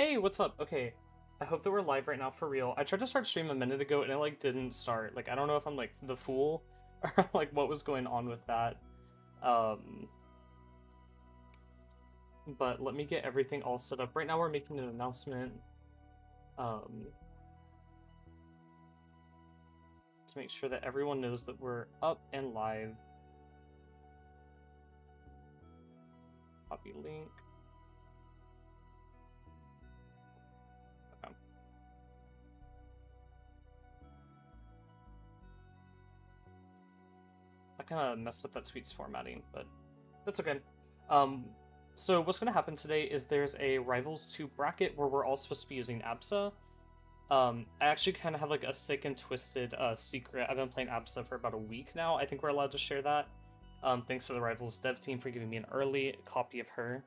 Hey, what's up? Okay, I hope that we're live right now for real. I tried to start stream a minute ago and it like didn't start. Like I don't know if I'm like the fool or like what was going on with that. Um, but let me get everything all set up. Right now we're making an announcement um to make sure that everyone knows that we're up and live. Copy link. Okay. I kind of messed up that tweet's formatting, but that's okay. Um, so what's going to happen today is there's a Rivals 2 bracket where we're all supposed to be using Absa. I actually kind of have like a sick and twisted secret. I've been playing Absa for about a week now. I think we're allowed to share that. Thanks to the Rivals dev team for giving me an early copy of her.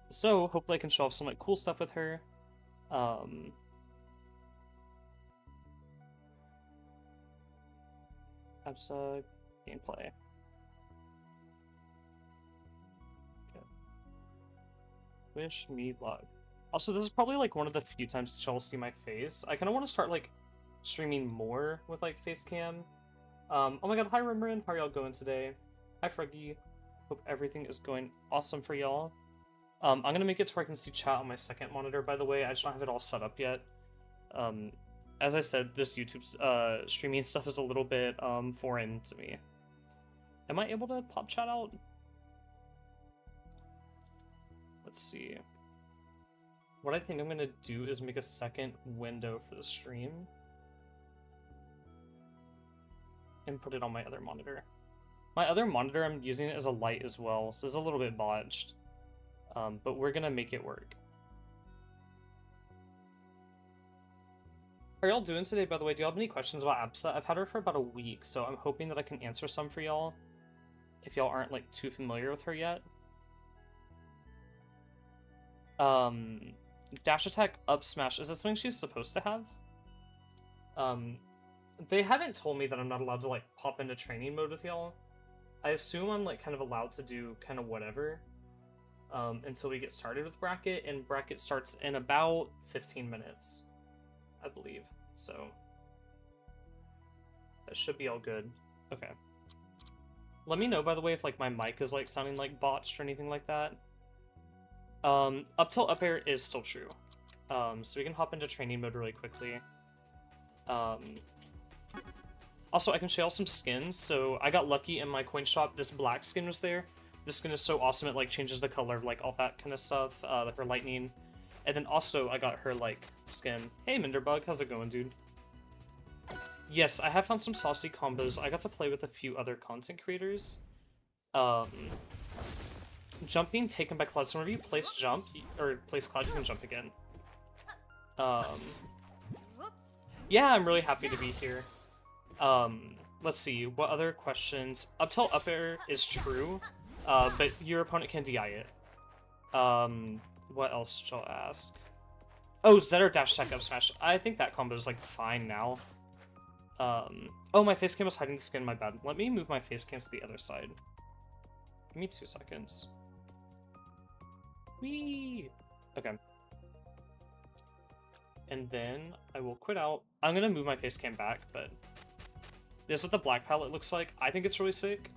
So hopefully I can show off some like cool stuff with her. Absa gameplay. Okay. Wish me luck. Also, this is probably like one of the few times that y'all will see my face. I kind of want to start like streaming more with like face cam. Oh my god, hi Rimrin, how are y'all going today? Hi Froggy, hope everything is going awesome for y'all. I'm gonna make it to where I can see chat on my second monitor, by the way. I just don't have it all set up yet. As I said, this YouTube streaming stuff is a little bit foreign to me. Am I able to pop chat out? Let's see. What I think I'm gonna do is make a second window for the stream and put it on my other monitor. My other monitor, I'm using it as a light as well, so it's a little bit botched. But we're gonna make it work. How are y'all doing today, by the way? Do y'all have any questions about Absa? I've had her for about a week, so I'm hoping that I can answer some for y'all if y'all aren't like too familiar with her yet. Dash attack, up smash. Is this something she's supposed to have? They haven't told me that I'm not allowed to like pop into training mode with y'all. I assume I'm like kind of allowed to do kind of whatever until we get started with bracket, and bracket starts in about 15 minutes, I believe. So that should be all good. Okay. Let me know, by the way, if like my mic is like sounding like botched or anything like that. Up till up air is still true. So we can hop into training mode really quickly. Also, I can show y'all some skins. So I got lucky in my coin shop. This black skin was there. This skin is so awesome. It like changes the color of like all that kind of stuff. Like her lightning. And then also I got her like skin. Hey Minderbug, how's it going, dude? Yes, I have found some saucy combos. I got to play with a few other content creators. Jump being taken by Cloud. So whenever you place jump, or place Cloud, you can jump again. Yeah, I'm really happy to be here. Let's see, what other questions? Up till up air is true, but your opponent can DI it. What else shall I ask? Oh, Zetter dash attack up smash. I think that combo is like fine now. Oh, my face cam was hiding the skin, my bad. Let me move my face cam to the other side. Give me 2 seconds. Whee! Okay. And then I will quit out. I'm gonna move my face cam back, but this is what the black palette looks like. I think it's really sick.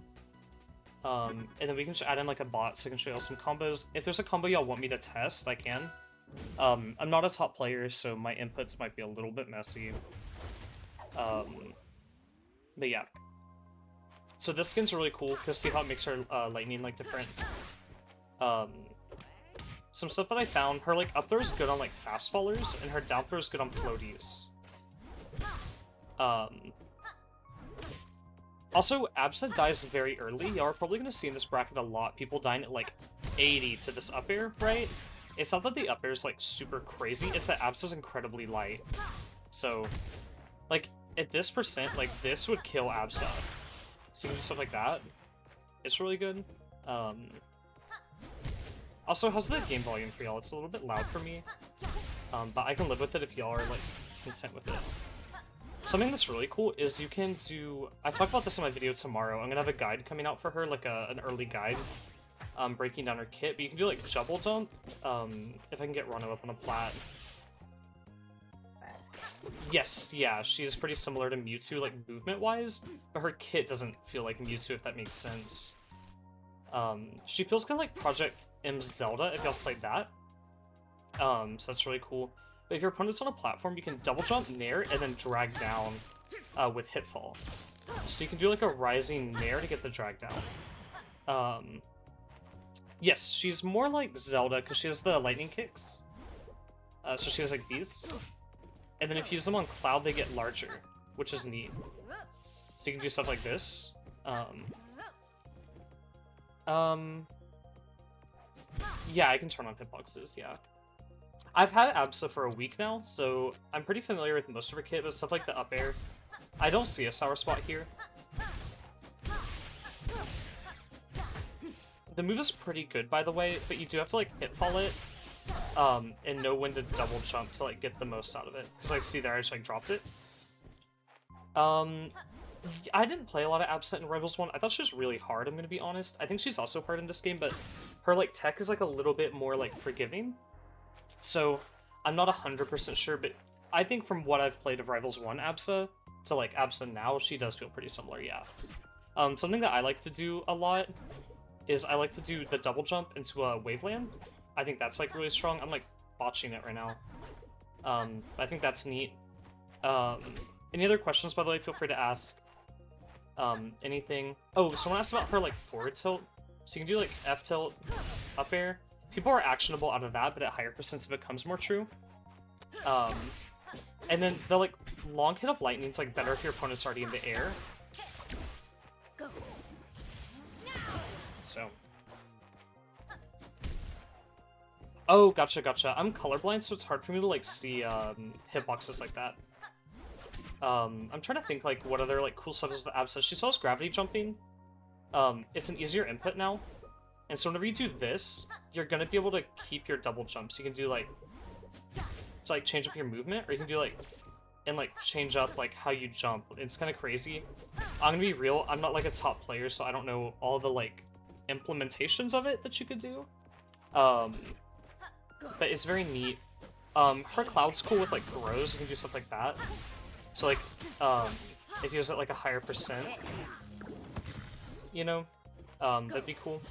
And then we can just add in like a bot so I can show y'all some combos. If there's a combo y'all want me to test, I can. I'm not a top player, so my inputs might be a little bit messy. But yeah. So this skin's really cool, because see how it makes her lightning like different. Some stuff that I found, her like up throw is good on like fast fallers, and her down throw is good on floaties. Also, Absa dies very early. Y'all are probably going to see in this bracket a lot people dying at like 80 to this up air, right? It's not that the up air is like super crazy, it's that Absa's incredibly light. So, like, at this percent, like, this would kill Absa. So you can do stuff like that. It's really good. Also, how's the game volume for y'all? It's a little bit loud for me. But I can live with it if y'all are, like, content with it. Something that's really cool is you can do... I talk about this in my video tomorrow. I'm gonna have a guide coming out for her, like an early guide. breaking down her kit, but you can do like double jump, if I can get Rano up on a plat. Yes, yeah, she is pretty similar to Mewtwo, like, movement-wise, but her kit doesn't feel like Mewtwo, if that makes sense. She feels kind of like Project M's Zelda, if y'all played that. So that's really cool. But if your opponent's on a platform, you can double jump, nair, and then drag down with Hitfall. So you can do like a rising nair to get the drag down. Yes, she's more like Zelda, because she has the lightning kicks. So she has like these. And then if you use them on Cloud, they get larger, which is neat. So you can do stuff like this. Yeah, I can turn on hitboxes, yeah. I've had Absa for a week now, so I'm pretty familiar with most of her kit, but stuff like the up air. I don't see a sour spot here. The move is pretty good, by the way, but you do have to, like, hitfall it. And know when to double jump to, like, get the most out of it. Because, like, see there, I just, like, dropped it. I didn't play a lot of Absa in Rivals 1. I thought she was really hard, I'm gonna be honest. I think she's also hard in this game, but her, like, tech is, like, a little bit more, like, forgiving. So, I'm not 100% sure, but I think from what I've played of Rivals 1 Absa to, like, Absa now, she does feel pretty similar, yeah. Something that I like to do a lot is I like to do the double jump into a Waveland. I think that's, like, really strong. I'm, like, botching it right now. I think that's neat. Any other questions, by the way, feel free to ask. Anything. Oh, someone asked about her, like, forward tilt. So you can do, like, F tilt, up air. People are actionable out of that, but at higher percents it becomes more true. And then the, like, long hit of lightning is, like, better if your opponent's already in the air. So. Oh, gotcha, gotcha. I'm colorblind, so it's hard for me to, like, see, hitboxes like that. I'm trying to think, like, what other, like, cool stuff is the Absa. She still has gravity jumping. It's an easier input now. And so whenever you do this, you're gonna be able to keep your double jumps. You can do, like, to, like, change up your movement, or you can do, like, and, like, change up, like, how you jump. It's kind of crazy. I'm gonna be real, I'm not, like, a top player, so I don't know all the, like, implementations of it that you could do. But it's very neat. Her Cloud's cool with, like, grows. You can do stuff like that. So, like, if you use it, like, a higher percent, you know, that'd be cool.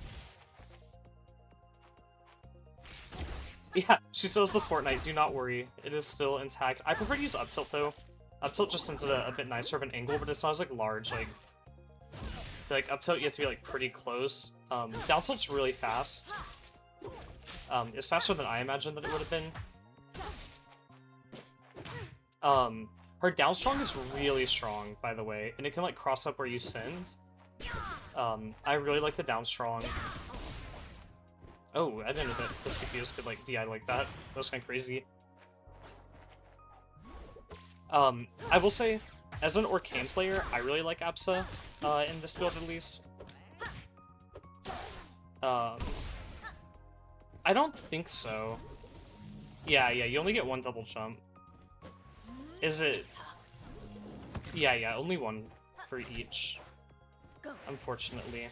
Yeah, she still has the Fortnite, do not worry. It is still intact. I prefer to use up tilt, though. Up tilt just sends it a bit nicer of an angle, but it's not as, like, large, like... So, like, up tilt, you have to be, like, pretty close. Down tilt's really fast. It's faster than I imagined that it would have been. Her down strong is really strong, by the way, and it can, like, cross up where you send. I really like the down strong. Oh, I didn't know that the CPUs could, like, DI like that. That was kind of crazy. I will say, as an Arcane player, I really like Absa, in this build at least. I don't think so. Yeah, you only get one double jump. Is it... Yeah, only one for each. Unfortunately.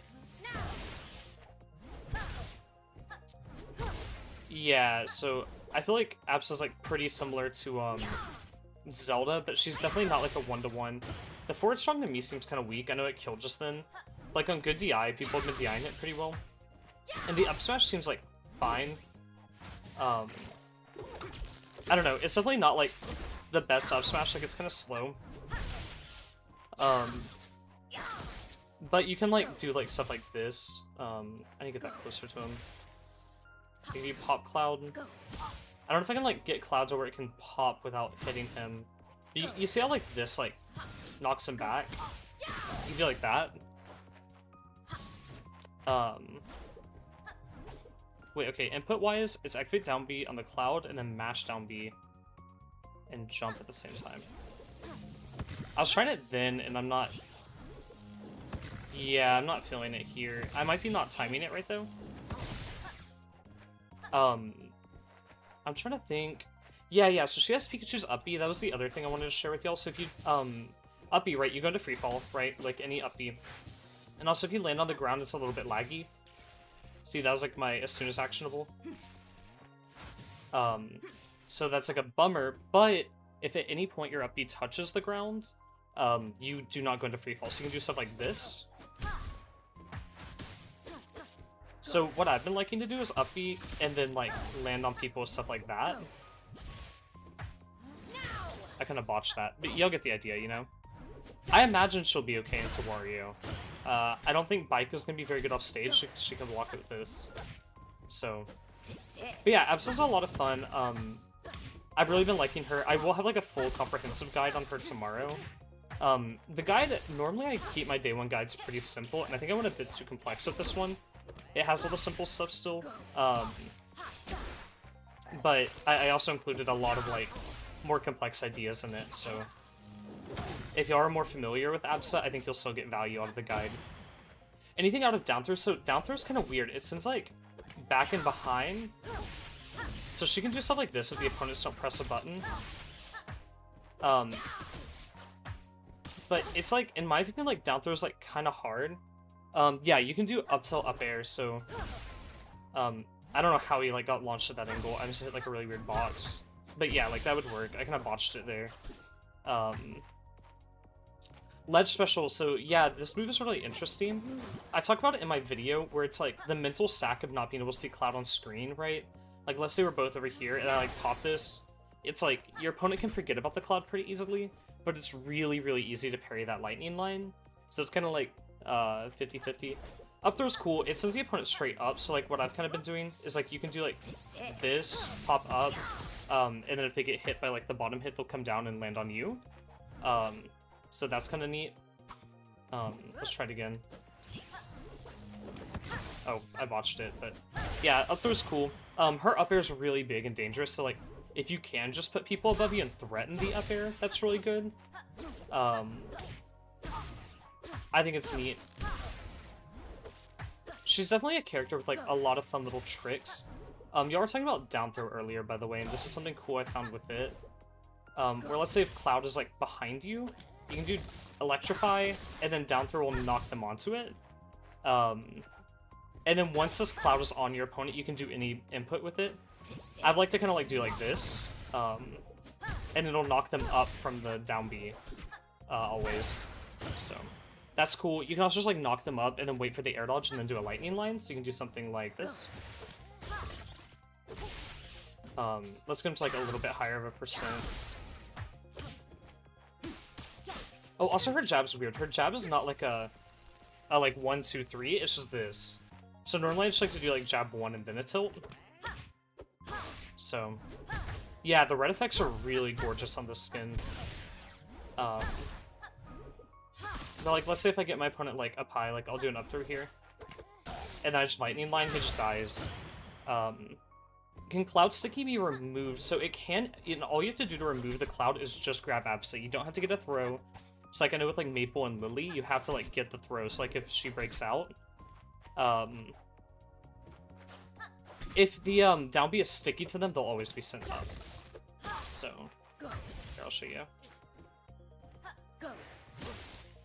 Yeah, so I feel like Absa's, like, pretty similar to, Zelda, but she's definitely not, like, a one-to-one. The forward strong to me seems kind of weak. I know it killed just then. Like, on good DI, people have been DIing it pretty well. And the up smash seems, like, fine. I don't know. It's definitely not, like, the best up smash. Like, it's kind of slow. But you can, like, do, like, stuff like this. I need to get that closer to him. Maybe pop Cloud. I don't know if I can, like, get Cloud to where it can pop without hitting him. You see how, like, this, like, knocks him back? You can do like that. Wait, okay, input-wise, it's activate down B on the Cloud, and then mash down B, and jump at the same time. I was trying it then, and I'm not... Yeah, I'm not feeling it here. I might be not timing it right, though. I'm trying to think... Yeah, so she has Pikachu's up B. That was the other thing I wanted to share with y'all. So if you, up B, right, you go into free fall, right? Like any up B. And also if you land on the ground, it's a little bit laggy. See, that was like my as soon as actionable. So that's like a bummer, but if at any point your up B touches the ground, you do not go into free fall. So you can do stuff like this. So what I've been liking to do is up B and then like land on people with stuff like that. I kind of botched that, but you'll get the idea, you know? I imagine she'll be okay into Wario. I don't think Bike is going to be very good off stage. She can block it with this. So, but yeah, Absa's a lot of fun. I've really been liking her. I will have like a full comprehensive guide on her tomorrow. The guide, normally I keep my day one guides pretty simple, and I think I went a bit too complex with this one. It has all the simple stuff still. But I also included a lot of like more complex ideas in it, so if you are more familiar with Absa, I think you'll still get value out of the guide. Anything out of down throw? So down throw is kind of weird. It sends like back and behind. So she can do stuff like this if the opponents don't press a button. But it's like, in my opinion, like down throw is like kind of hard. Yeah, you can do up tilt, up air, so I don't know how he like got launched at that angle. I just hit like a really weird box. But yeah, like that would work. I kind of botched it there. Ledge special, so yeah, this move is really interesting. I talked about it in my video where it's like the mental sack of not being able to see Cloud on screen, right? Like let's say we're both over here and I like pop this. It's like your opponent can forget about the Cloud pretty easily, but it's really, really easy to parry that lightning line. So it's kind of like 50-50. Up throw's cool. It sends the opponent straight up, so like what I've kind of been doing is like you can do like this, pop up, and then if they get hit by like the bottom hit, they'll come down and land on you. So that's kind of neat. Let's try it again. Oh, I botched it, but yeah, up throw's cool. Her up air is really big and dangerous, so like if you can just put people above you and threaten the up air, that's really good. I think it's neat. She's definitely a character with like a lot of fun little tricks. Y'all were talking about down throw earlier, by the way, and this is something cool I found with it. Where let's say if Cloud is like behind you, you can do electrify, and then down throw will knock them onto it. And then once this Cloud is on your opponent, you can do any input with it. I'd like to kind of like do like this, and it'll knock them up from the down B, always. So that's cool. You can also just like knock them up and then wait for the air dodge and then do a lightning line. So you can do something like this. Let's get him to like a little bit higher of a percent. Oh, also her jab's weird. Her jab is not like a like 1, 2, 3. It's just this. So normally I just like to do like jab 1 and then a tilt. So yeah, the red effects are really gorgeous on the skin. Now, like let's say if I get my opponent like up high, like I'll do an up through here, and then I just lightning line, he just dies. Can Cloud Sticky be removed? So it can, all you have to do to remove the Cloud is just grab Absa. You don't have to get a throw. So like I know with like Maple and Lily, you have to like get the throw. So like if she breaks out, if the down B is sticky to them, they'll always be sent up. So here, I'll show you.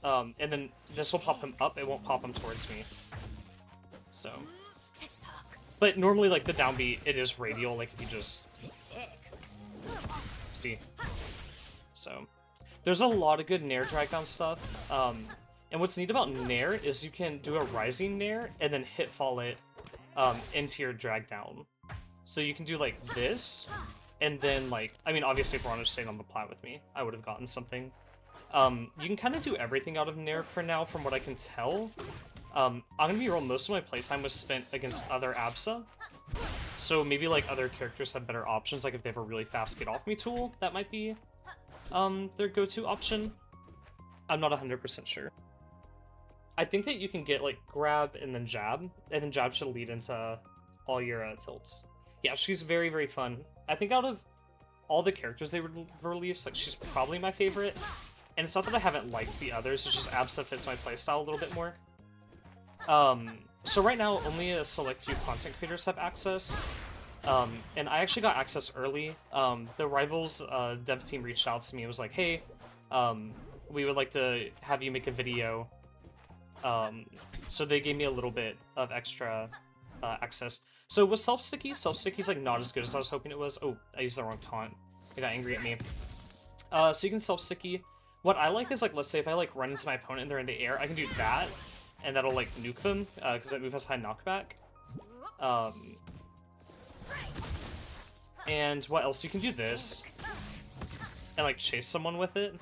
And then this will pop them up. It won't pop them towards me. So. But normally, like, the down B, it is radial, like, if you just... See? So, there's a lot of good Nair drag down stuff. And what's neat about Nair is you can do a rising Nair and then hit fall it into your drag down. So you can do, like, this, and then, like... I mean, obviously, if Ron stayed on the plat with me, I would have gotten something. You can kind of do everything out of Nair for now, from what I can tell. I'm gonna be real, most of my playtime was spent against other Absa. So maybe like other characters have better options, like if they have a really fast get off me tool, that might be their go-to option. I'm not 100% sure. I think that you can get like grab and then jab should lead into all your tilts. Yeah, she's very, very fun. I think out of all the characters they released, like she's probably my favorite. And it's not that I haven't liked the others, it's just Absa fits my playstyle a little bit more. So right now, only a select few content creators have access, and I actually got access early. The Rivals dev team reached out to me and was like, hey, we would like to have you make a video. So they gave me a little bit of extra access. So with self-sticky's like not as good as I was hoping it was. Oh, I used the wrong taunt. It got angry at me. So you can self-sticky. What I like is, like, let's say if I, like, run into my opponent and they're in the air, I can do that, and that'll, like, nuke them, because that move has high knockback. And what else? You can do this, and, like, chase someone with it.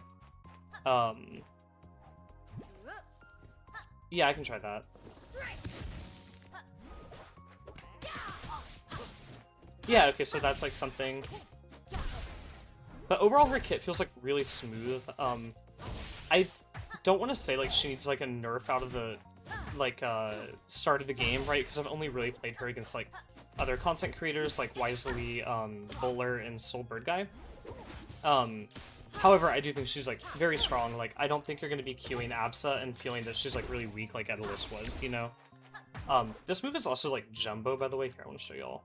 Yeah, I can try that. Yeah, okay, so that's, like, something... But overall, her kit feels, like, really smooth. I don't want to say, like, she needs, like, a nerf out of the, like, start of the game, right? Because I've only really played her against, like, other content creators, like Wisely, Bowler, and Soul Bird Guy. However, I do think she's, like, very strong. Like, I don't think you're going to be queuing Absa and feeling that she's, like, really weak like Edelus was, you know? This move is also, like, jumbo, by the way. Here, I want to show y'all.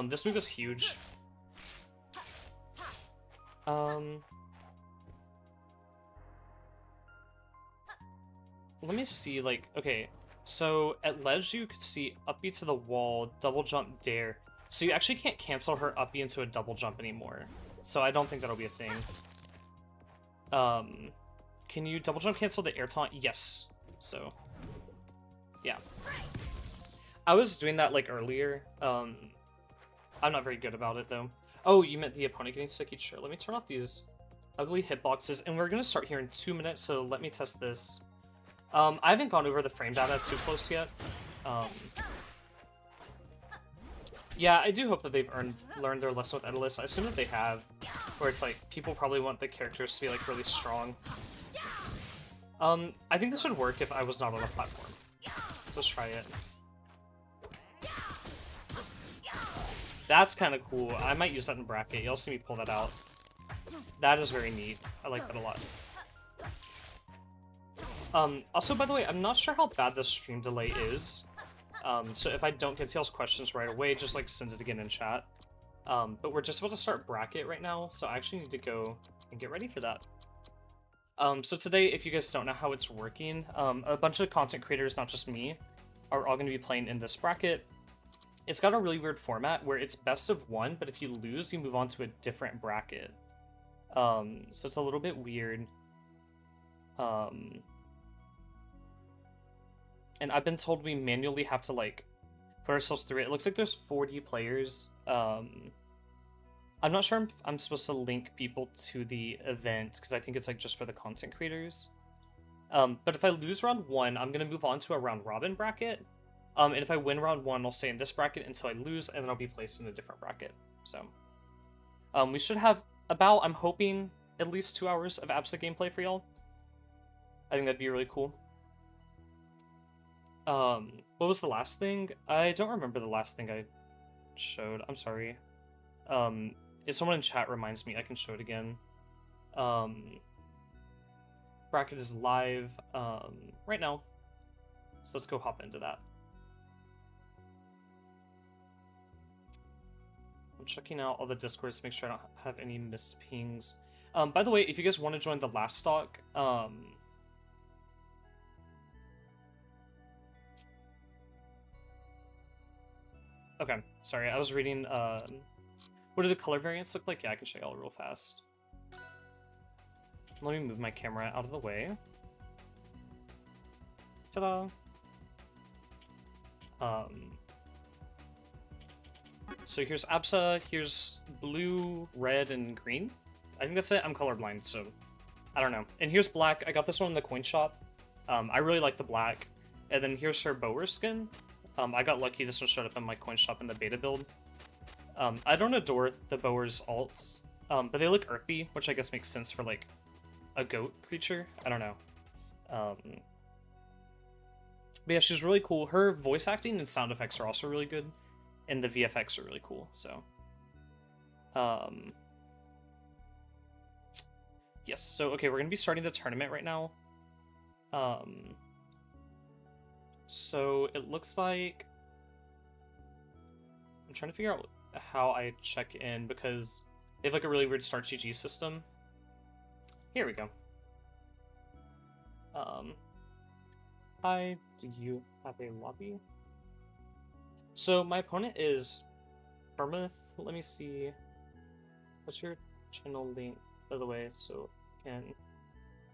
This move is huge. Let me see, like, okay, so at ledge you could see uppy to the wall, double jump, dare. So you actually can't cancel her uppy into a double jump anymore. So I don't think that'll be a thing. Can you double jump cancel the air taunt? Yes. So, yeah. I was doing that, like, earlier. I'm not very good about it, though. Oh, you meant the opponent getting sticky? Sure, let me turn off these ugly hitboxes, and we're gonna start here in 2 minutes, so let me test this. I haven't gone over the frame data too close yet. Yeah, I do hope that they've learned their lesson with Edelus. I assume that they have, where it's like, people probably want the characters to be, like, really strong. I think this would work if I was not on a platform. Let's try it. That's kind of cool. I might use that in bracket. You'll see me pull that out. That is very neat. I like that a lot. Also, by the way, I'm not sure how bad the stream delay is. So if I don't get to y'all's questions right away, just, like, send it again in chat. But we're just about to start bracket right now, so I actually need to go and get ready for that. So today, if you guys don't know how it's working, a bunch of content creators, not just me, are all going to be playing in this bracket. It's got a really weird format where it's best of one, but if you lose, you move on to a different bracket. So it's a little bit weird. And I've been told we manually have to, like, put ourselves through it. It looks like there's 40 players. I'm not sure I'm supposed to link people to the event, because I think it's, like, just for the content creators. But if I lose round 1, I'm going to move on to a round robin bracket. And if I win round 1, I'll stay in this bracket until I lose, and then I'll be placed in a different bracket. So, we should have about, I'm hoping, at least 2 hours of Absa gameplay for y'all. I think that'd be really cool. What was the last thing? I don't remember the last thing I showed. I'm sorry. If someone in chat reminds me, I can show it again. Bracket is live, right now. So let's go hop into that. I'm checking out all the Discords to make sure I don't have any missed pings. By the way, if you guys want to join the last stock, okay, sorry, I was reading, what do the color variants look like? Yeah, I can show you all real fast. Let me move my camera out of the way. Ta-da! So here's Absa, here's blue, red, and green. I think that's it. I'm colorblind, so I don't know. And here's black. I got this one in the coin shop. I really like the black. And then here's her Bower skin. I got lucky. This one showed up in my coin shop in the beta build. I don't adore the Bower's alts, but they look earthy, which I guess makes sense for, like, a goat creature. I don't know. But yeah, she's really cool. Her voice acting and sound effects are also really good, and the VFX are really cool, so. Yes, so, okay, we're going to be starting the tournament right now. So, it looks like... I'm trying to figure out how I check in, because they have, like, a really weird start GG system. Here we go. Hi, do you have a lobby? So my opponent is Permith. Let me see. What's your channel link, by the way, so I can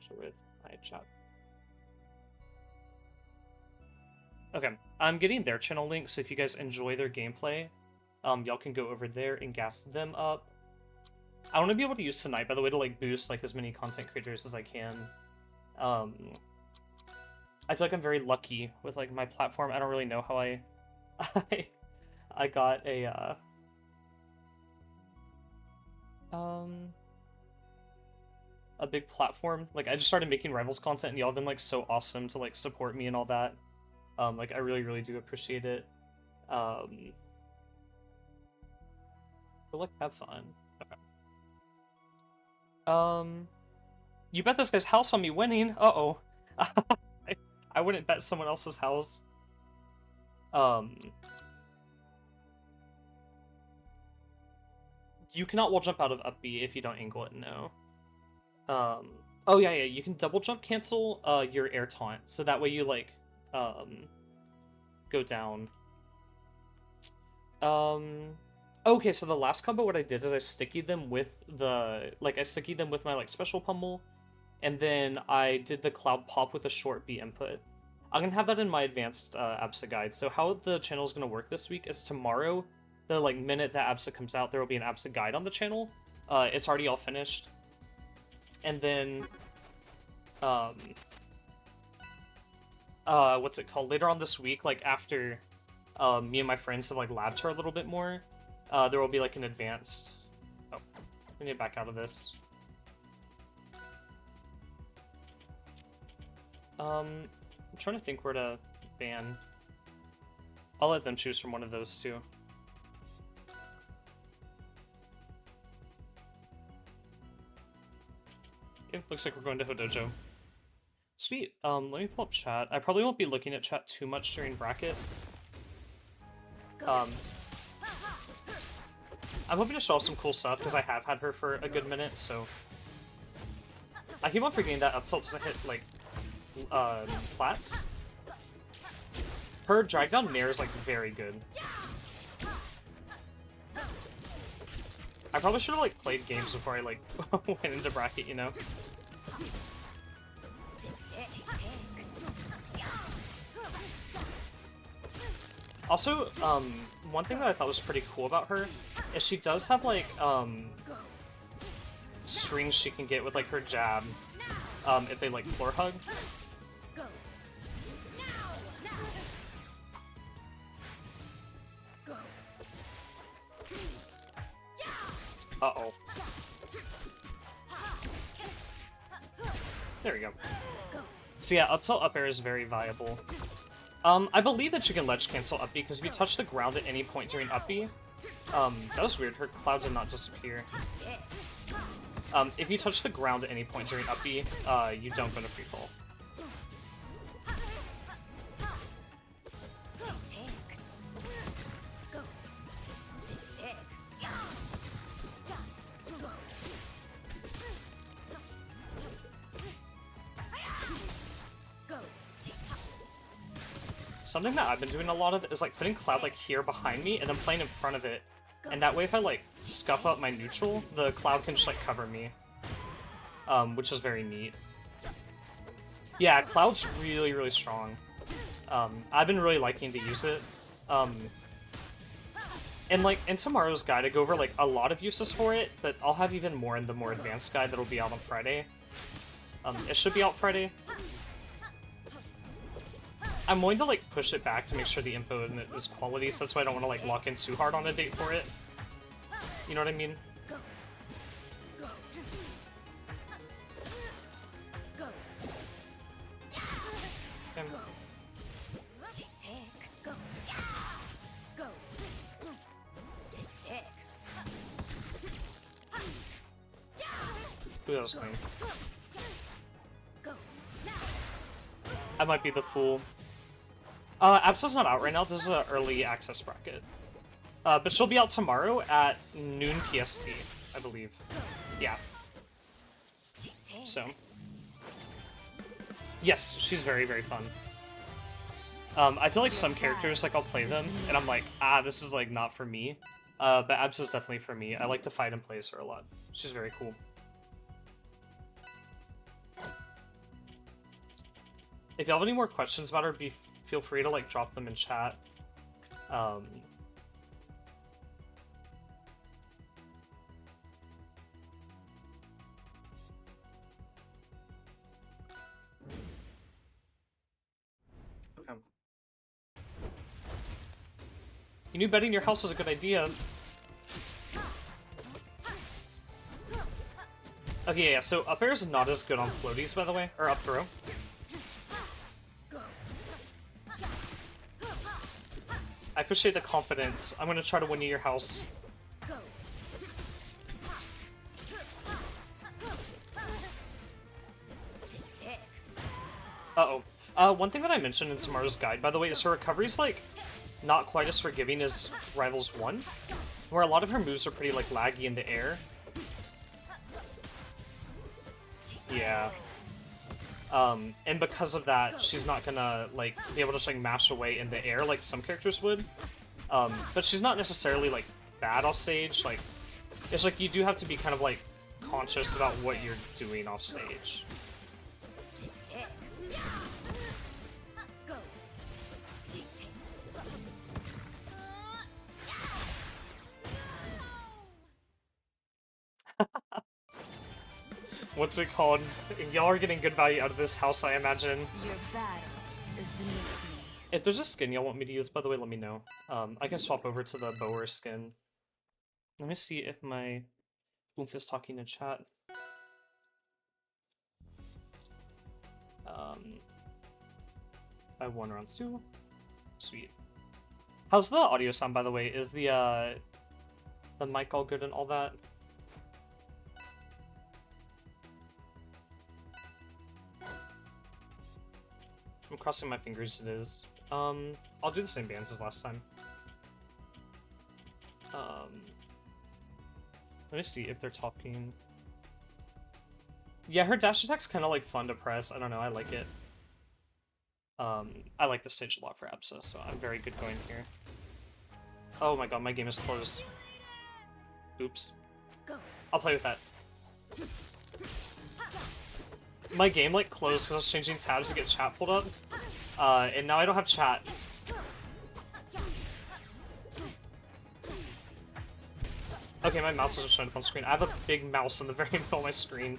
share with my chat. Okay, I'm getting their channel link, so if you guys enjoy their gameplay, y'all can go over there and gas them up. I want to be able to use tonight, by the way, to like boost like as many content creators as I can. I feel like I'm very lucky with like my platform. I don't really know how I I got a big platform. Like I just started making Rivals content and y'all have been like so awesome to like support me and all that. Like I really do appreciate it. But like have fun. Okay. You bet this guy's house on me winning. Uh-oh. I wouldn't bet someone else's house. You cannot wall jump out of up B if you don't angle it, no. Oh yeah, you can double jump cancel your air taunt, so that way you like go down. Okay, so the last combo what I did is I stickied them with my like special pummel, and then I did the cloud pop with a short B input. I'm gonna have that in my advanced Absa guide. So how the channel is gonna work this week is tomorrow, the like minute that Absa comes out, there will be an Absa guide on the channel. It's already all finished. And then, what's it called? Later on this week, like after me and my friends have like labbed her a little bit more, there will be like an advanced. Oh, we need to back out of this. I'm trying to think where to ban. I'll let them choose from one of those two. Okay, looks like we're going to Hodojo. Sweet. Let me pull up chat. I probably won't be looking at chat too much during bracket. I'm hoping to show off some cool stuff because I have had her for a good minute, so I keep on forgetting that up tilt doesn't hit like flats. Her drag down nair is like very good. I probably should have like played games before I like went into bracket, you know. Also, one thing that I thought was pretty cool about her is she does have like strings she can get with like her jab if they like floor hug. Uh-oh. There we go. So yeah, up tilt up air is very viable. I believe that you can ledge cancel up B, because if you touch the ground at any point during up B, that was weird, her cloud did not disappear. If you touch the ground at any point during up B, you don't go to free fall. Something that I've been doing a lot of is like putting cloud like here behind me and then playing in front of it. And that way if I like scuff up my neutral, the cloud can just like cover me. Which is very neat. Yeah, cloud's really strong. I've been really liking to use it. And like in tomorrow's guide I go over like a lot of uses for it, but I'll have even more in the more advanced guide that'll be out on Friday. It should be out Friday. I'm willing to like push it back to make sure the info in it is quality, so that's why I don't want to like lock in too hard on a date for it. You know what I mean? Okay. Ooh, that was clean. I might be the fool. Absa's not out right now. This is an early access bracket. But she'll be out tomorrow at noon PST, I believe. Yeah. So. Yes, she's very fun. I feel like some characters, like, I'll play them, and I'm like, ah, this is, like, not for me. But Absa's definitely for me. I like to fight and play as her a lot. She's very cool. If you have any more questions about her, feel free to, like, drop them in chat. Okay. You knew betting your house was a good idea. Okay, yeah, so up air is not as good on floaties, by the way, or up throw. I appreciate the confidence. I'm gonna try to win you your house. Uh-oh. One thing that I mentioned in tomorrow's guide, by the way, is her recovery's, like, not quite as forgiving as Rivals 1, where a lot of her moves are pretty, like, laggy in the air. Yeah. And because of that, she's not gonna, like, be able to just, like, mash away in the air like some characters would. But she's not necessarily, like, bad off stage. Like, it's like you do have to be kind of, like, conscious about what you're doing off stage. What's it called? Y'all are getting good value out of this house, I imagine. Your battle is beneath me. If there's a skin y'all want me to use, by the way, let me know. I can swap over to the Bower skin. Let me see if my Oomph is talking in chat. I have 1 round 2. Sweet. How's the audio sound, by the way? Is the mic all good and all that? I'm crossing my fingers it is. I'll do the same bands as last time. Let me see if they're talking. Yeah, her dash attack's kind of like fun to press. I don't know, I like it. I like the stage a lot for Absa, so I'm very good going here. Oh my god, my game is closed. Oops. I'll play with that. My game, like, closed because I was changing tabs to get chat pulled up. And now I don't have chat. Okay, my mouse isn't showing up on screen. I have a big mouse in the very middle of my screen.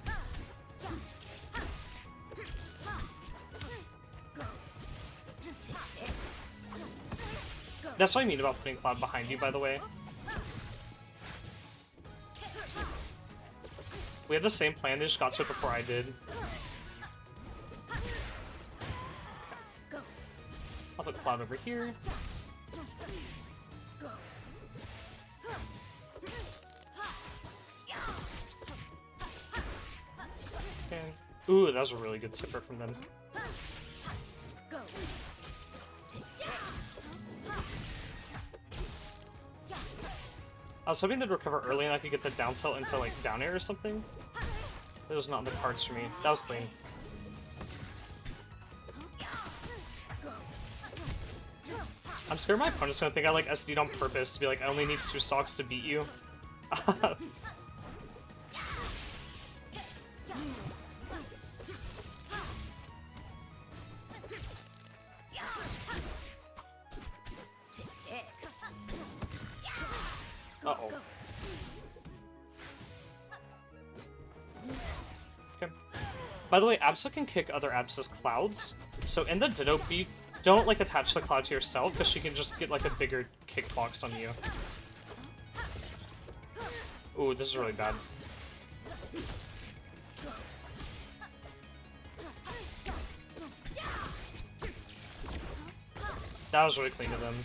That's what I mean about putting Cloud behind you, by the way. We had the same plan, they just got to it before I did. Okay. I'll put Cloud over here. Okay. Ooh, that was a really good tipper from them. I was hoping they'd recover early and I could get the down tilt into, like, down air or something. It was not in the cards for me. That was clean. I'm scared my opponent's gonna think I, like, SD'd on purpose to be like, I only need 2 stocks to beat you. Uh-oh. Okay. By the way, Absa can kick other Absa's clouds. So in the Ditto beat, don't, like, attach the cloud to yourself, because she can just get, like, a bigger kickbox on you. Ooh, this is really bad. That was really clean of them.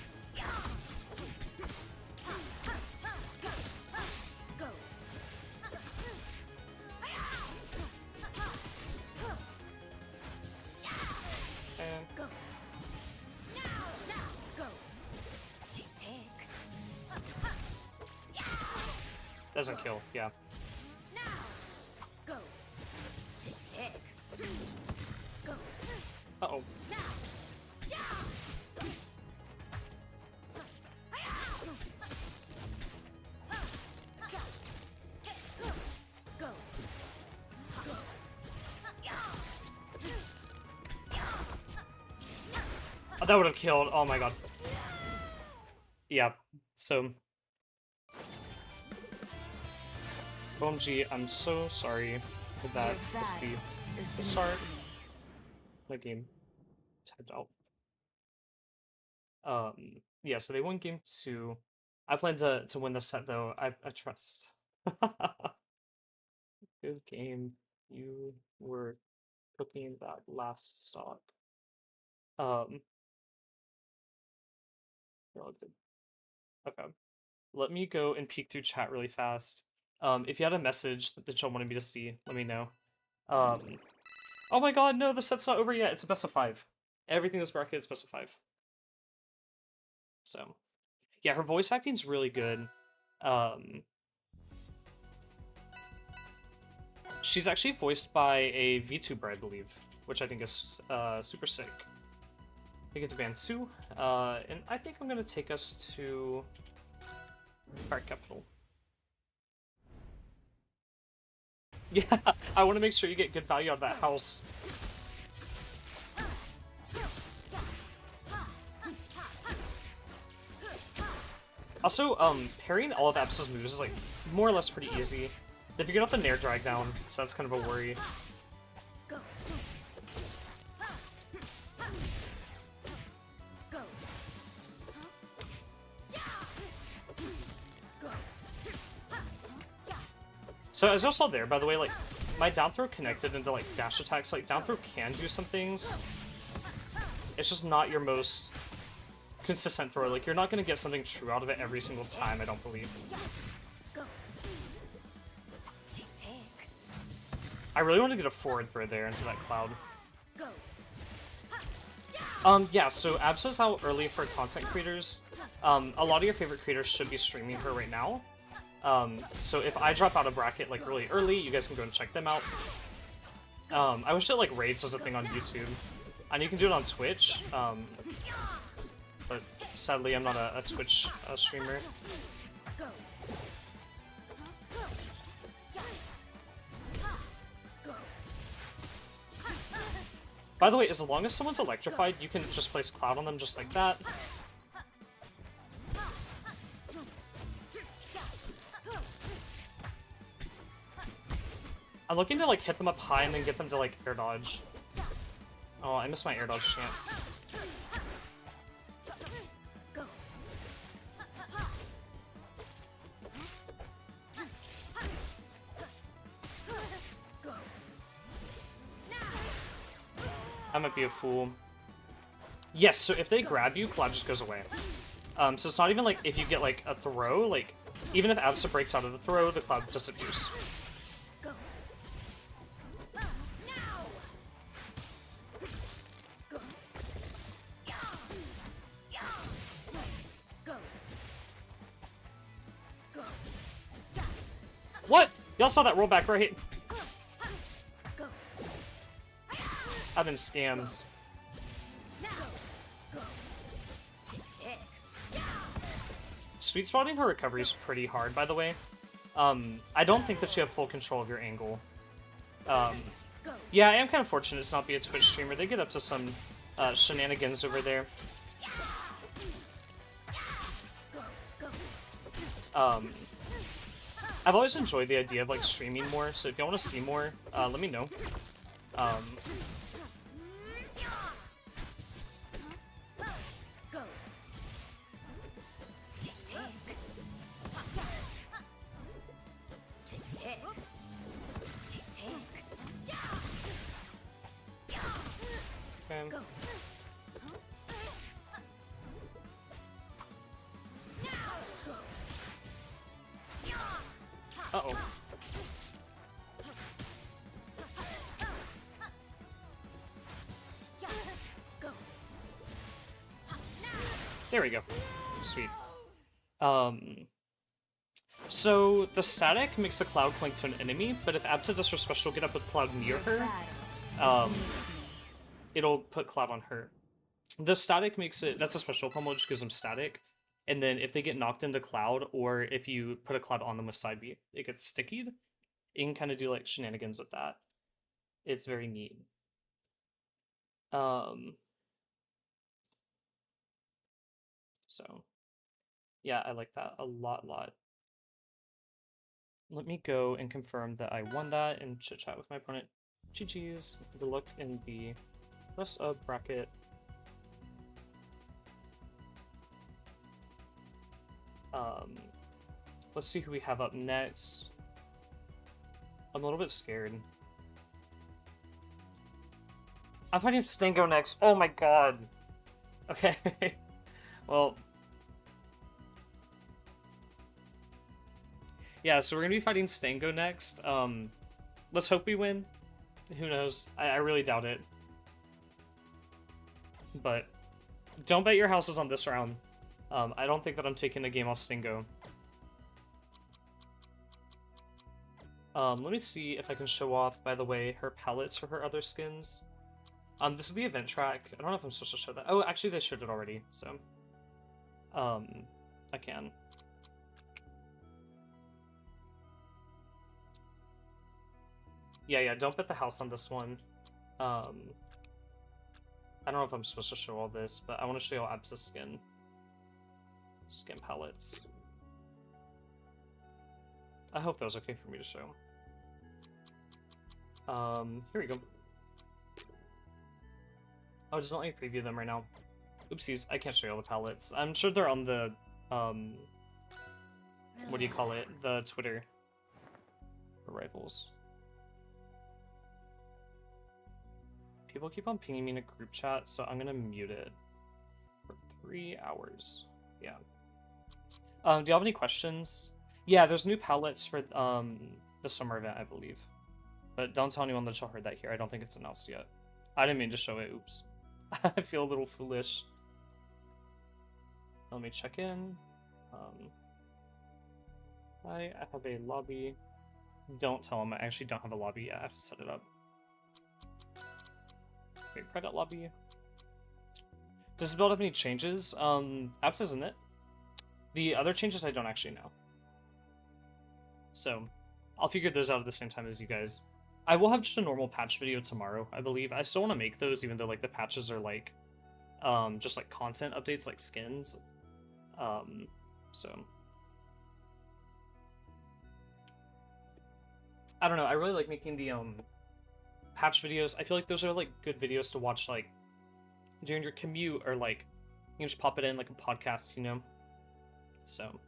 Doesn't kill, yeah. Uh-oh. That would have killed. Oh my god. Yeah. So, OMG, I'm so sorry for that. Your battle Steve. is The beneath start. me. My game typed out. Yeah, so they won game 2. I plan to win this set though. I trust. Good game. You were cooking that last stock. Um, you're all good. Okay. Let me go and peek through chat really fast. If you had a message that y'all wanted me to see, let me know. Um, oh my god, no, the set's not over yet. It's a best of 5. Everything in this bracket is best of 5. So, yeah, her voice acting's really good. Um, she's actually voiced by a VTuber, I believe, which I think is super sick. I get to band 2, and I think I'm gonna take us to Park Capital. Yeah, I want to make sure you get good value out of that house. Also, parrying all of Absa's moves is, like, more or less pretty easy. They figured out the Nair drag down, so that's kind of a worry. So as y'all saw there, by the way, like, my down throw connected into, like, dash attacks. Like, down throw can do some things. It's just not your most consistent throw. Like, you're not going to get something true out of it every single time, I don't believe. I really want to get a forward throw there into that cloud. Yeah, so Absa's out early for content creators. A lot of your favorite creators should be streaming her right now. So if I drop out a bracket, like, really early, you guys can go and check them out. I wish that, like, raids was a thing on YouTube. I know you can do it on Twitch, but sadly I'm not a Twitch streamer. By the way, as long as someone's electrified, you can just place Cloud on them just like that. I'm looking to, like, hit them up high and then get them to, like, air dodge. Oh, I missed my air dodge chance. I might be a fool. Yes, so if they grab you, Cloud just goes away. So it's not even like if you get, like, a throw, like, even if Absa breaks out of the throw, the Cloud disappears. What? Y'all saw that rollback, right? I've been scammed. Sweet spotting her recovery is pretty hard, by the way. I don't think that you have full control of your angle. Yeah, I am kind of fortunate to not be a Twitch streamer. They get up to some shenanigans over there. I've always enjoyed the idea of, like, streaming more, so if y'all want to see more, let me know. Okay. Uh-oh. There we go. Sweet. So the static makes the Cloud clink to an enemy, but if Absa does her special get up with Cloud near her, it'll put Cloud on her. The static makes it, that's a special pummel, just gives them static. And then if they get knocked into Cloud, or if you put a Cloud on them with side B, it gets stickied. You can kind of do, like, shenanigans with that. It's very neat. So, yeah, I like that a lot. Let me go and confirm that I won that and chit chat with my opponent. GG's. Good luck in the rest of bracket. Let's see who we have up next. I'm a little bit scared. I'm fighting Stingo next. Oh my god. Okay. Well. Yeah, so we're gonna be fighting Stango next. Let's hope we win. Who knows? I really doubt it. But don't bet your houses on this round. I don't think that I'm taking a game off Stingo. Let me see if I can show off, by the way, her palettes for her other skins. This is the event track. I don't know if I'm supposed to show that. Oh, actually, they showed it already, so... I can. Yeah, don't bet the house on this one. I don't know if I'm supposed to show all this, but I want to show you all Absa skin palettes. I hope that was okay for me to show. Here we go. Oh, it doesn't let me preview them right now. Oopsies, I can't show you all the palettes. I'm sure they're on the, what do you call it? The Twitter rivals. People keep on pinging me in a group chat, so I'm gonna mute it for 3 hours. Yeah. Do you have any questions? Yeah, there's new palettes for the summer event, I believe. But don't tell anyone that y'all heard that here. I don't think it's announced yet. I didn't mean to show it. Oops. I feel a little foolish. Let me check in. I have a lobby. Don't tell them I actually don't have a lobby yet. I have to set it up. Wait, private lobby. Does the build have any changes? Absa isn't it? The other changes I don't actually know. So, I'll figure those out at the same time as you guys. I will have just a normal patch video tomorrow, I believe. I still want to make those, even though like the patches are like, just like content updates, like skins. So I don't know. I really like making the patch videos. I feel like those are like good videos to watch like during your commute, or like you can just pop it in like a podcast, you know. So.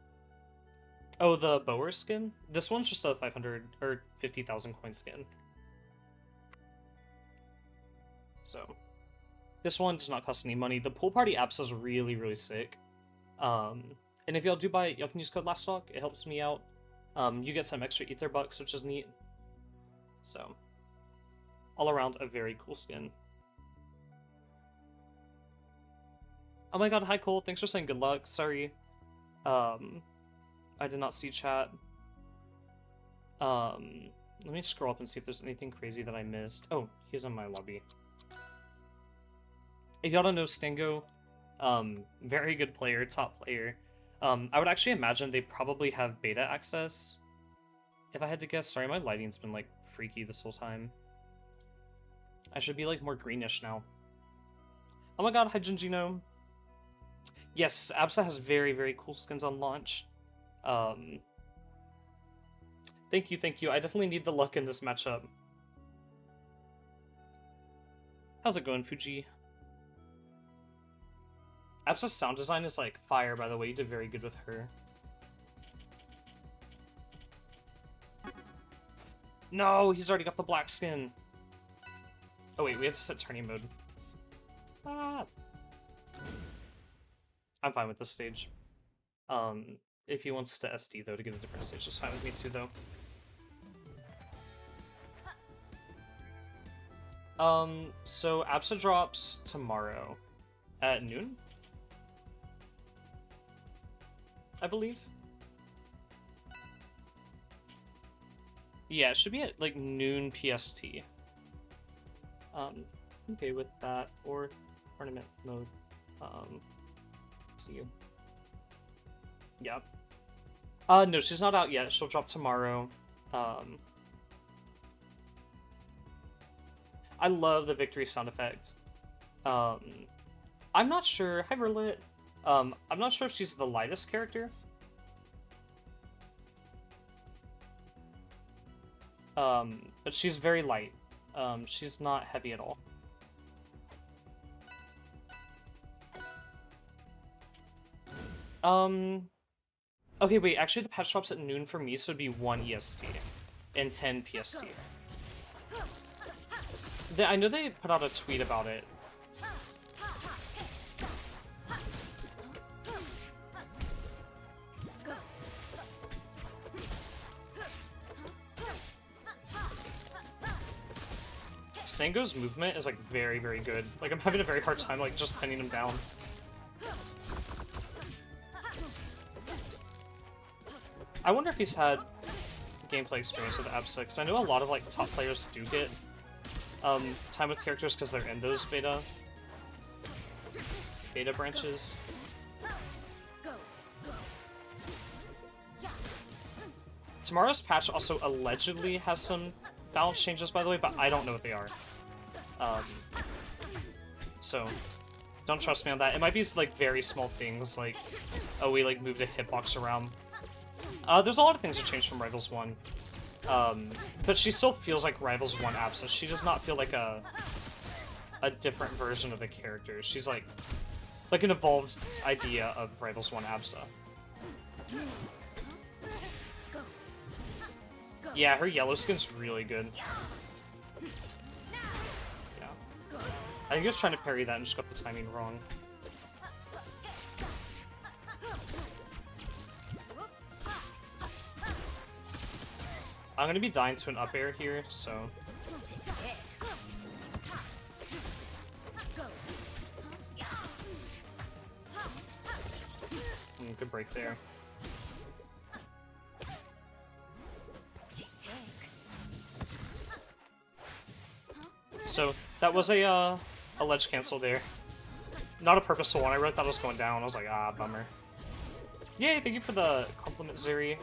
Oh, the Bower skin? This one's just a 500 or 50,000 coin skin. So, this one does not cost any money. The pool party Absa is really sick. And if y'all do buy it, y'all can use code LASTSTOCK. It helps me out. You get some extra ether bucks, which is neat. So, all around a very cool skin. Oh my god, hi Cole. Thanks for saying good luck. Sorry. I did not see chat. Let me scroll up and see if there's anything crazy that I missed. Oh, he's in my lobby. If y'all don't know Stingo, very good player, top player. I would actually imagine they probably have beta access. If I had to guess, sorry, my lighting's been like freaky this whole time. I should be like more greenish now. Oh my god, hi Jinjino. Yes, Absa has very cool skins on launch. Thank you. I definitely need the luck in this matchup. How's it going, Fuji? Absa's sound design is like fire, by the way. You did very good with her. No, he's already got the black skin. Oh wait, we have to set tourney mode. Ah. I'm fine with this stage. If he wants to SD though to get a different stage, that's fine with me too though. So Absa drops tomorrow at noon, I believe. Yeah, it should be at like noon PST. Okay with that, or tournament mode. See you. Yeah. No, she's not out yet. She'll drop tomorrow. I love the victory sound effect. I'm not sure. Hi, Verlit. I'm not sure if she's the lightest character. But she's very light. She's not heavy at all. Okay, wait, actually the patch drops at noon for me, so it'd be 1 EST and 10 PST. I know they put out a tweet about it. Sango's movement is, like, very, very good. Like, I'm having a very hard time, like, just pinning him down. I wonder if he's had gameplay experience with Absa, because I know a lot of, like, top players do get time with characters because they're in those beta branches. Tomorrow's patch also allegedly has some balance changes, by the way, but I don't know what they are. So don't trust me on that. It might be, like, very small things, like, oh, we, like, moved a hitbox around. There's a lot of things that changed from Rivals 1. But she still feels like Rivals 1 Absa. She does not feel like a different version of the character. She's like an evolved idea of Rivals 1 Absa. Yeah, her yellow skin's really good. Yeah. I think he was trying to parry that and just got the timing wrong. I'm gonna be dying to an up air here, so... Good break there. So, that was a ledge cancel there. Not a purposeful one, I really thought it was going down. I was like, ah, bummer. Yay, thank you for the compliment, Ziri.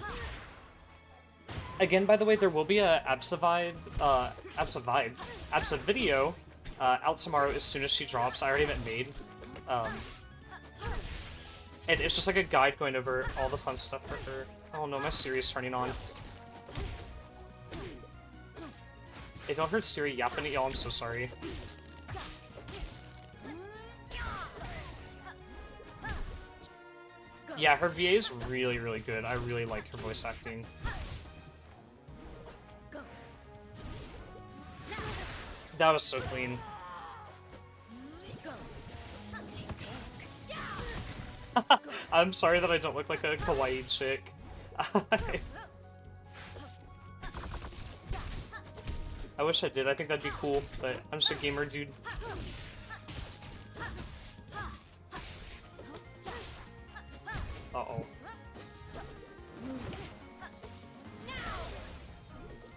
Again, by the way, there will be a Absa video out tomorrow as soon as she drops. I already have it made. And it's just like a guide going over all the fun stuff for her. Oh no, my Siri's turning on. If y'all heard Siri yapping at y'all, I'm so sorry. Yeah, her VA is really, really good. I really like her voice acting. That was so clean. I'm sorry that I don't look like a kawaii chick. I wish I did. I think that'd be cool, but I'm just a gamer dude. Uh-oh.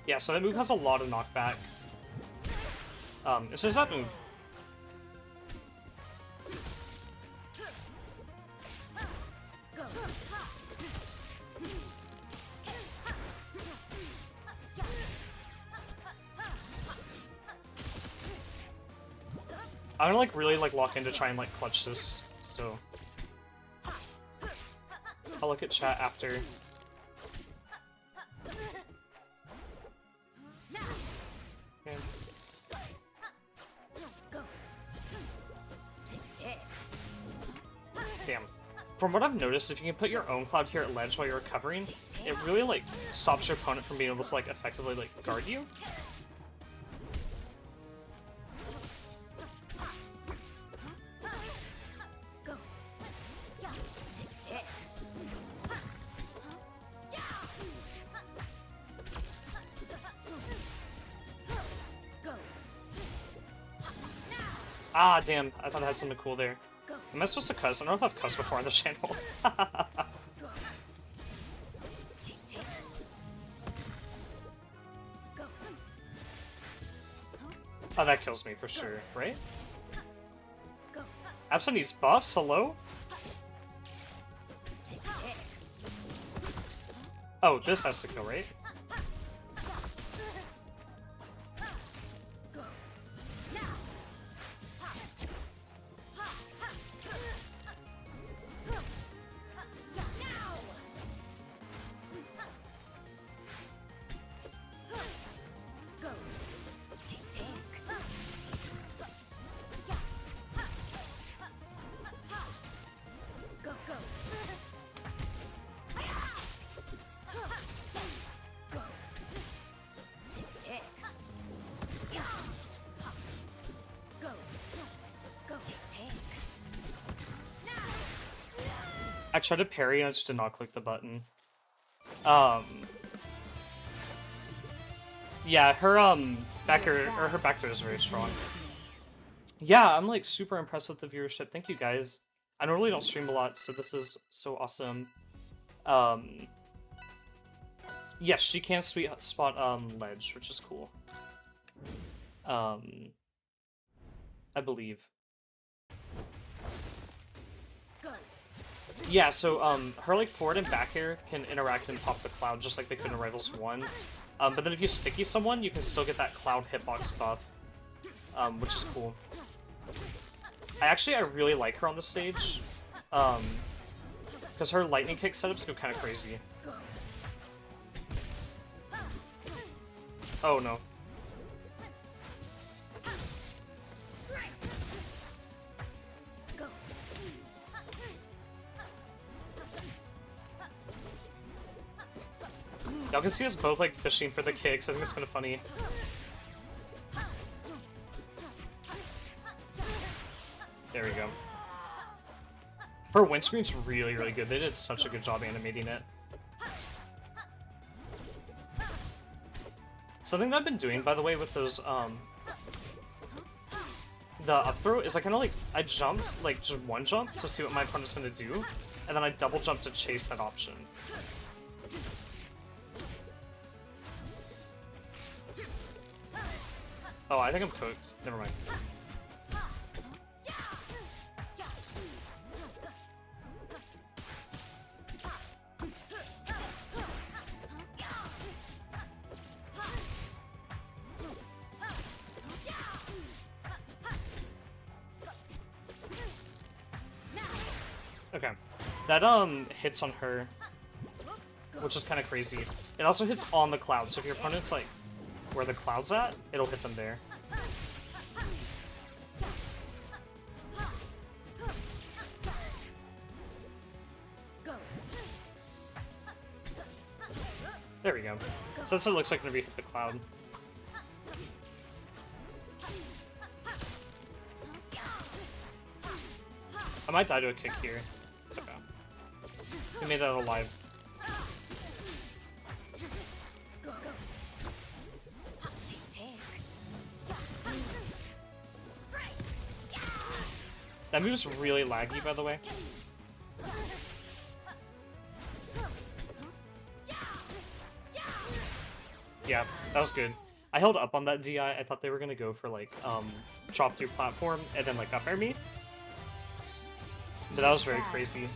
Yeah, so that move has a lot of knockback. It's just that move. I'm gonna, like, really, like, lock in to try and, like, clutch this, so... I'll look at chat after. Okay. Damn. From what I've noticed, if you can put your own cloud here at ledge while you're recovering, it really, like, stops your opponent from being able to, like, effectively, like, guard you. Ah, damn. I thought I had something cool there. Am I supposed to cuss? I don't know if I've cussed before on the channel. Oh, that kills me for sure, right? Absa needs buffs? Hello? Oh, this has to kill, right? I tried to parry and I just did not click the button. Um, yeah, her back air, or her back throw is very strong. Yeah, I'm like super impressed with the viewership. Thank you guys. I normally don't stream a lot, so this is so awesome. Yes, she can sweet spot ledge, which is cool. I believe. Yeah, so her like forward and back air can interact and pop the cloud just like they could in Rivals 1. But then if you sticky someone, you can still get that cloud hitbox buff, which is cool. I really like her on the stage, because her lightning kick setups go kind of crazy. Oh no. Y'all can see us both like fishing for the kicks. I think it's kind of funny. There we go. Her windscreen's really, really good. They did such a good job animating it. Something that I've been doing, by the way, with those, the up throw is I kind of like, I jumped, like, just one jump to see what my opponent's gonna do, and then I double jump to chase that option. Oh, I think I'm cooked. Never mind. Okay. That, hits on her, which is kind of crazy. It also hits on the cloud, so if your opponent's, like, where the cloud's at, it'll hit them there. There we go. So that's what it looks like whenever you hit the cloud. I might die to a kick here. Okay. We made that alive. That move's really laggy, by the way. Yeah, that was good. I held up on that DI. I thought they were gonna go for like drop through platform and then like up air me. But that was very crazy.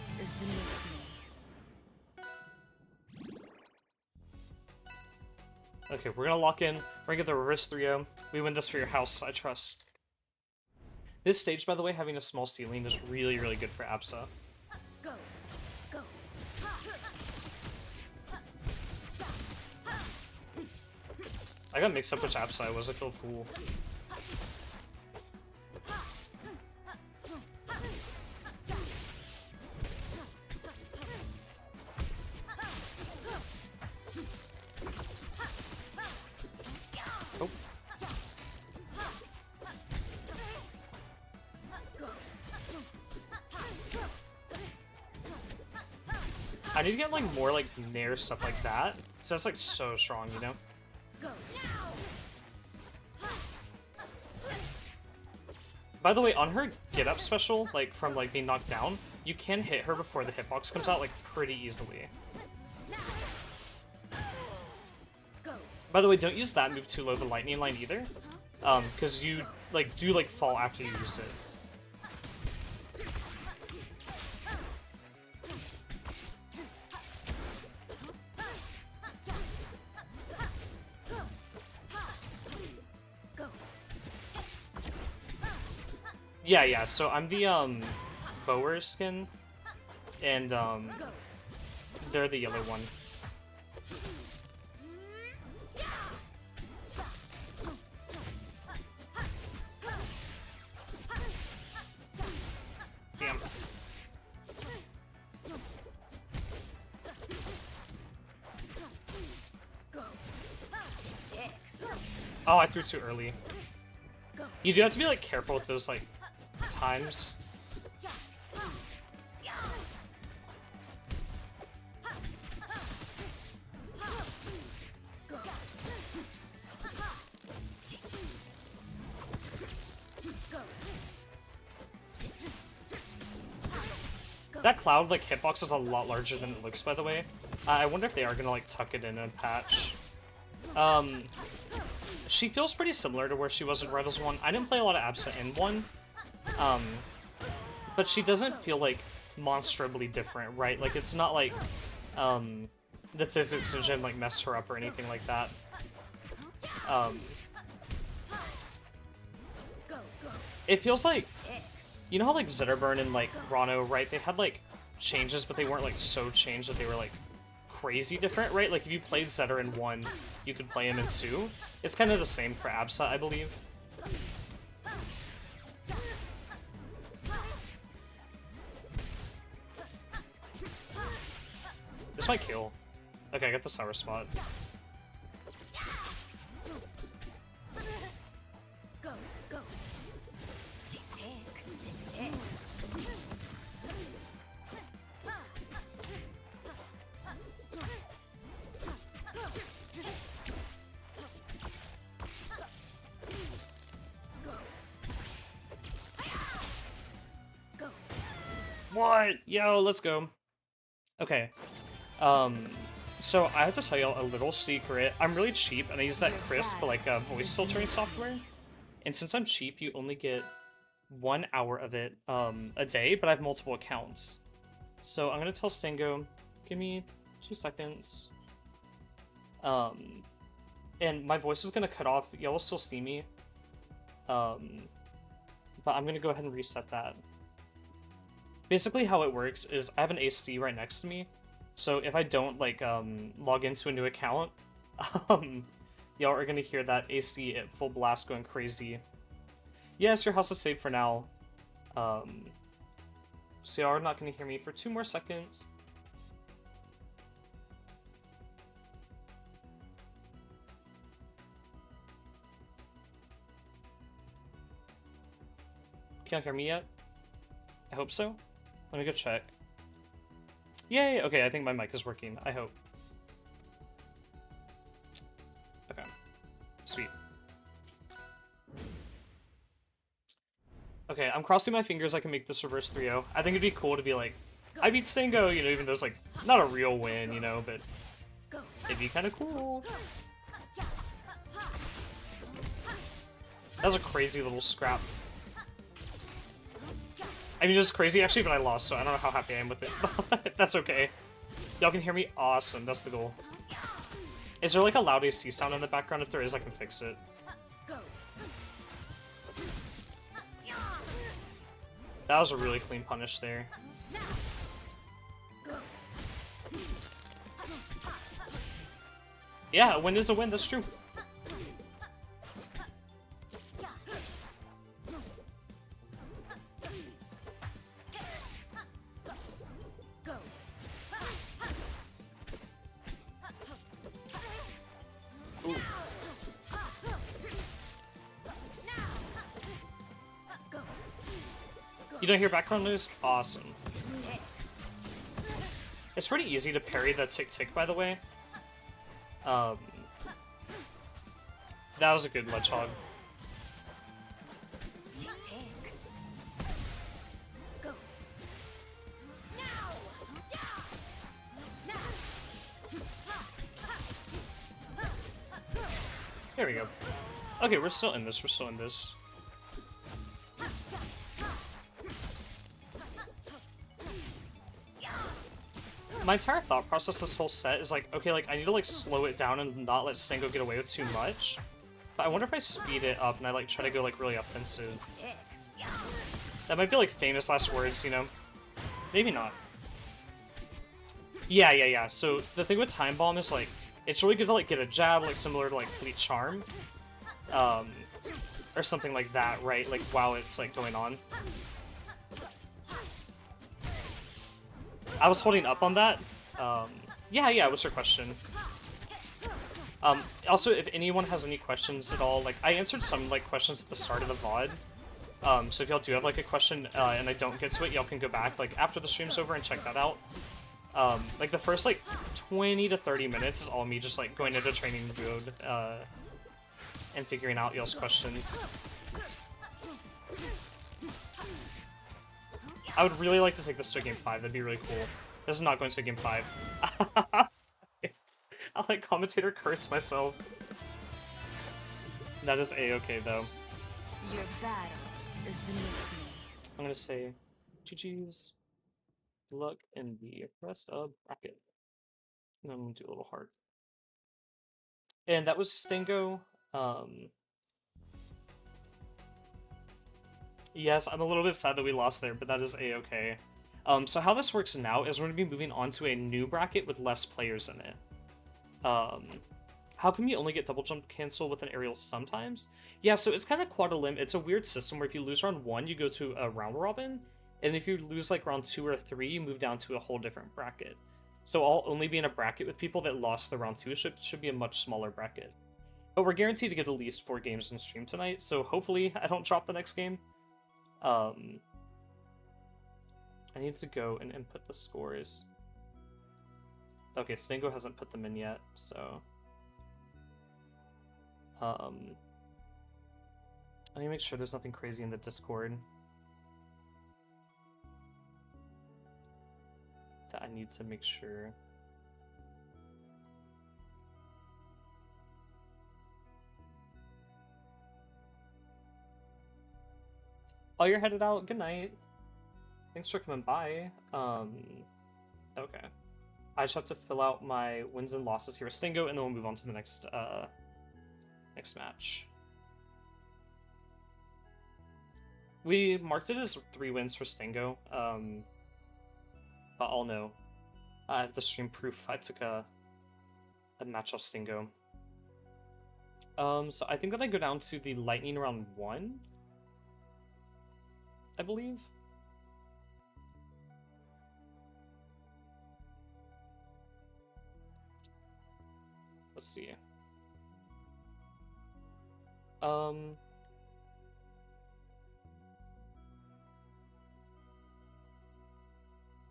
Okay, we're gonna lock in. We're gonna get the reverse 3-0. We win this for your house, I trust. This stage, by the way, having a small ceiling is really, really good for Absa. I got mixed up which Absa I was. I feel a fool. Oh. I need to get like more like Nair stuff like that. So that's like so strong, you know? By the way, on her get up special, like from like being knocked down, you can hit her before the hitbox comes out like pretty easily. By the way, don't use that move too low the lightning line either, because you like do like fall after you use it. Yeah, so I'm the, Bower skin, and, they're the yellow one. Damn. Oh, I threw too early. You do have to be, like, careful with those, like, times. That cloud, like, hitbox is a lot larger than it looks, by the way. I wonder if they are gonna, like, tuck it in a patch. She feels pretty similar to where she was in Rivals 1. I didn't play a lot of Absa in 1. But she doesn't feel, like, monstrably different, right? Like, it's not like, the physics engine, like, messed her up or anything like that. It feels like, you know how, like, Zitterburn and, like, Rano, right? They had, like, changes, but they weren't, like, so changed that they were, like, crazy different, right? Like, if you played Zetter in 1, you could play him in 2. It's kind of the same for Absa, I believe. This might kill. Okay, I got the sour spot. What? Yo, let's go. Okay. So I have to tell y'all a little secret. I'm really cheap, and I use that Crisp, like, voice filtering software. And since I'm cheap, you only get 1 hour of it, a day, but I have multiple accounts. So I'm gonna tell Stango, give me 2 seconds. And my voice is gonna cut off. Y'all will still see me. But I'm gonna go ahead and reset that. Basically how it works is I have an AC right next to me, so if I don't, like, log into a new account, y'all are gonna hear that AC at full blast going crazy. Yes, your house is safe for now. So y'all are not gonna hear me for 2 more seconds. Can't hear me yet? I hope so. Let me go check. Yay! Okay, I think my mic is working. I hope. Okay. Sweet. Okay, I'm crossing my fingers I can make this reverse 3-0. I think it'd be cool to be like, I beat Stango, you know, even though it's like, not a real win, you know, but it'd be kind of cool. That was a crazy little scrap. I mean, it was crazy actually, but I lost, so I don't know how happy I am with it. That's okay. Y'all can hear me? Awesome, that's the goal. Is there like a loud AC sound in the background? If there is, I can fix it. That was a really clean punish there. Yeah, a win is a win, that's true. You don't hear background noise? Awesome. It's pretty easy to parry the tick-tick, by the way. That was a good ledge hog. There we go. Okay, we're still in this, we're still in this. My entire thought process this whole set is like, okay, like, I need to, like, slow it down and not let Stango get away with too much. But I wonder if I speed it up and I, like, try to go, like, really offensive. That might be, like, famous last words, you know? Maybe not. Yeah. So, the thing with Time Bomb is, like, it's really good to, like, get a jab, like, similar to, like, Fleet Charm. Or something like that, right? Like, while it's, like, going on. I was holding up on that. Yeah, what's your question? Also, if anyone has any questions at all, like, I answered some, like, questions at the start of the VOD. So if y'all do have, like, a question, and I don't get to it, y'all can go back, like, after the stream's over and check that out. Like, the first, like, 20 to 30 minutes is all me just, like, going into training mode, and figuring out y'all's questions. I would really like to take this to game 5. That'd be really cool. This is not going to game 5. I'll like commentator curse myself. That is a-okay though. Your battle is beneath me. I'm gonna say GG's. Good luck in the rest of bracket. And I'm gonna do a little heart. And that was Stingo. Yes, I'm a little bit sad that we lost there, but that is a-okay. So how this works now is we're gonna be moving on to a new bracket with less players in it. How come you only get double jump cancel with an aerial sometimes? Yeah, so it's kind of quad elim. It's a weird system where if you lose round 1, you go to a round robin, and if you lose like round 2 or 3, you move down to a whole different bracket. So I'll only be in a bracket with people that lost the round 2. Should be a much smaller bracket. But we're guaranteed to get at least 4 games in stream tonight, so hopefully I don't drop the next game. I need to go and input the scores. Okay, Stingo hasn't put them in yet, so... I need to make sure there's nothing crazy in the Discord that I need to make sure. Oh, you're headed out? Good night. Thanks for coming by. Okay. I just have to fill out my wins and losses here with Stingo, and then we'll move on to the next match. We marked it as 3 wins for Stingo. But I'll know. I have the stream proof. I took a match off Stingo. So I think that I go down to the Lightning round 1. I believe. Let's see.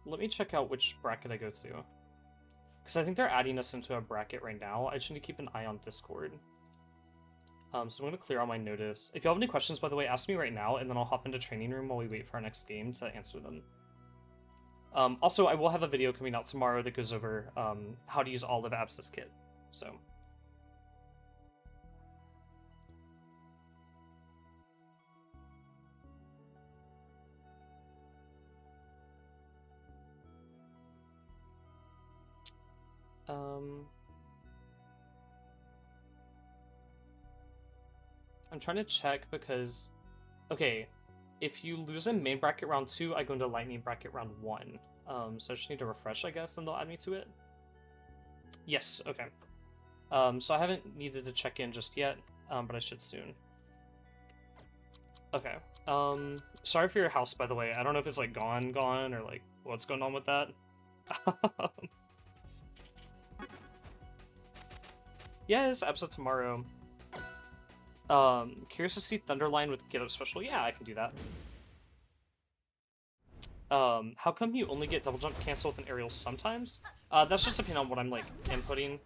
Let me check out which bracket I go to. Because I think they're adding us into a bracket right now. I just need to keep an eye on Discord. So I'm going to clear all my notice. If you have any questions, by the way, ask me right now, and then I'll hop into training room while we wait for our next game to answer them. Also, I will have a video coming out tomorrow that goes over how to use all of Absa's kit. So... I'm trying to check because, okay, if you lose in main bracket round 2, I go into lightning bracket round 1. So I just need to refresh, I guess, and they'll add me to it. Yes, okay. So I haven't needed to check in just yet, but I should soon. Okay. Sorry for your house, by the way. I don't know if it's like gone, or like what's going on with that. Yeah, it's Absa tomorrow. Curious to see Thunderline with Get Up Special. Yeah, I can do that. How come you only get double jump cancel with an aerial sometimes? That's just depending on what I'm like inputting.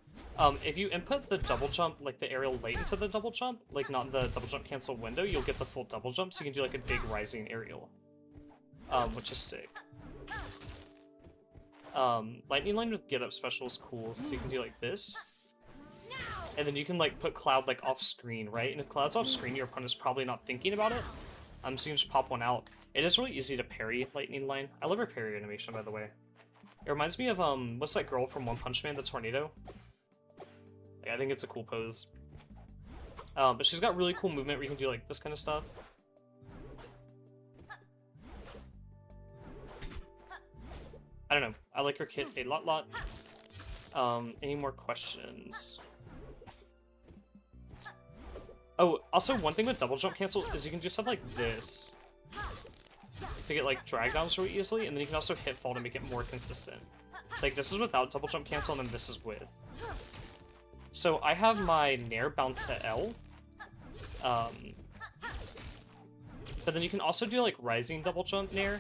If you input the double jump, like the aerial late into the double jump, like not the double jump cancel window, you'll get the full double jump, so you can do like a big rising aerial. Which is sick. Lightning Line with Get Up Special is cool, so you can do like this. And then you can like put Cloud like off screen, right? And if Cloud's off screen, your opponent's probably not thinking about it. So you can just pop one out. It is really easy to parry Lightning Line. I love her parry animation, by the way. It reminds me of what's that girl from One Punch Man, the tornado? Yeah, I think it's a cool pose. But she's got really cool movement where you can do like this kind of stuff. I don't know. I like her kit a lot. Any more questions? Oh, also one thing with double jump cancel is you can do stuff like this to get like drag downs really easily, and then you can also hit fall to make it more consistent. It's like this is without double jump cancel, and then this is with. So I have my Nair bound to L. But then you can also do like rising double jump Nair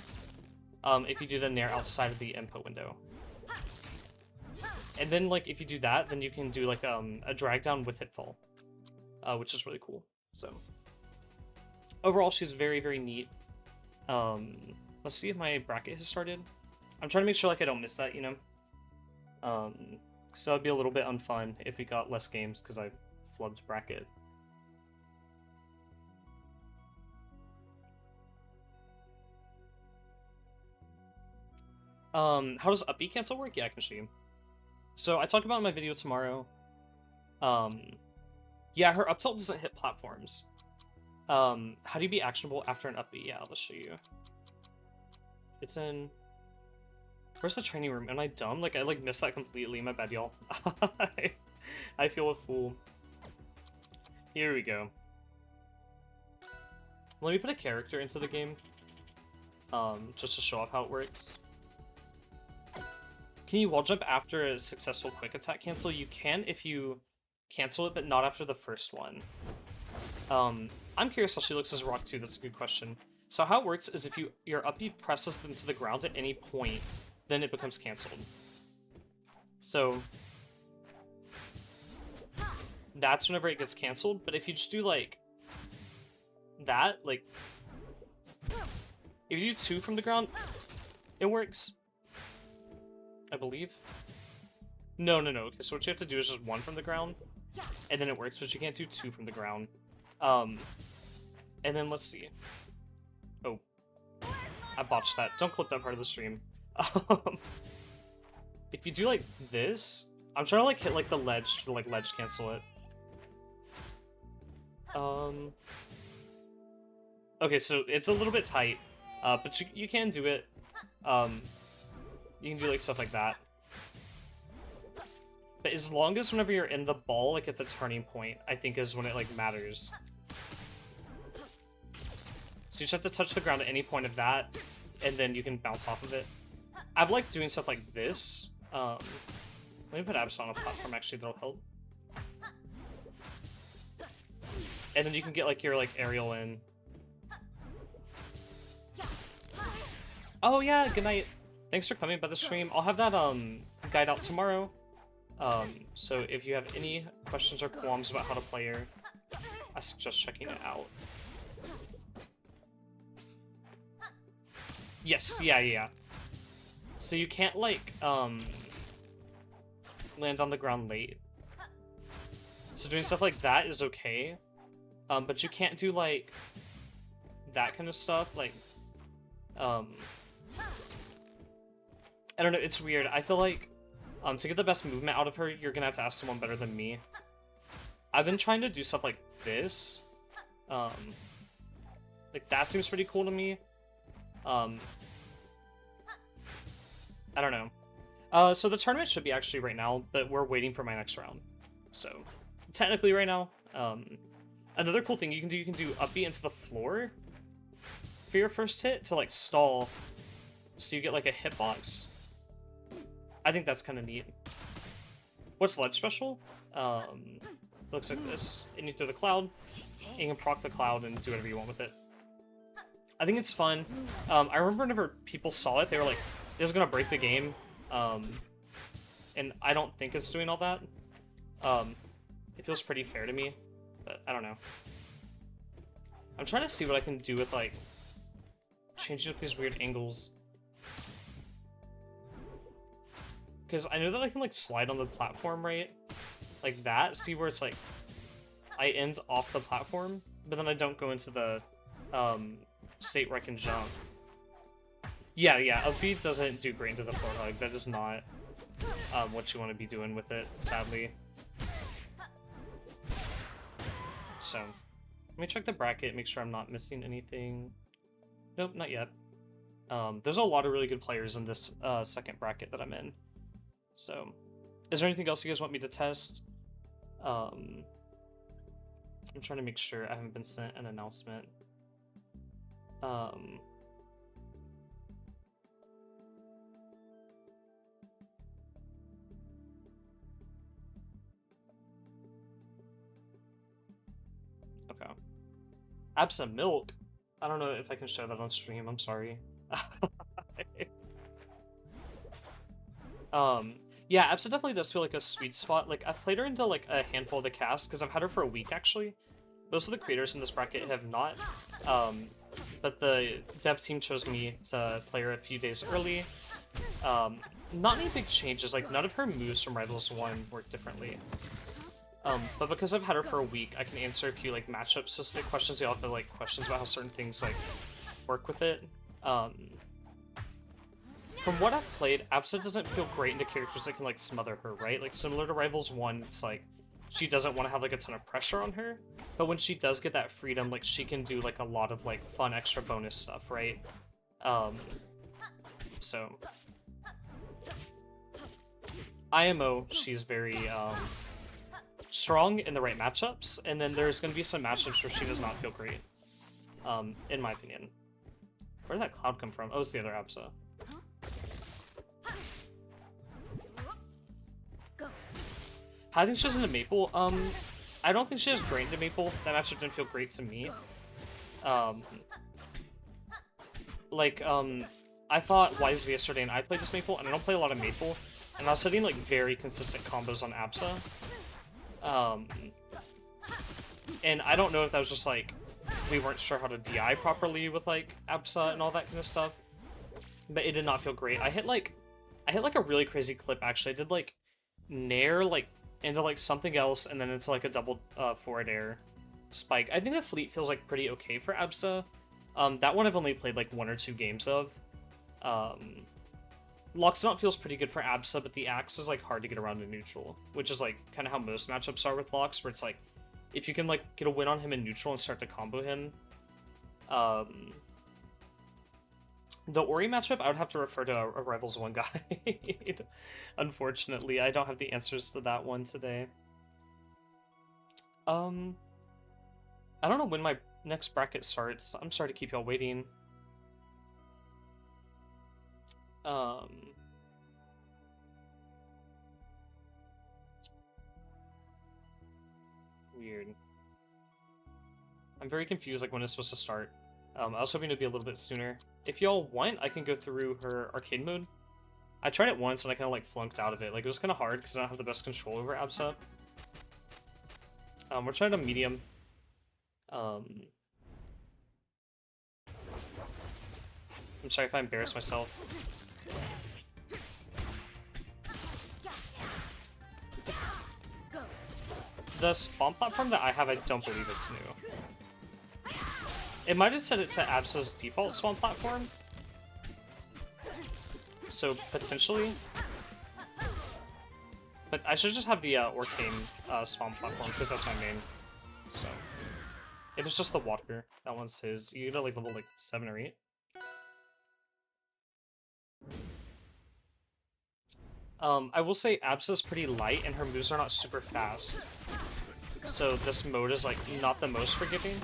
if you do the Nair outside of the input window. And then like if you do that, then you can do like a drag down with hit fall. Which is really cool. So overall, she's very, very neat. Let's see if my bracket has started. I'm trying to make sure like I don't miss that, you know? So that would be a little bit unfun if we got less games because I flubbed bracket. How does up B cancel work? Yeah, I can show you. So I talked about in my video tomorrow. Yeah, her up tilt doesn't hit platforms. How do you be actionable after an up B? Yeah, I'll show you. It's in... Where's the training room? Am I dumb? Like, I like missed that completely. My bad, y'all. I feel a fool. Here we go. Let me put a character into the game. Just to show off how it works. Can you wall jump after a successful quick attack cancel? You can if you cancel it, but not after the first one. I'm curious how she looks as Rock 2. That's a good question. So how it works is if your up B presses them to the ground at any point, then it becomes cancelled. So that's whenever it gets cancelled. But if you just do like that, like if you do 2 from the ground, it works. I believe. No. Okay, so what you have to do is just 1 from the ground, and then it works, but you can't do 2 from the ground. And then let's see. Oh, I botched that. Don't clip that part of the stream. If you do like this, I'm trying to like hit like the ledge to like ledge cancel it. Okay, so it's a little bit tight, but you can do it. You can do like stuff like that. But as long as whenever you're in the ball, like at the turning point, I think is when it like matters. So you just have to touch the ground at any point of that, and then you can bounce off of it. I've liked doing stuff like this. Let me put Absa on a platform actually, that'll help. And then you can get like your like aerial in. Oh yeah, good night. Thanks for coming by the stream. I'll have that guide out tomorrow. So if you have any questions or qualms about how to play her, I suggest checking it out. Yes, yeah. So you can't like land on the ground late. So doing stuff like that is okay. But you can't do like that kind of stuff, like I don't know, it's weird. I feel like to get the best movement out of her, you're gonna have to ask someone better than me. I've been trying to do stuff like this. Like that seems pretty cool to me. I don't know. So the tournament should be actually right now, but we're waiting for my next round. So technically right now. Another cool thing you can do up B into the floor for your first hit to like stall, so you get like a hitbox. I think that's kind of neat. What's ledge special? Looks like this. And you throw the cloud, and you can proc the cloud and do whatever you want with it. I think it's fun. I remember whenever people saw it, they were like, "This is gonna break the game," and I don't think it's doing all that. It feels pretty fair to me, but I don't know. I'm trying to see what I can do with like changing up these weird angles. Because I know that I can like slide on the platform, right? Like that. See where it's like I end off the platform, but then I don't go into the state where I can jump. Yeah, up B doesn't do great into the floor hug. That is not what you want to be doing with it, sadly. So, let me check the bracket, make sure I'm not missing anything. Nope, not yet. There's a lot of really good players in this second bracket that I'm in. So, is there anything else you guys want me to test? I'm trying to make sure I haven't been sent an announcement. Okay. Absa milk? I don't know if I can show that on stream, I'm sorry. Yeah, Absa definitely does feel like a sweet spot. Like, I've played her into like a handful of the cast, because I've had her for a week actually. Most of the creators in this bracket have not. But but the dev team chose me to play her a few days early. Not any big changes, like none of her moves from Rivals 1 work differently. But because I've had her for a week, I can answer a few like matchup specific questions. You all have like questions about how certain things like work with it. From what I've played, Absa doesn't feel great into characters that can like smother her, right? Like similar to Rivals 1, it's like she doesn't want to have like a ton of pressure on her, but when she does get that freedom, like she can do like a lot of like fun extra bonus stuff, right? So IMO, she's very strong in the right matchups, and then there's going to be some matchups where she does not feel great, in my opinion. Where did that cloud come from? Oh, it's the other Absa. How do you think she has into Maple? I don't think she has great into Maple. That matchup didn't feel great to me. I fought Wisely yesterday and I played this Maple, and I don't play a lot of Maple, and I was hitting like very consistent combos on Absa. And I don't know if that was just like we weren't sure how to DI properly with like Absa and all that kind of stuff, but it did not feel great. I hit like a really crazy clip actually. I did like Nair like into like something else, and then it's like a double forward air spike. I think the fleet feels like pretty okay for Absa. That one I've only played like 1 or 2 games of. Loxodon feels pretty good for Absa, but the axe is like hard to get around in neutral, which is like kind of how most matchups are with Lox, where it's like if you can like get a win on him in neutral and start to combo him. The Ori matchup, I would have to refer to a Rivals 1 guide. Unfortunately, I don't have the answers to that one today. I don't know when my next bracket starts. I'm sorry to keep y'all waiting. Weird. I'm very confused, like, when it's supposed to start. I was hoping it'd be a little bit sooner. If y'all want, I can go through her arcade mode. I tried it once and I kind of, like, flunked out of it. Like, it was kind of hard because I don't have the best control over Absa. We're trying to medium. I'm sorry if I embarrass myself. The spawn platform that I have, I don't believe it's new. It might have set it to Absa's default spawn platform. So, potentially. But I should just have the Orcane spawn platform, because that's my main. So, if it's just the water, that one's his. You get to like level like 7 or 8. I will say Absa's pretty light, and her moves are not super fast. So this mode is like not the most forgiving.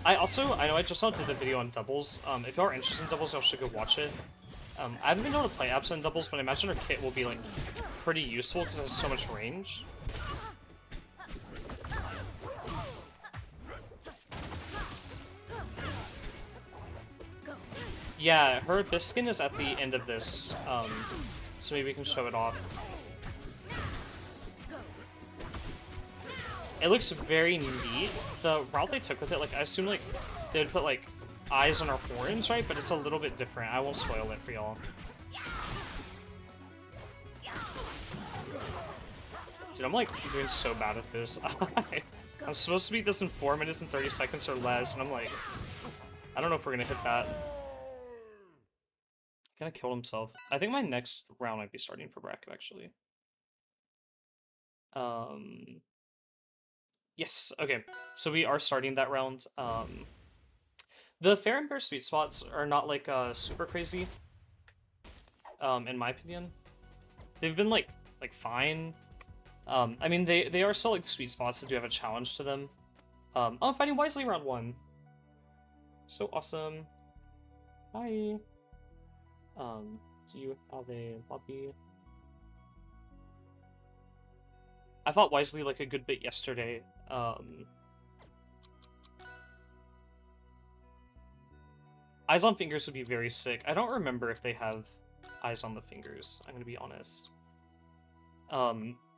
I know I just saw did the video on doubles. If y'all are interested in doubles, y'all should go watch it. I haven't been able to play Absa in doubles, but I imagine her kit will be like pretty useful because it has so much range. Yeah, her Abyss skin is at the end of this, so maybe we can show it off. It looks very neat. The route they took with it, like, I assume, like, they would put, like, eyes on her horns, right? But it's a little bit different. I won't spoil it for y'all. Dude, I'm, like, doing so bad at this. I'm supposed to beat this in 4 minutes and 30 seconds or less, and I'm like, I don't know if we're gonna hit that. Kinda killed himself. I think my next round might be starting for bracket, actually. Yes, okay. So we are starting that round. The Fair and Bear sweet spots are not, like, super crazy. In my opinion. They've been, like fine. I mean, they are still, like, sweet spots that do have a challenge to them. Oh, I'm fighting Wisely round 1. So awesome. Hi. Do you have a lobby? I fought Wisely like a good bit yesterday. Eyes on Fingers would be very sick. I don't remember if they have Eyes on the Fingers, I'm gonna be honest.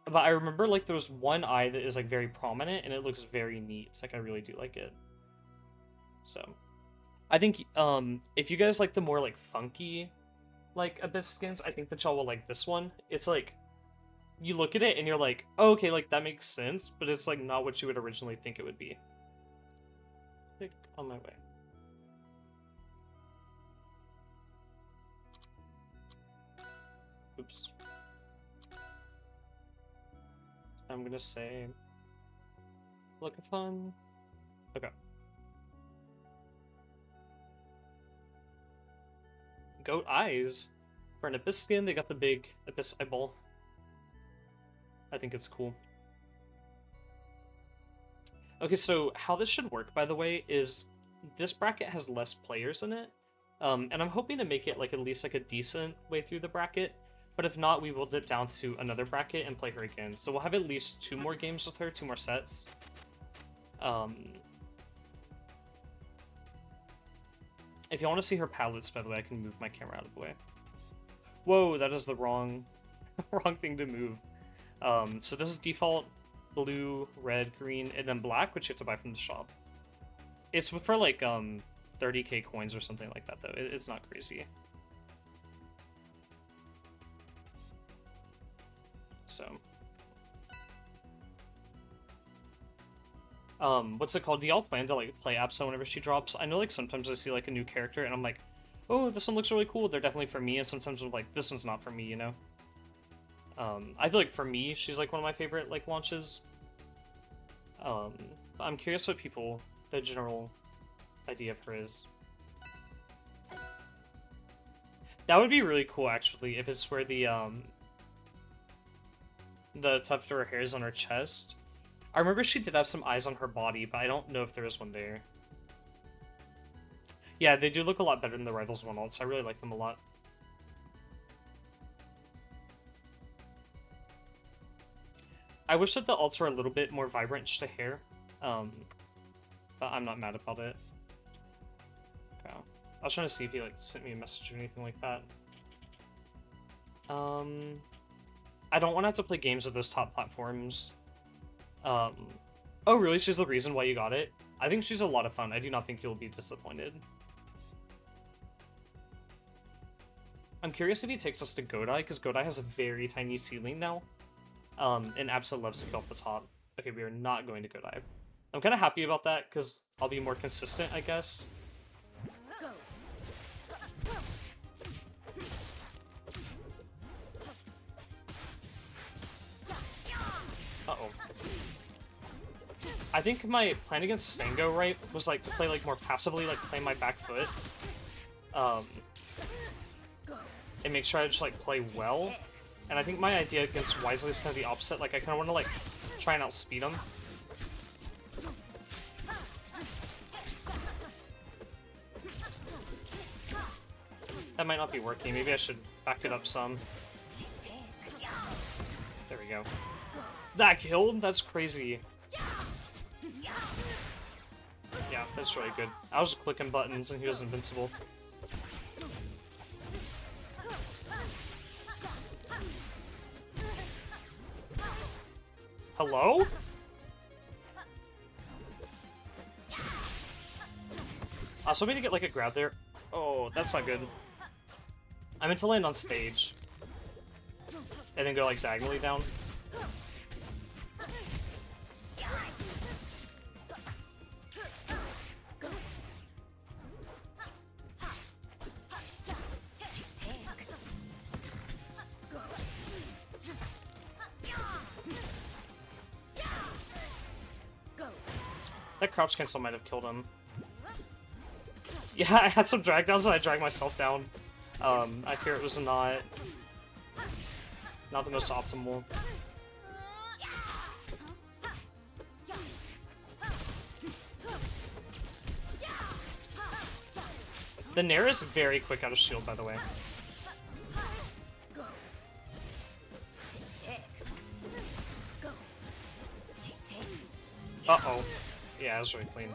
But I remember like there was one eye that is like very prominent and it looks very neat. Like I really do like it. So I think if you guys like the more like funky like Abyss skins, I think that y'all will like this one. It's like you look at it and you're like, oh, okay, like that makes sense, but it's like not what you would originally think it would be. Like on my way. Oops. I'm gonna say looking fun. Okay. Goat eyes. For an Abyss skin, they got the big Abyss eyeball. I think it's cool. Okay, so how this should work, by the way, is this bracket has less players in it. And I'm hoping to make it like at least like a decent way through the bracket. But if not, we will dip down to another bracket and play her again. So we'll have at least 2 more games with her, 2 more sets. If you want to see her palettes, by the way, I can move my camera out of the way. Whoa, that is the wrong, wrong thing to move. So this is default blue, red, green, and then black, which you have to buy from the shop. It's for like 30k coins or something like that, though. It's not crazy. So, what's it called? Do y'all plan to like play Absa whenever she drops? I know like sometimes I see like a new character and I'm like, oh, this one looks really cool. They're definitely for me, and sometimes I'm like, this one's not for me, you know. I feel like for me, she's like one of my favorite like launches. I'm curious what the general idea of her is. That would be really cool, actually, if it's where the tuft of her hair is on her chest. I remember she did have some eyes on her body, but I don't know if there is one there. Yeah, they do look a lot better than the Rivals 1 alts. I really like them a lot. I wish that the alts were a little bit more vibrant just to hair. But I'm not mad about it. Okay. I was trying to see if he like sent me a message or anything like that. I don't want to have to play games with those top platforms. Oh really? She's the reason why you got it? I think she's a lot of fun. I do not think you'll be disappointed. I'm curious if he takes us to Godai, because Godai has a very tiny ceiling now. And Absa loves to go off the top. Okay, we are not going to Godai. I'm kind of happy about that, because I'll be more consistent, I guess. Uh-oh. I think my plan against Stango, right, was like to play like more passively, like play my back foot. And make sure I just like play well. And I think my idea against Wisely is kind of the opposite. Like I kind of want to like try and outspeed him. That might not be working. Maybe I should back it up some. There we go. That killed? That's crazy. Yeah, that's really good. I was just clicking buttons and he was invincible. Hello? I was hoping to get like a grab there. Oh, that's not good. I meant to land on stage. And then go like diagonally down. That crouch cancel might have killed him. Yeah, I had some drag downs and I dragged myself down. I fear it was not the most optimal. The Nair is very quick out of shield, by the way. Uh-oh. Yeah, it was really clean.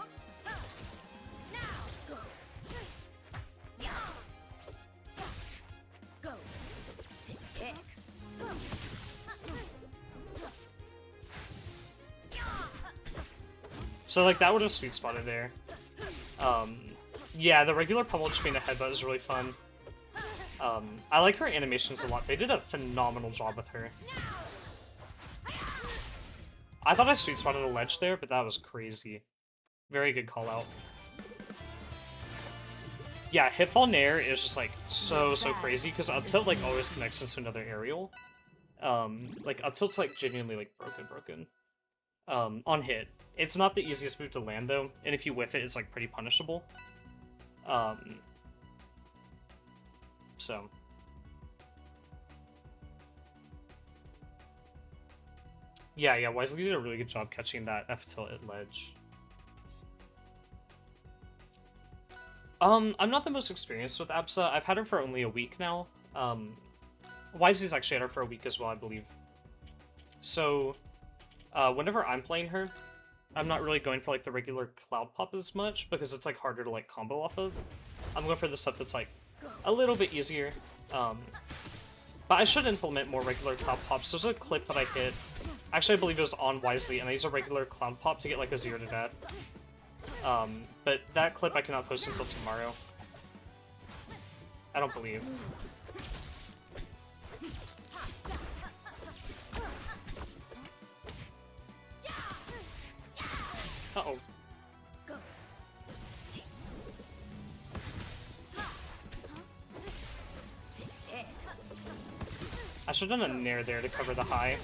So like that would have sweet spotted there. Yeah, the regular pummel just being a headbutt is really fun. I like her animations a lot. They did a phenomenal job with her. I thought I sweet spotted a ledge there, but that was crazy. Very good call out. Yeah, hitfall nair is just like so crazy because up tilt like always connects into another aerial. Like up tilt's like genuinely like broken. On hit. It's not the easiest move to land though, and if you whiff it, it's like pretty punishable. So. Yeah, Wisely did a really good job catching that F tilt at ledge. I'm not the most experienced with Absa. I've had her for only a week now. Wisely's actually had her for a week as well, I believe. So, whenever I'm playing her, I'm not really going for like the regular cloud pop as much because it's like harder to like combo off of. I'm going for the stuff that's like a little bit easier. But I should implement more regular cloud pops. There's a clip that I hit. Actually, I believe it was on Wisely, and I used a regular cloud pop to get like a 0 to death. But that clip I cannot post until tomorrow. I don't believe. Uh-oh. I should have done a nair there to cover the high.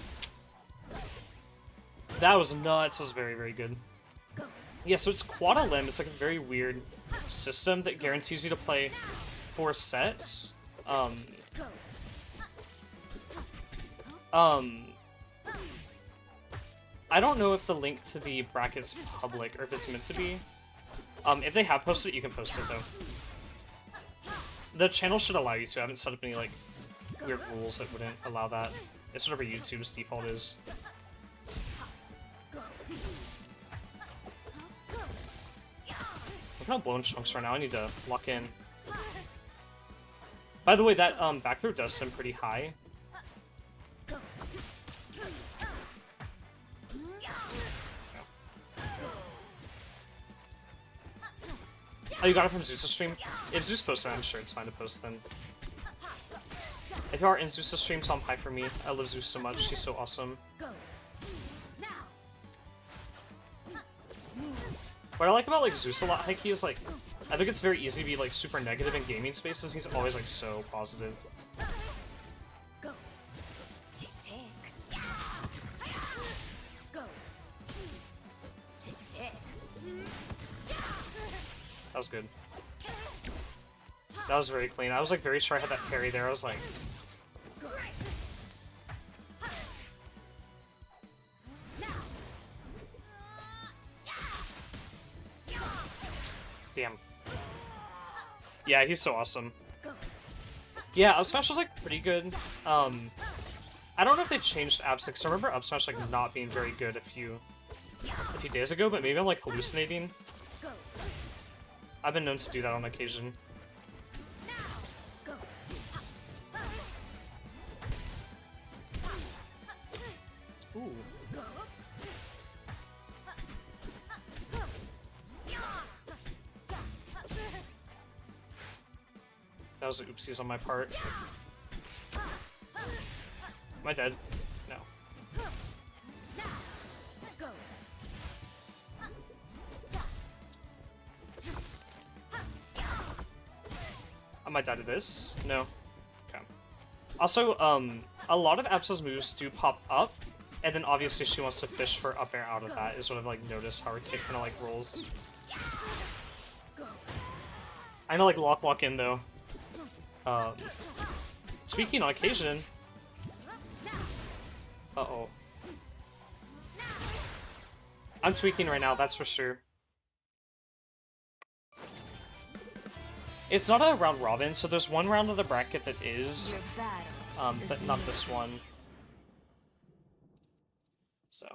That was nuts. That was very good. Yeah, so it's quad limb. It's like a very weird system that guarantees you to play 4 sets. I don't know if the link to the bracket's public or if it's meant to be. If they have posted it, you can post it though. The channel should allow you to. I haven't set up any like weird rules that wouldn't allow that. It's whatever YouTube's default is. I'm kind of blowing chunks right now. I need to lock in. By the way, that back throw does seem pretty high. Oh, you got it from Zeus' stream? If Zeus posted it, I'm sure it's fine to post then. If you are in Zeus' stream, tell him hi for me. I love Zeus so much. He's so awesome. What I like about like Zeus a lot, Heike, is like, I think it's very easy to be like super negative in gaming spaces. He's always like so positive. That was good. That was very clean. I was like very sure I had that parry there. I was like... Damn. Yeah, he's so awesome. Yeah, Up Smash is like pretty good. I don't know if they changed Absa, because I remember Up Smash like not being very good a few days ago, but maybe I'm like hallucinating. I've been known to do that on occasion. Ooh. That was oopsies on my part. Am I dead? No. I might die to this. No. Okay. Also, a lot of Absa's moves do pop up, and then obviously she wants to fish for up air out of that, is what I've like noticed how her kick kinda like rolls. I know like lock in though. Tweaking on occasion. Uh-oh. I'm tweaking right now, that's for sure. It's not a round robin, so there's one round of the bracket that is, but not this one. So.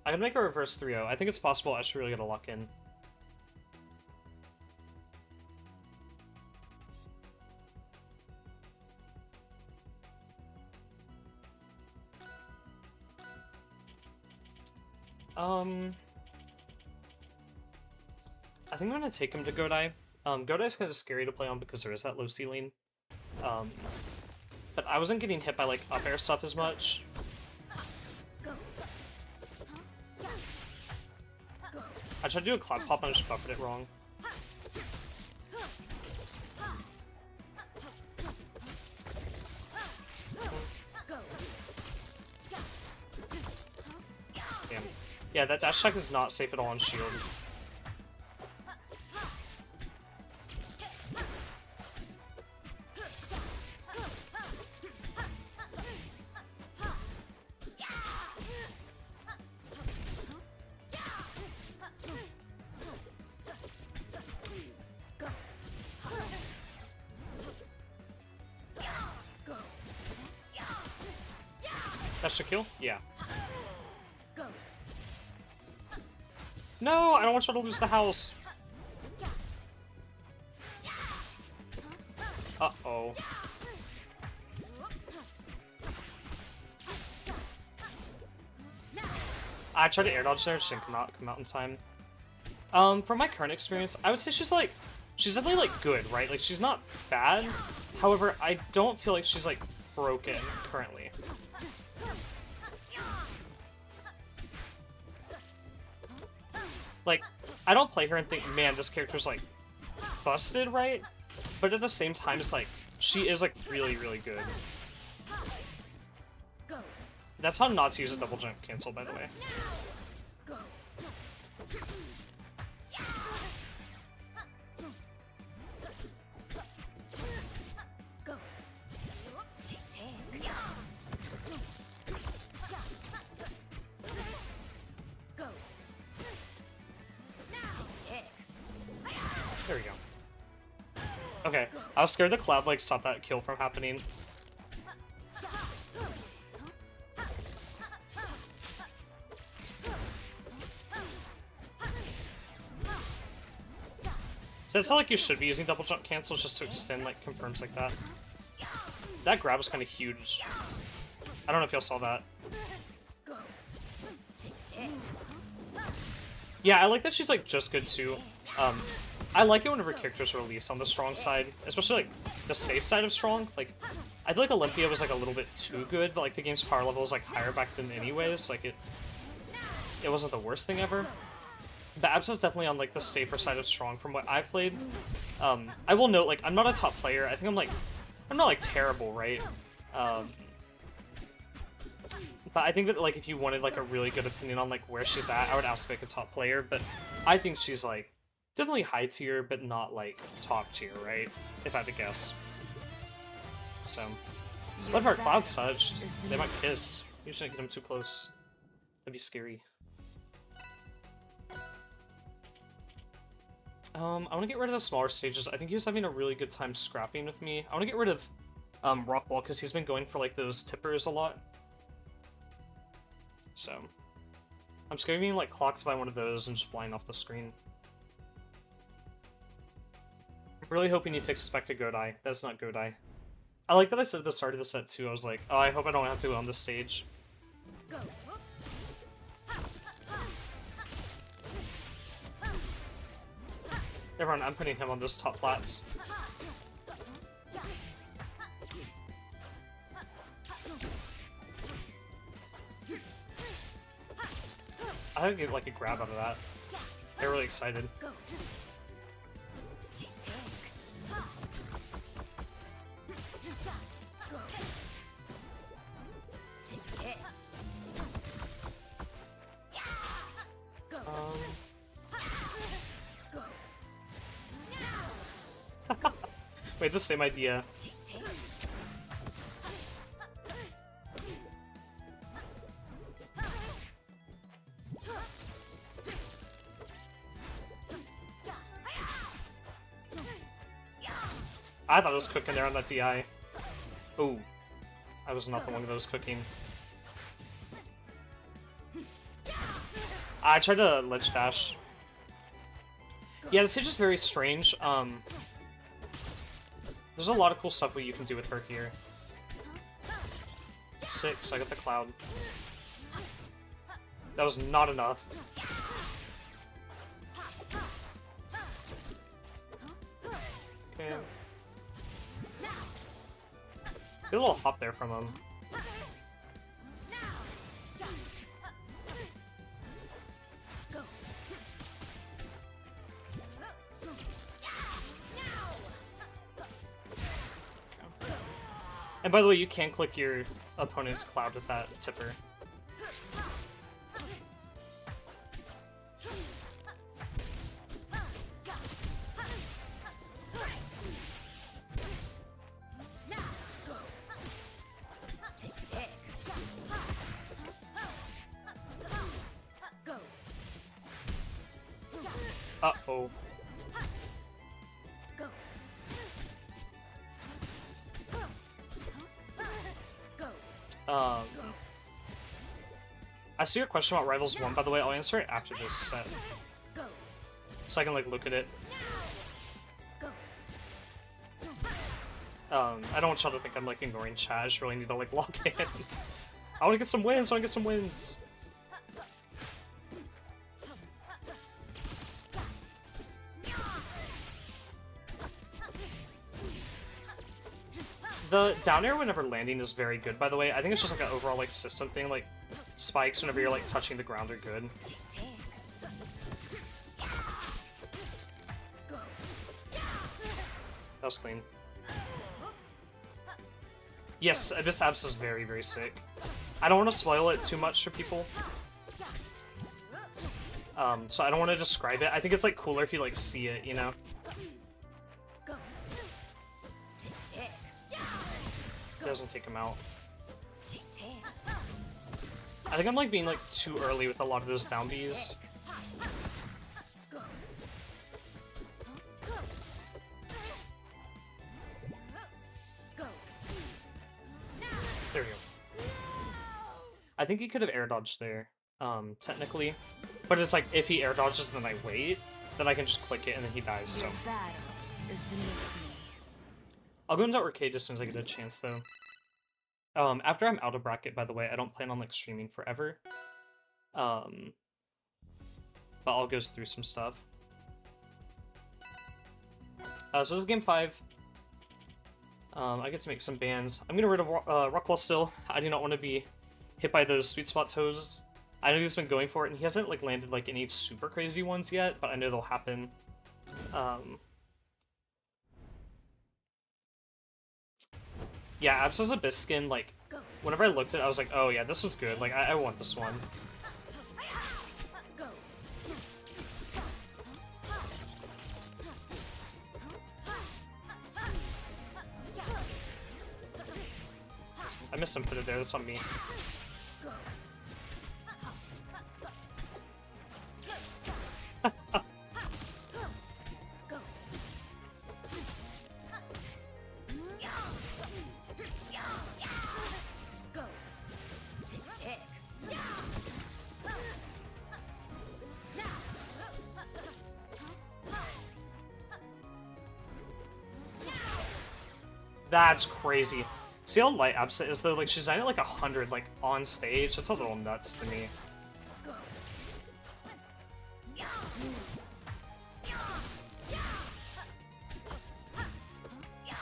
I can make a reverse 3-0. I think it's possible. I should really get a lock in. I think I'm gonna take him to Godai. Godai's kind of scary to play on because there is that low ceiling. But I wasn't getting hit by like up air stuff as much. I tried to do a cloud pop and I just buffered it wrong. Damn. Yeah, that dash attack is not safe at all on shield. That's the kill? Yeah. No, I don't want you to lose the house. Uh-oh. I tried to air dodge there, she didn't come out in time. From my current experience, I would say she's definitely like good, right? Like she's not bad. However, I don't feel like she's like broken currently. Like, I don't play her and think, man, this character's, like, busted, right? But at the same time, it's like, she is, like, really, really good. That's how not to use a double jump cancel, by the way. There we go. Okay, I was scared the cloud like stopped that kill from happening. So that's how like you should be using double jump cancels, just to extend like confirms like that. That grab was kind of huge. I don't know if y'all saw that. Yeah, I like that she's like just good too. I like it whenever characters are released on the strong side, especially like the safe side of strong. Like, I feel like Olympia was like a little bit too good, but like the game's power level was like higher back then anyways. Like it wasn't the worst thing ever. But Absa's definitely on like the safer side of strong from what I've played. I will note, like, I'm not a top player. I think I'm not like terrible, right? But I think that like if you wanted like a really good opinion on like where she's at, I would ask like a top player. But I think she's like definitely high tier, but not like top tier, right? If I had to guess. So, what if our clouds touched? They might kiss. You shouldn't get them too close. That'd be scary. I want to get rid of the smaller stages. I think he was having a really good time scrapping with me. I want to get rid of Rockwall because he's been going for like those tippers a lot. So, I'm just getting like clocked by one of those and just flying off the screen. I'm really hoping he takes us back to Godai. That's not Godai. I like that I said at the start of the set too. I was like, oh, I hope I don't have to go on this stage. Go. Everyone, I'm putting him on those top flats. I had to get like a grab out of that. They're really excited. Wait, the same idea. I thought it was cooking there on that DI. Ooh. I was not the one that was cooking. I tried to ledge dash. Yeah, this is just very strange. There's a lot of cool stuff you can do with her here. 6, I got the cloud. That was not enough. Okay. Get a little hop there from him. And by the way, you can click your opponent's cloud with that tipper. Uh-oh. I see your question about Rivals 1, by the way. I'll answer it after this set. So I can, like, look at it. I don't want y'all to think I'm, like, ignoring chat. I just really need to, like, log in. I want to get some wins. I want to get some wins. The down air whenever landing is very good, by the way. I think it's just like an overall like system thing, like spikes whenever you're like touching the ground are good. That was clean. Yes, Abyss Absa is very, very sick. I don't want to spoil it too much for people. So I don't want to describe it. I think it's like cooler if you like see it, you know? It doesn't take him out. I think I'm like being like too early with a lot of those down Bs. There we go. I think he could have air dodged there, technically. But it's like if he air dodges and then I wait, then I can just click it and then he dies, so. I'll go into arcade as soon as I get a chance, though. After I'm out of bracket, by the way, I don't plan on, like, streaming forever. But I'll go through some stuff. So this is game 5. I get to make some bans. I'm gonna rid of Rockwell still. I do not want to be hit by those sweet spot toes. I know he's been going for it, and he hasn't, like, landed, like, any super crazy ones yet, but I know they'll happen. Yeah, Absa's Abyss skin, like, whenever I looked at it, I was like, oh yeah, this one's good. Like, I want this one. I missed some put it there, that's on me. That's crazy. See how light Absa is though? Like she's at like 100 like on stage. That's a little nuts to me.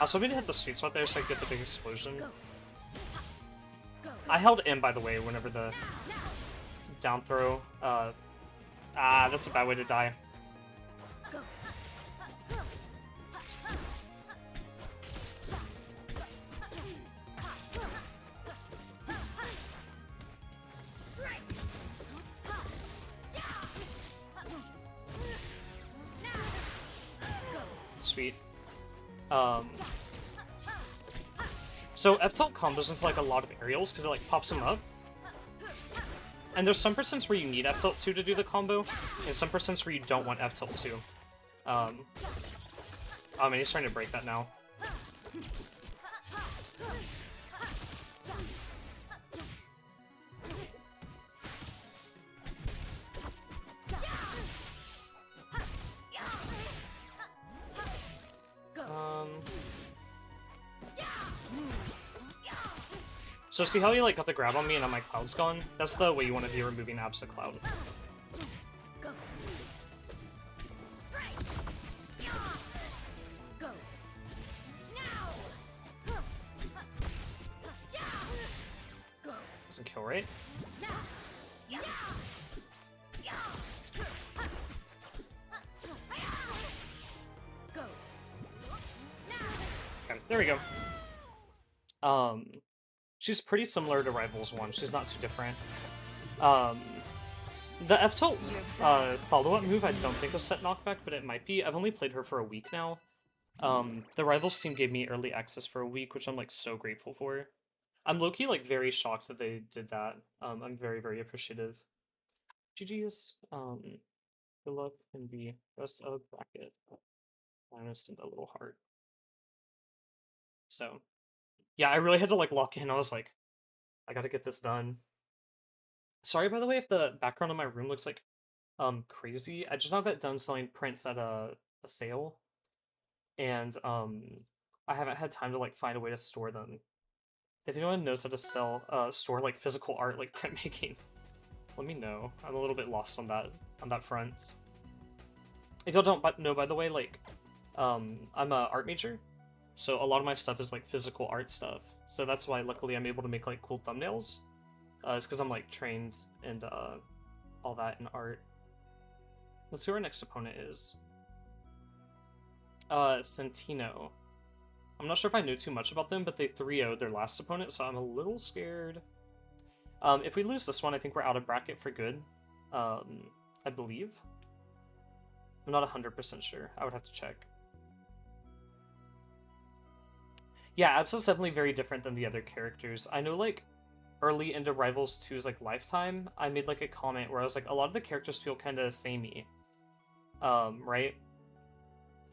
I was hoping to hit the sweet spot there so I get the big explosion. I held in, by the way, whenever the down throw. That's a bad way to die. Sweet. So F-tilt combos into like a lot of aerials because it like pops them up. And there's some percents where you need F-tilt 2 to do the combo, and some percents where you don't want F-tilt 2. Oh man, he's trying to break that now. So see how he like got the grab on me and now my cloud's gone? That's the way you want to be removing Absa cloud. Go. Go. Now. Go. Doesn't kill, right? Go. Okay, there we go. She's pretty similar to Rivals 1. She's not too different. The F tilt follow-up move I don't think was set knockback, but it might be. I've only played her for a week now. The Rivals team gave me early access for a week, which I'm like so grateful for. I'm low-key like very shocked that they did that. I'm very, very appreciative. GG's. Good luck in the rest of bracket. I'm gonna send a little heart. So, yeah, I really had to like lock in. I was like, I gotta get this done. Sorry, by the way, if the background of my room looks like crazy. I just got that done selling prints at a sale, and I haven't had time to like find a way to store them. If anyone knows how to store like physical art, like printmaking, let me know. I'm a little bit lost on that front. If y'all don't know, by the way, like I'm a art major, so a lot of my stuff is like physical art stuff. So that's why luckily I'm able to make like cool thumbnails. It's because I'm like trained and all that in art. Let's see who our next opponent is. Centino. I'm not sure if I know too much about them, but they 3-0'd their last opponent, so I'm a little scared. If we lose this one, I think we're out of bracket for good. I believe. I'm not 100% sure. I would have to check. Yeah, Absa's definitely very different than the other characters. I know, like, early into Rivals 2's, like, lifetime, I made, like, a comment where I was like, a lot of the characters feel kind of samey. Right?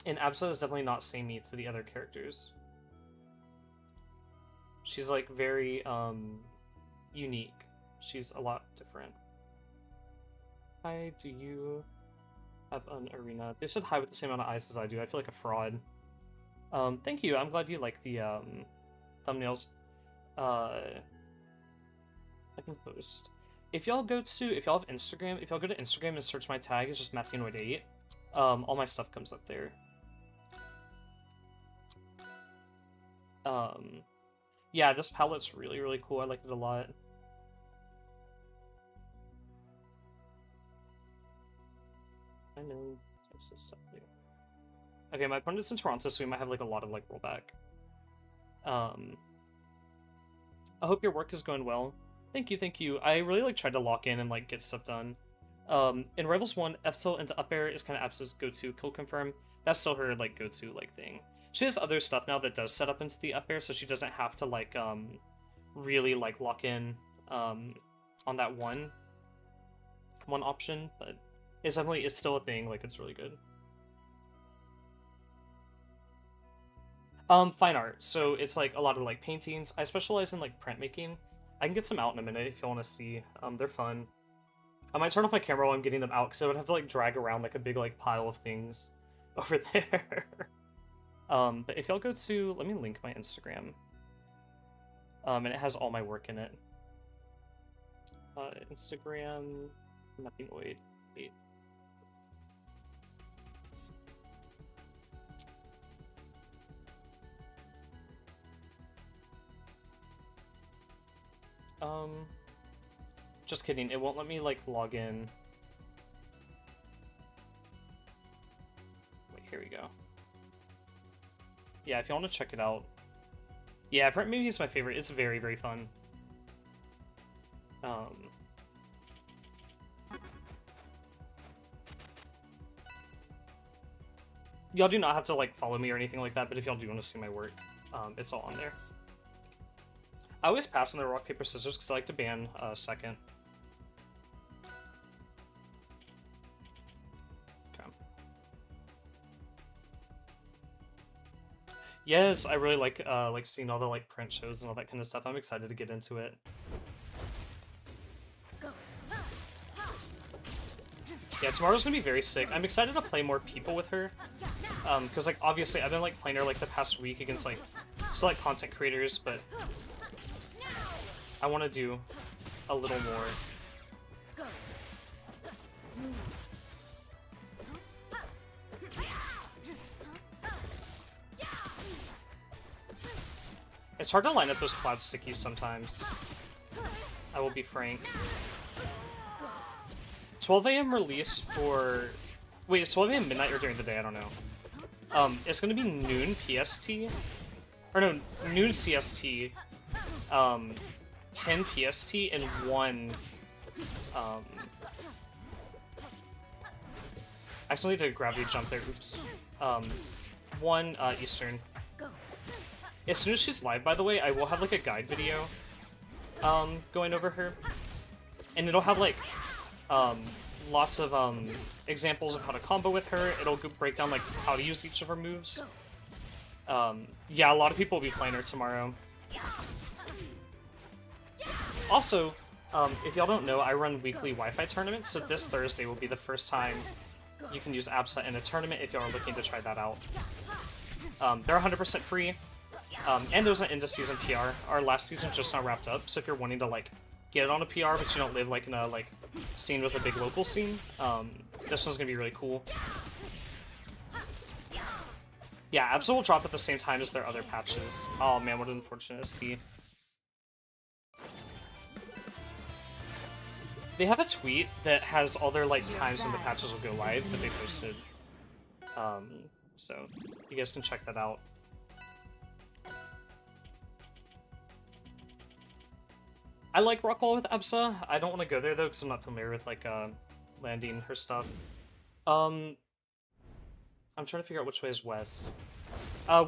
And Absa is definitely not samey to the other characters. She's, like, very, unique. She's a lot different. Hi, do you have an arena? They said hi with the same amount of eyes as I do. I feel like a fraud. Thank you. I'm glad you like the, thumbnails. I can post. If y'all have Instagram, if y'all go to Instagram and search my tag, it's just Mattheanoid8. All my stuff comes up there. Yeah, this palette's really, really cool. I like it a lot. I know Texas something. Okay, my opponent's in Toronto, so we might have like a lot of like rollback. I hope your work is going well. Thank you, thank you. I really like tried to lock in and like get stuff done. In Rivals 1, F tilt into up air is kind of Absa's go-to kill confirm. That's still her like go-to like thing. She has other stuff now that does set up into the up air, so she doesn't have to like really like lock in on that one option, but it's still a thing. Like, it's really good. Fine art. So it's like a lot of like paintings. I specialize in like printmaking. I can get some out in a minute if you want to see. They're fun. I might turn off my camera while I'm getting them out because I would have to like drag around like a big like pile of things over there. But if y'all go to, let me link my Instagram. And it has all my work in it. Instagram, Mattheanoid8. Just kidding, it won't let me, like, log in. Wait, here we go. Yeah, if you want to check it out. Yeah, maybe it's my favorite. It's very, very fun. Y'all do not have to, like, follow me or anything like that, but if y'all do want to see my work, it's all on there. I always pass on the rock, paper, scissors because I like to ban second. Okay. Yes, I really like seeing all the like print shows and all that kind of stuff. I'm excited to get into it. Yeah, tomorrow's gonna be very sick. I'm excited to play more people with her. Because like obviously I've been like playing her like the past week against like select content creators, but I want to do a little more. Go. It's hard to line up those cloud stickies sometimes. I will be frank. 12 a.m. release for... Wait, is 12 a.m. midnight or during the day? I don't know. It's gonna be noon PST. Or no, noon CST. 10 PST and 1... I actually need to gravity jump there, oops. 1 Eastern. As soon as she's live, by the way, I will have like a guide video going over her. And it'll have like lots of examples of how to combo with her. It'll break down like how to use each of her moves. Yeah, a lot of people will be playing her tomorrow. Also, if y'all don't know, I run weekly Wi-Fi tournaments, so this Thursday will be the first time you can use Absa in a tournament if y'all are looking to try that out. They're 100% free. And there's an end-of-season PR. Our last season just now wrapped up, so if you're wanting to, like, get it on a PR, but you don't live, like, in a, like, scene with a big local scene, this one's gonna be really cool. Yeah, Absa will drop at the same time as their other patches. Oh man, what an unfortunate SD. They have a tweet that has all their, like, times when the patches will go live that they posted. So, you guys can check that out. I like Rockwall with Absa. I don't want to go there though because I'm not familiar with like landing her stuff. I'm trying to figure out which way is west.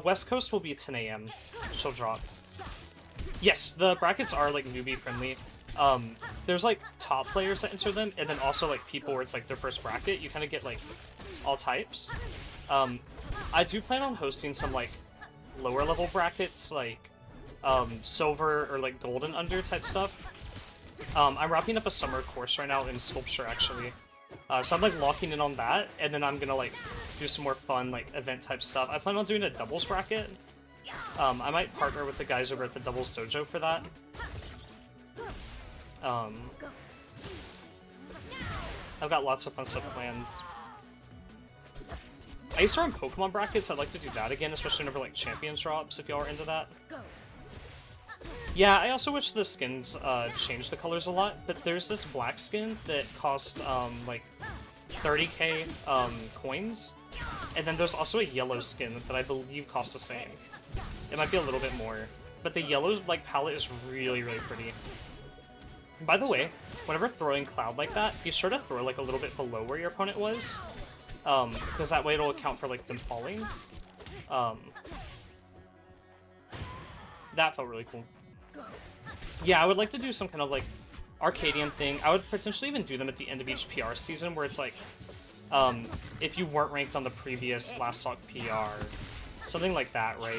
West Coast will be 10 a.m. She'll drop. Yes, the brackets are like newbie friendly. There's like top players that enter them, and then also like people where it's like their first bracket. You kind of get like all types. I do plan on hosting some like lower level brackets, like silver or like gold and under type stuff. I'm wrapping up a summer course right now in sculpture actually. So I'm like locking in on that, and then I'm gonna like do some more fun like event type stuff. I plan on doing a doubles bracket. I might partner with the guys over at the doubles dojo for that. I've got lots of fun stuff planned. I used to run Pokemon brackets. I'd like to do that again, especially whenever like champions drops, if y'all are into that. Yeah, I also wish the skins changed the colors a lot, but there's this black skin that cost like 30k coins, and then there's also a yellow skin that I believe costs the same. It might be a little bit more, but the yellow like palette is really, really pretty. By the way, whenever throwing Cloud like that, be sure to throw like a little bit below where your opponent was, because that way it'll account for like them falling. That felt really cool. Yeah, I would like to do some kind of like Arcadian thing. I would potentially even do them at the end of each PR season where it's like, if you weren't ranked on the previous last stock PR, something like that, right?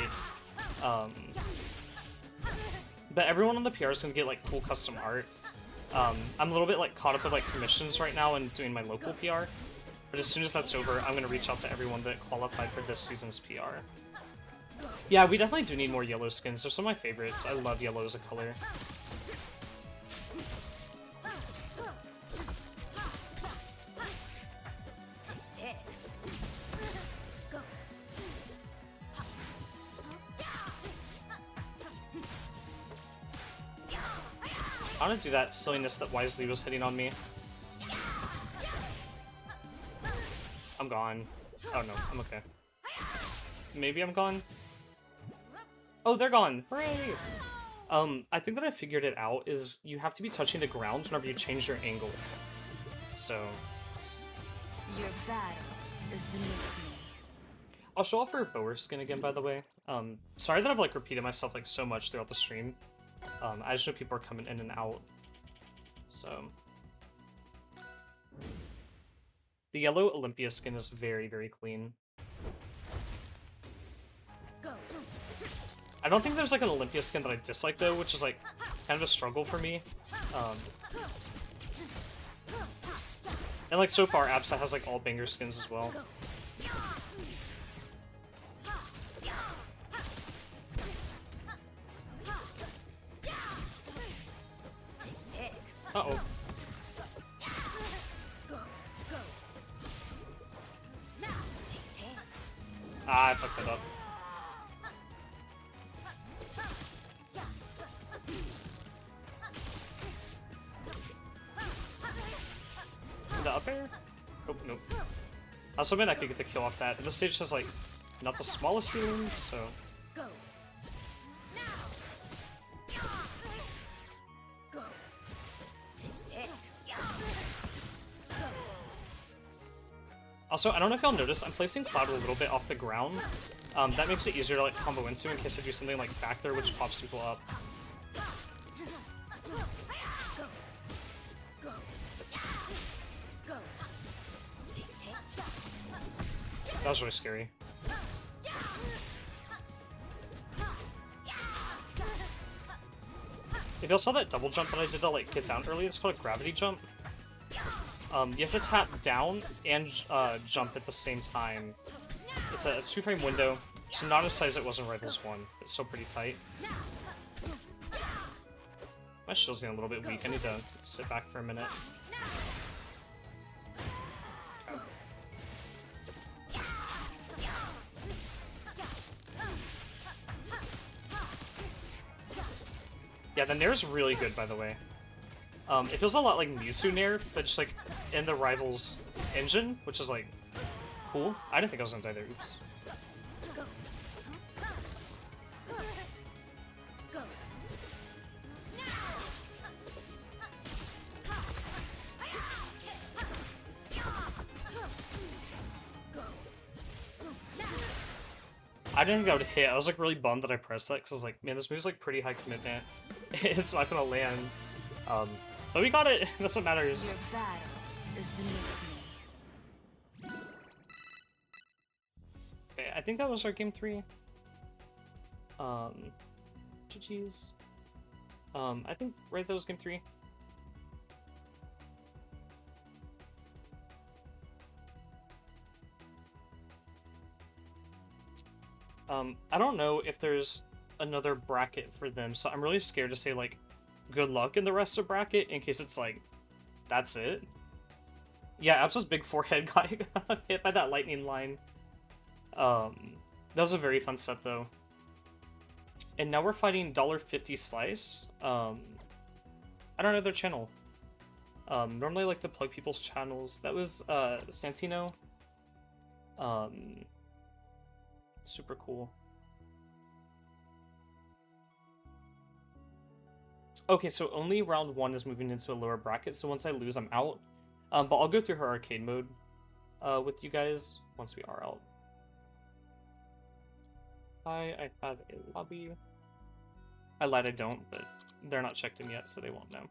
But everyone on the PR is gonna get like cool custom art. I'm a little bit like caught up with like commissions right now and doing my local PR, but as soon as that's over, I'm gonna reach out to everyone that qualified for this season's PR. Yeah, we definitely do need more yellow skins. They're some of my favorites. I love yellow as a color. I want to do that silliness that Wisely was hitting on me. I'm gone. Oh no, I'm okay. Maybe I'm gone? Oh, they're gone! Hooray! I think that I figured it out is you have to be touching the ground whenever you change your angle. So... Your battle is beneath me. I'll show off her Bower skin again, by the way. Sorry that I've like repeated myself like so much throughout the stream. I just know people are coming in and out. So... The yellow Olympia skin is very, very clean. I don't think there's like an Olympia skin that I dislike though, which is like kind of a struggle for me. And like so far, Absa has like all banger skins as well. Uh-oh. Ah, I fucked that up. The up air? Oh, nope. I was hoping I could get the kill off that. And this stage has, like, not the smallest ceilings, so... Also, I don't know if y'all noticed, I'm placing Cloud a little bit off the ground. That makes it easier to, like, combo into in case I do something, like, back there, which pops people up. That was really scary. If y'all saw that double jump that I did to, like, get down early, it's called a gravity jump. You have to tap down and jump at the same time. It's a 2-frame window, so not as tight as it was in Rivals 1. It's still pretty tight. My shield's getting a little bit weak. I need to sit back for a minute. Yeah, the Nair's really good, by the way. It feels a lot like Mewtwo Nair, but just, like, in the Rivals engine, which is, like, cool. I didn't think I was gonna die there. Oops. I didn't think I would hit. I was, like, really bummed that I pressed that, because I was like, man, this move's, like, pretty high commitment. It's not gonna land. But we got it! That's what matters. Your battle is beneath me. Okay, I think that was our game 3. GG's. I think, right, that was game 3. I don't know if there's another bracket for them, so I'm really scared to say, like, good luck in the rest of bracket, in case it's like, that's it. Yeah, Absa's big forehead got hit by that lightning line. That was a very fun set, though. And now we're fighting $1.50 Slice. I don't know their channel. Normally I like to plug people's channels. That was, Santino. Super cool. Okay, so only round 1 is moving into a lower bracket, so once I lose, I'm out. But I'll go through her arcade mode with you guys once we are out. Hi, I have a lobby. I lied, I don't, but they're not checked in yet, so they won't know.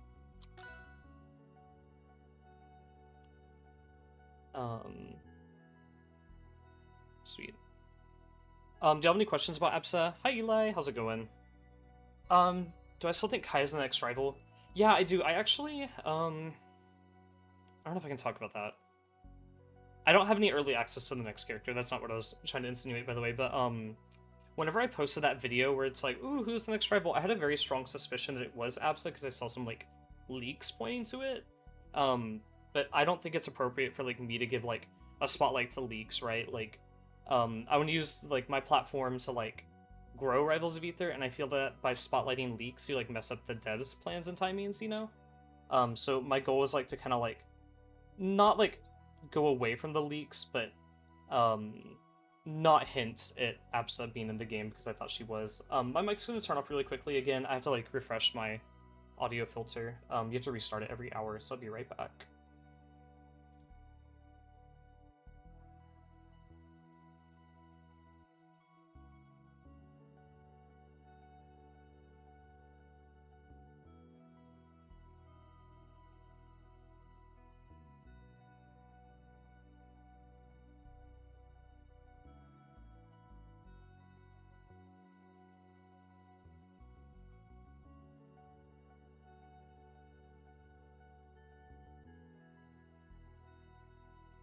Sweet. Do you have any questions about Absa? Hi, Eli. How's it going? Do I still think Kai is the next rival? Yeah, I do. I actually, I don't know if I can talk about that. I don't have any early access to the next character. That's not what I was trying to insinuate, by the way, but, whenever I posted that video where it's like, ooh, who's the next rival? I had a very strong suspicion that it was Absa because I saw some, like, leaks pointing to it. But I don't think it's appropriate for, like, me to give, like, a spotlight to leaks, right? Like, I want to use, like, my platform to, like, grow Rivals of Aether, and I feel that by spotlighting leaks, you, like, mess up the devs' plans and timings, you know? So my goal is, like, to kind of, like, not, like, go away from the leaks, but, not hint at Absa being in the game, because I thought she was. My mic's going to turn off really quickly again. I have to, like, refresh my audio filter. You have to restart it every hour, so I'll be right back.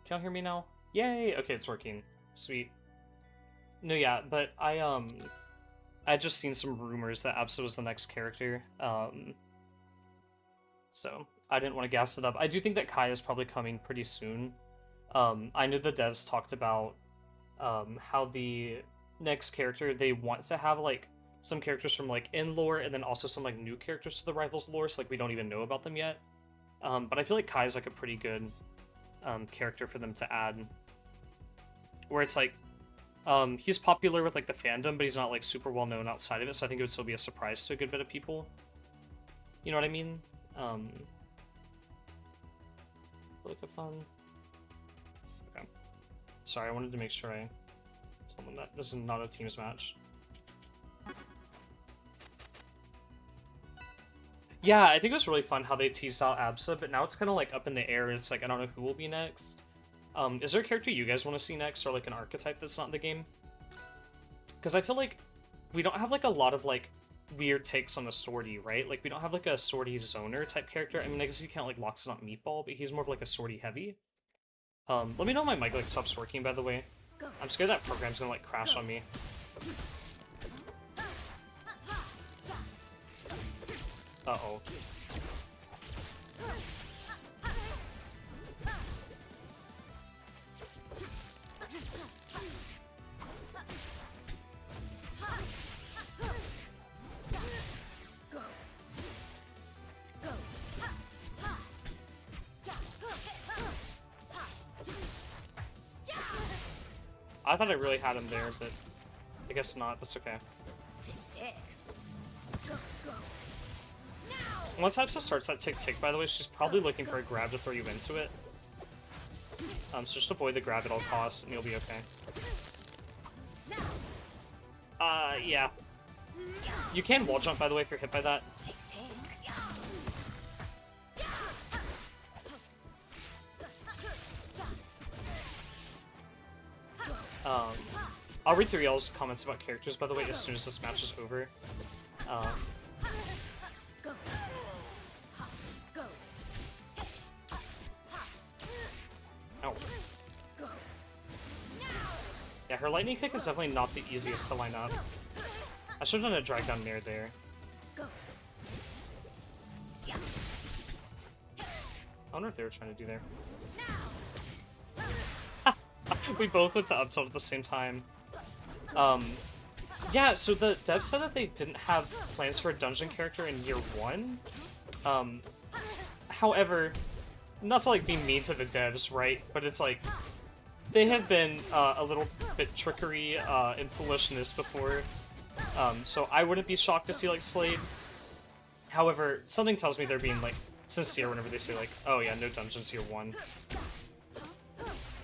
Can y'all hear me now? Yay! Okay, it's working. Sweet. No, yeah, but I just seen some rumors that Absa was the next character. So I didn't want to gas it up. I do think that Kai is probably coming pretty soon. I know the devs talked about how the next character, they want to have like some characters from like in lore and then also some like new characters to the Rivals lore, so like we don't even know about them yet. But I feel like Kai is like a pretty good character for them to add, where it's like he's popular with like the fandom, but he's not like super well known outside of it, so I think it would still be a surprise to a good bit of people. You know what I mean? Look at fun. Okay. Sorry, I wanted to make sure I told them that this is not a teams match. Yeah, I think it was really fun how they teased out Absa, but now it's kind of like up in the air. It's like I don't know who will be next. Is there a character you guys want to see next, or like an archetype that's not in the game? Because I feel like we don't have like a lot of like weird takes on a Swordy, right? Like we don't have like a Swordy zoner type character. I mean, I guess if you count like Lock's not Meatball, but he's more of like a Swordy heavy. Let me know when my mic like stops working, by the way. I'm scared that program's gonna like crash on me. Uh-oh. I thought I really had him there, but I guess not. That's okay. Once Absa starts that tick-tick, by the way, she's probably looking for a grab to throw you into it. So just avoid the grab at all costs, and you'll be okay. Yeah. You can wall jump, by the way, if you're hit by that. I'll read through y'all's comments about characters, by the way, as soon as this match is over. Ow. Yeah, her lightning kick is definitely not the easiest to line up. I should have done a drag down nair there. I wonder what they were trying to do there. We both went to up tilt at the same time. Yeah, so the devs said that they didn't have plans for a dungeon character in year 1. However, not to like be mean to the devs, right? But it's like they have been a little bit trickery and foolishness before. So I wouldn't be shocked to see like Slade. However, something tells me they're being like sincere whenever they say like, oh yeah, no dungeons year 1.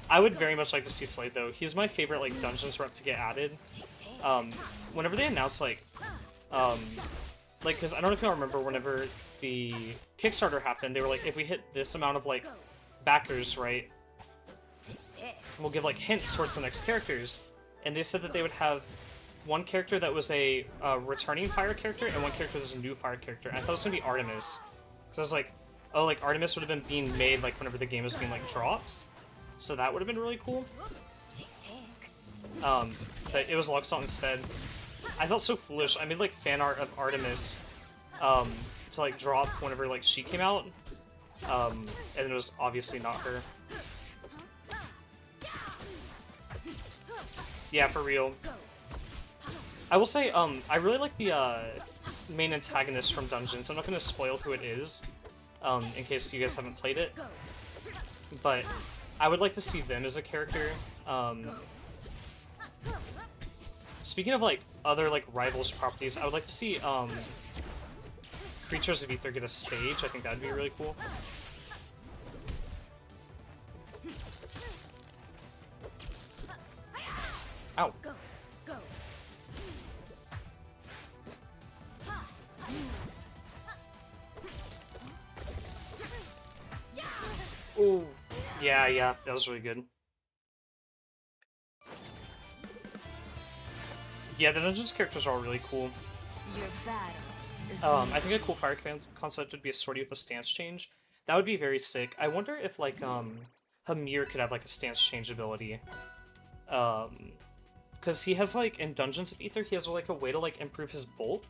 I would very much like to see Slade though. He's my favorite like dungeons rep to get added. Whenever they announce like, because I don't know if y'all remember whenever the Kickstarter happened, they were like, if we hit this amount of like backers, right, we'll give like hints towards the next characters. And they said that they would have one character that was a returning fire character and one character that was a new fire character. And I thought it was gonna be Artemis, because I was like, oh, like Artemis would have been being made like whenever the game was being like dropped. So that would have been really cool. But it was Luxalt instead. I felt so foolish. I made like fan art of Artemis to like drop whenever like she came out. And it was obviously not her. Yeah, for real. I will say, I really like the main antagonist from Dungeons. I'm not gonna spoil who it is, in case you guys haven't played it. But I would like to see them as a character. Speaking of like other like Rivals properties, I would like to see Creatures of Ether get a stage. I think that'd be really cool. Ow. Ooh. Yeah, that was really good. Yeah, the Dungeons characters are all really cool. Your battle is I think a cool fire concept would be a Swordy with a stance change. That would be very sick. I wonder if, like, Hamir could have, like, a stance change ability. Because he has, like, in Dungeons of Ether, he has, like, a way to, like, improve his bulk.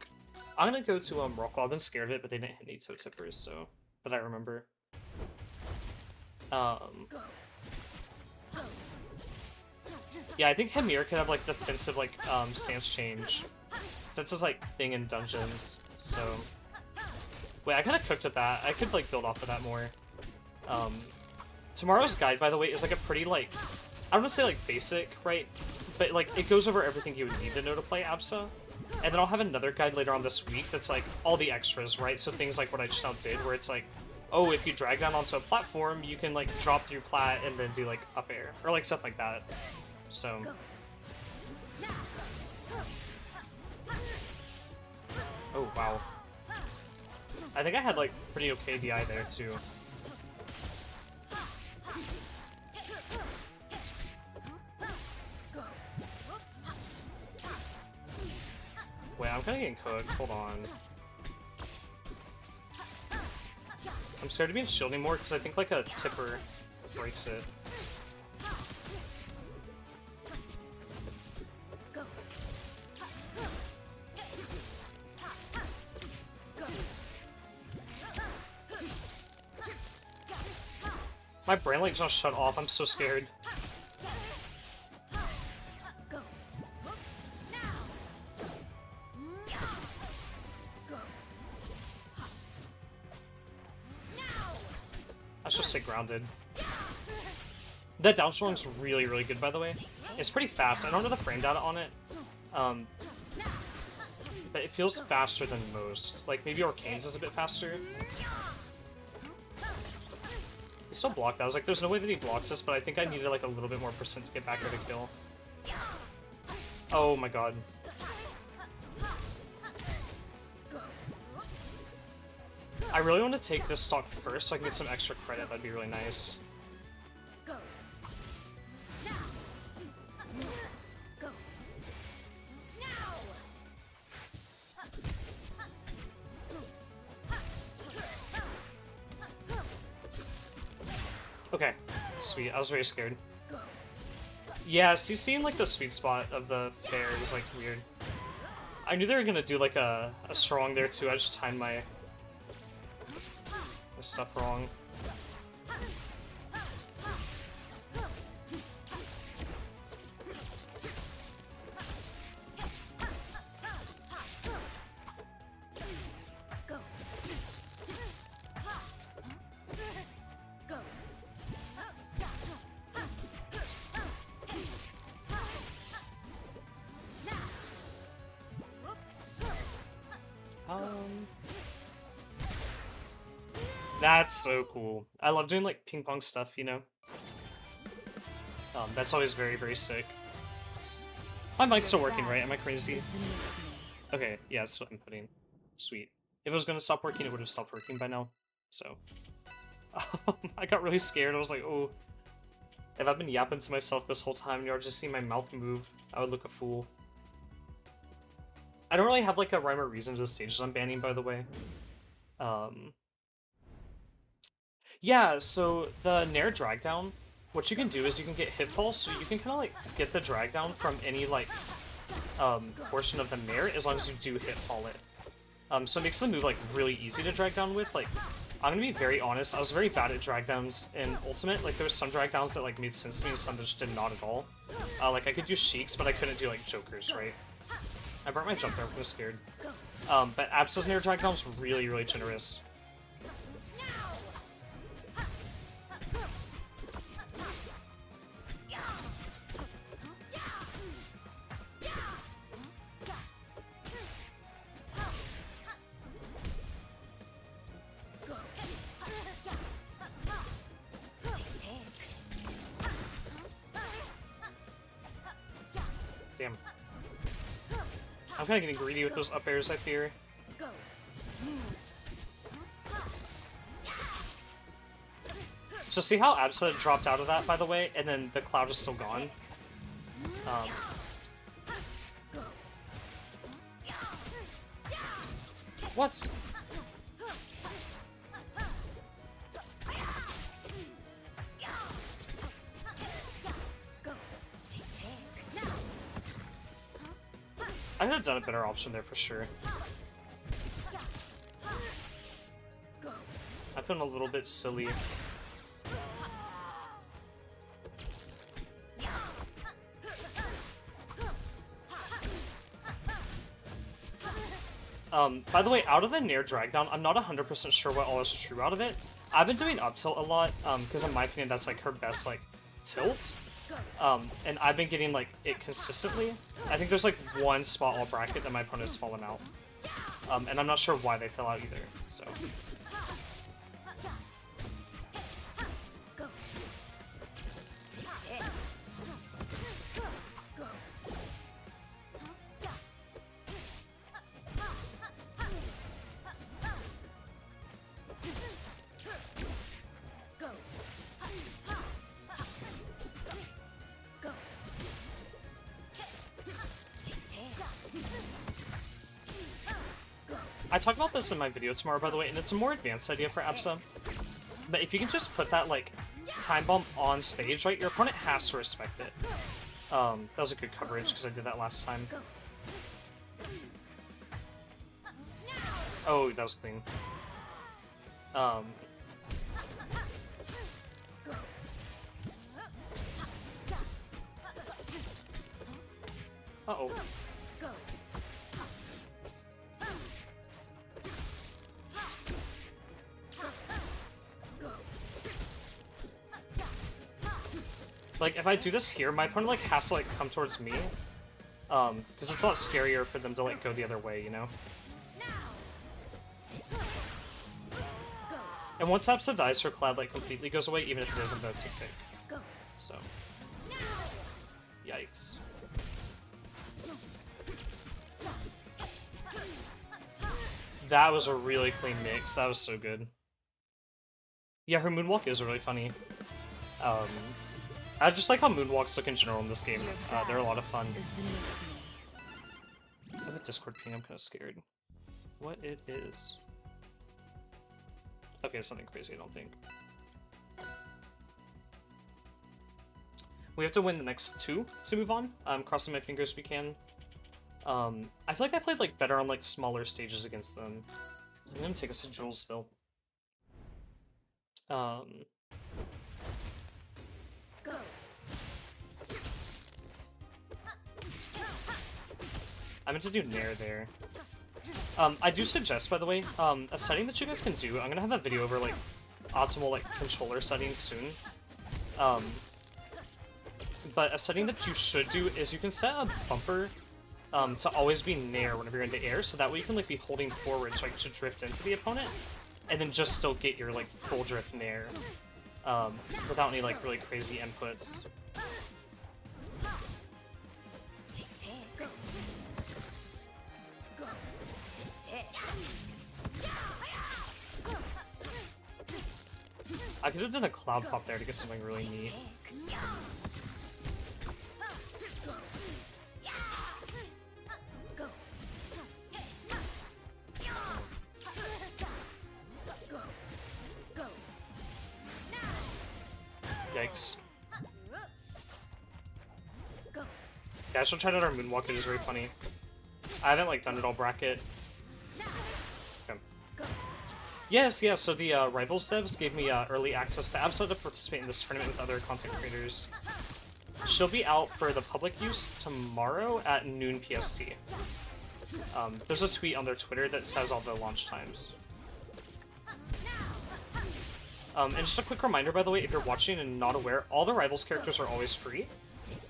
I'm gonna go to, Rockwell. I've been scared of it, but they didn't hit any toe tippers, so that I remember. Yeah, I think Hamir could have like defensive like stance change. Since it's like thing in dungeons. So wait, I kinda cooked at that. I could like build off of that more. Tomorrow's guide, by the way, is like a pretty like I don't want to say like basic, right? But like it goes over everything you would need to know to play Absa. And then I'll have another guide later on this week that's like all the extras, right? So things like what I just now did, where it's like, oh, if you drag down onto a platform, you can like drop through plat and then do like up air or like stuff like that. So oh wow, I think I had like pretty okay DI there too. Wait, I'm kinda getting cooked. Hold on. I'm scared to be in shielding more because I think like a tipper breaks it. My brain like just shut off. I'm so scared. I should stay grounded. That downstrong's really, really good, by the way. It's pretty fast. I don't know the frame data on it. But it feels faster than most. Like, maybe Arcane's is a bit faster. He still blocked that. I was like, there's no way that he blocks this, but I think I needed, like, a little bit more percent to get back there to kill. Oh my god. I really want to take this stock first so I can get some extra credit. That'd be really nice. Okay, sweet. I was very scared. Yeah, CC in like the sweet spot of the fair is like weird. I knew they were gonna do like a strong there too. I just timed my stuff wrong. That's so cool. I love doing like ping pong stuff, you know? That's always very, very sick. My mic's still working, right? Am I crazy? Okay, yeah, that's what I'm putting. Sweet. If it was gonna stop working, it would have stopped working by now. So. I got really scared. I was like, oh. If I've been yapping to myself this whole time and you're just seeing my mouth move, I would look a fool. I don't really have like a rhyme or reason to the stages I'm banning, by the way. Yeah, so the Nair drag down, what you can do is you can get hit pulse, so you can kind of like get the drag down from any like portion of the Nair as long as you do hit fall it. So it makes the move like really easy to drag down with. Like, I'm gonna be very honest, I was very bad at drag downs in Ultimate. Like, there was some drag downs that like made sense to me, some that just did not at all. Like I could do Sheiks, but I couldn't do like Jokers, right? I brought my jump there, I was scared. But Absa's Nair drag down's really, really generous. Damn. I'm kind of getting greedy with those up airs, I fear. So see how Absa dropped out of that, by the way, and then the cloud is still gone? What? I could have done a better option there for sure. I'm feeling a little bit silly. By the way, out of the Nair drag down, I'm not 100% sure what all is true out of it. I've been doing up tilt a lot, because in my opinion, that's like her best like tilt. And I've been getting like it consistently. I think there's like one spot all bracket that my opponent's fallen out. And I'm not sure why they fell out either, so. I talk about this in my video tomorrow, by the way, and it's a more advanced idea for Absa. But if you can just put that, like, time bomb on stage, right, your opponent has to respect it. That was a good coverage, because I did that last time. Oh, that was clean. Uh-oh. Like, if I do this here, my opponent, like, has to, like, come towards me. Because it's a lot scarier for them to, like, go the other way, you know? And once Absa dies, her Cloud, like, completely goes away, even if it isn't the tick-tick. So. Yikes. That was a really clean mix. That was so good. Yeah, her moonwalk is really funny. I just like how moonwalks look in general in this game. They're a lot of fun. I have a Discord ping, I'm kind of scared. What it is? Okay, it's nothing crazy, I don't think. We have to win the next two to move on. I'm crossing my fingers we can. I feel like I played like better on like smaller stages against them. So I'm gonna take us to Julesville. I meant to do Nair there. I do suggest, by the way, a setting that you guys can do. I'm gonna have a video over like optimal like controller settings soon. But a setting that you should do is you can set a bumper to always be Nair whenever you're in the air, so that way you can like be holding forward so like to drift into the opponent, and then just still get your like full drift Nair without any like really crazy inputs. I could have done a cloud pop there to get something really neat. Yikes. Yeah, I should try out our moonwalk, it is very funny. I haven't like done it all bracket. Okay. Yes, yeah, so the Rivals devs gave me early access to Absa to participate in this tournament with other content creators. She'll be out for the public use tomorrow at noon PST. There's a tweet on their Twitter that says all the launch times. And just a quick reminder, by the way, if you're watching and not aware, all the Rivals characters are always free.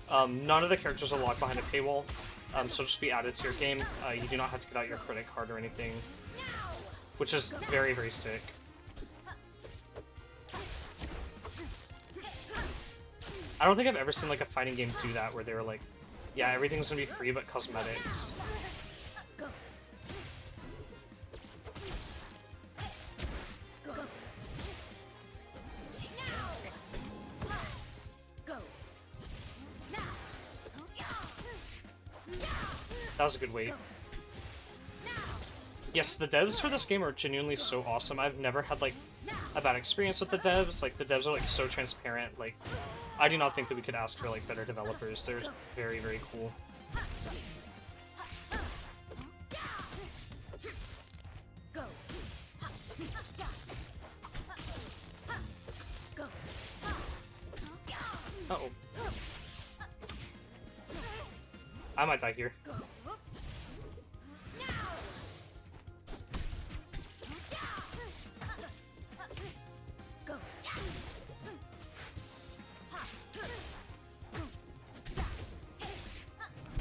None of the characters are locked behind a paywall, so just be added to your game. You do not have to get out your credit card or anything, which is very, very sick. I don't think I've ever seen like a fighting game do that, where they were like, yeah, everything's gonna be free but cosmetics. That was a good wait. Yes, the devs for this game are genuinely so awesome. I've never had, like, a bad experience with the devs. Like, the devs are, like, so transparent. Like, I do not think that we could ask for, like, better developers. They're very, very cool. Uh-oh. I might die here.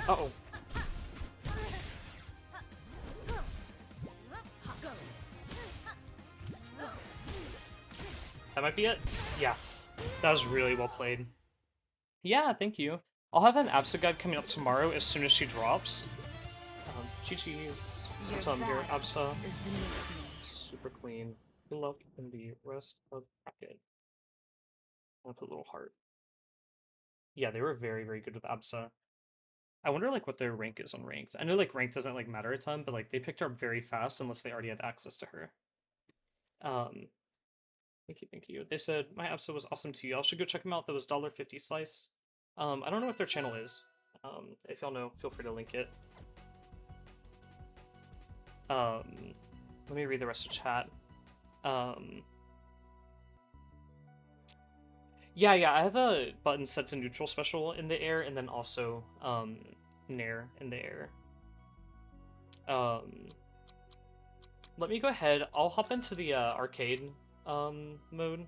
Uh-oh. That might be it? Yeah. That was really well played. Yeah, thank you. I'll have an Absa guide coming up tomorrow as soon as she drops. GG's. What's up here? Absa. Super clean. Good luck in the rest of the bracket. I'll put a little heart. Yeah, they were very, very good with Absa. I wonder like what their rank is on ranked. I know like rank doesn't like matter a ton, but like they picked her up very fast unless they already had access to her. Thank you, thank you. They said my episode was awesome to you. Y'all should go check them out. That was $1.50 slice. I don't know what their channel is. If y'all know, feel free to link it. Let me read the rest of chat. Yeah, I have a button set to neutral special in the air, and then also Nair in the air. Let me go ahead. I'll hop into the arcade mode,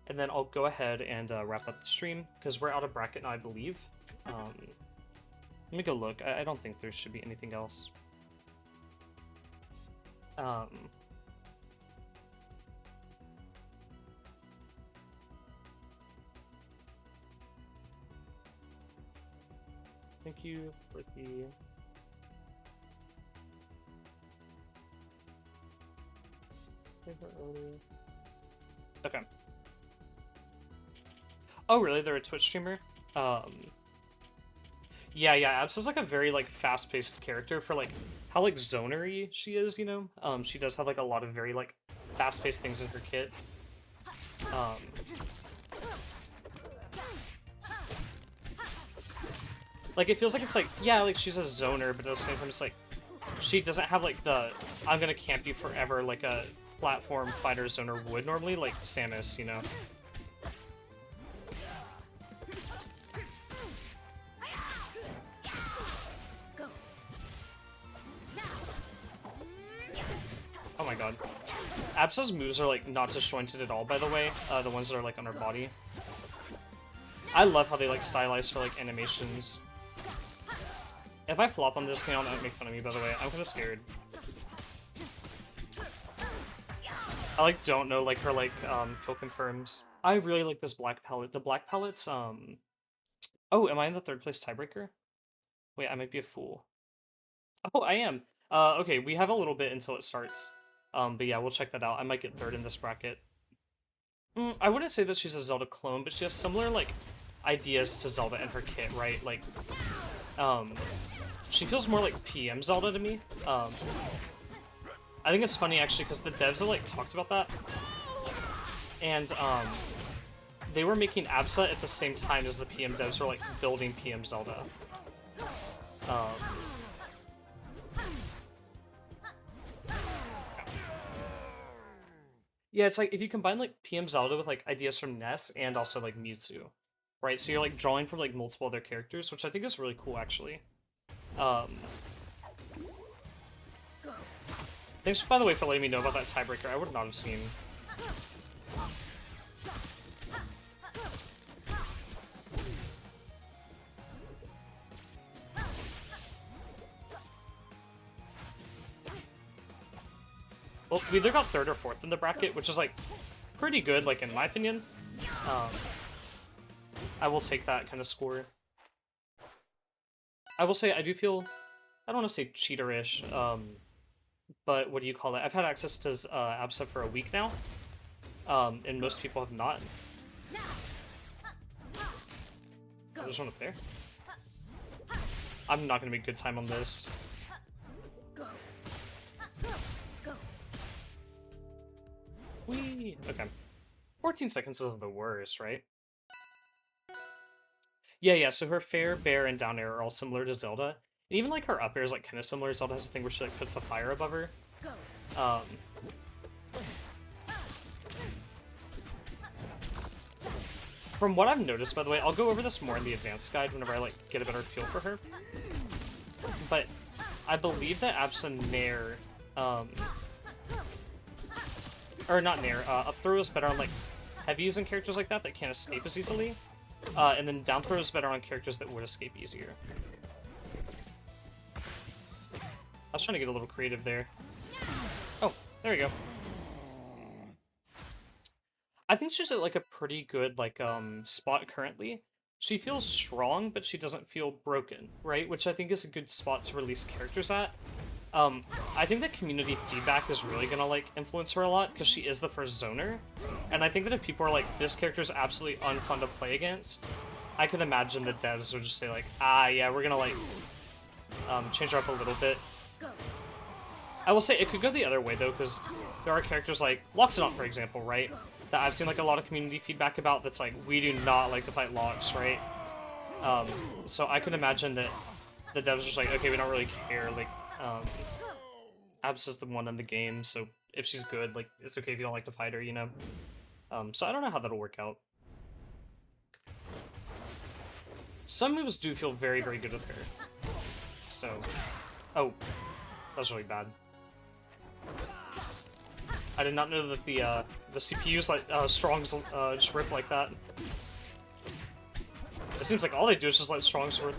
and then I'll go ahead and wrap up the stream because we're out of bracket now, I believe. Let me go look. I don't think there should be anything else. Thank you for the... Okay. Oh, really? They're a Twitch streamer? Yeah, Absa's like a very like fast-paced character for like how like zonery she is, you know? She does have like a lot of very like fast-paced things in her kit. Like it feels like it's like, yeah, like she's a zoner, but at the same time it's like she doesn't have like the I'm gonna camp you forever like a platform fighter zoner would normally, like Samus, you know. Oh my god. Absa's moves are like not disjointed at all, by the way. The ones that are like on her body. I love how they like stylize her like animations. If I flop on this, can y'all not make fun of me, by the way? I'm kind of scared. I like don't know like her like kill confirms. I really like this black palette. The black palettes oh, am I in the third place tiebreaker? Wait, I might be a fool. Oh, I am. Okay, we have a little bit until it starts. But yeah, we'll check that out. I might get third in this bracket. I wouldn't say that she's a Zelda clone, but she has similar like ideas to Zelda in her kit, right? Like she feels more like PM Zelda to me. I think it's funny actually because the devs have like talked about that, and they were making Absa at the same time as the PM devs were like building PM Zelda. Yeah, it's like if you combine like PM Zelda with like ideas from Ness and also like Mewtwo, right? So you're like drawing from like multiple other characters, which I think is really cool actually. Thanks, by the way, for letting me know about that tiebreaker. I would not have seen. Well, we either got third or fourth in the bracket, which is like pretty good, like in my opinion. I will take that kind of score. I will say I do feel, I don't want to say cheaterish, but what do you call it? I've had access to Absa for a week now, and most people have not. Oh, there's one up there. I'm not going to make good time on this. Whee! Okay. 14 seconds isn't the worst, right? Yeah, so her fair, bear, and down air are all similar to Zelda. And even like her up air is like kind of similar. Zelda has a thing where she like puts the fire above her. From what I've noticed, by the way, I'll go over this more in the advanced guide whenever I, like, get a better feel for her. But I believe that Absa Nair, or not Nair, up throw is better on, like, heavies and characters like that can't escape as easily. And then down throw is better on characters that would escape easier. I was trying to get a little creative there. Oh, there we go. I think she's at, like, a pretty good, like, spot currently. She feels strong, but she doesn't feel broken, right? Which I think is a good spot to release characters at. I think that community feedback is really gonna, like, influence her a lot, because she is the first zoner. And I think that if people are like, this character is absolutely unfun to play against, I could imagine the devs would just say, like, ah, yeah, we're gonna, like, change her up a little bit. I will say, it could go the other way, though, because there are characters like Loxodon, for example, right? That I've seen, like, a lot of community feedback about that's like, we do not like to fight Lox, right? So I could imagine that the devs are just like, okay, we don't really care, like, Absa's the one in the game, so if she's good, like, it's okay if you don't like to fight her, you know? So I don't know how that'll work out. Some moves do feel very, very good with her. So... Oh. That was really bad. I did not know that the CPUs, like, Strongs, just rip like that. It seems like all they do is just let Strongs rip.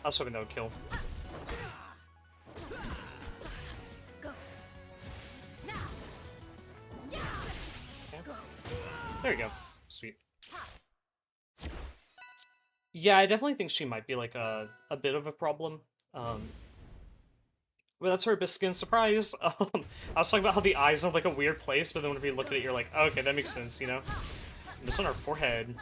I was hoping that would kill. Okay. There we go. Sweet. Yeah, I definitely think she might be, like, a bit of a problem. Well, that's her Biskin surprise. I was talking about how the eyes have, like, a weird place, but then whenever you look at it, you're like, oh, okay, that makes sense, you know? This on her forehead.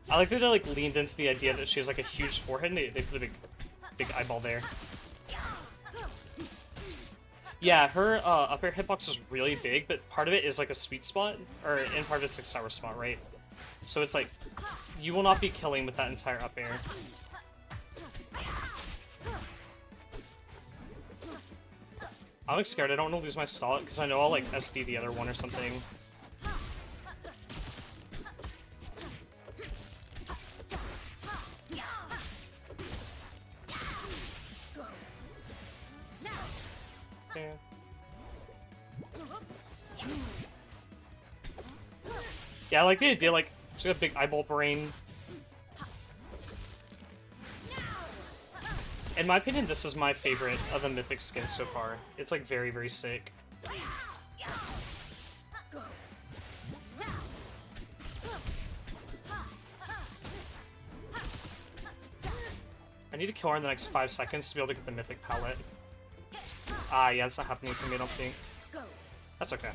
I like that they, like, leaned into the idea that she has, like, a huge forehead, and they put a big eyeball there. Yeah, her up air hitbox is really big, but part of it is, like, a sweet spot, and part of it's, like, sour spot, right? So it's, like, you will not be killing with that entire up air. I'm, like, scared I don't want to lose my stock, because I know I'll, like, SD the other one or something. Yeah, I like the idea, like, she's got a big eyeball brain. In my opinion, this is my favorite of the mythic skins so far. It's, like, very, very sick. I need to kill her in the next 5 seconds to be able to get the mythic palette. Ah, yeah, it's not happening for me, I don't think. That's okay.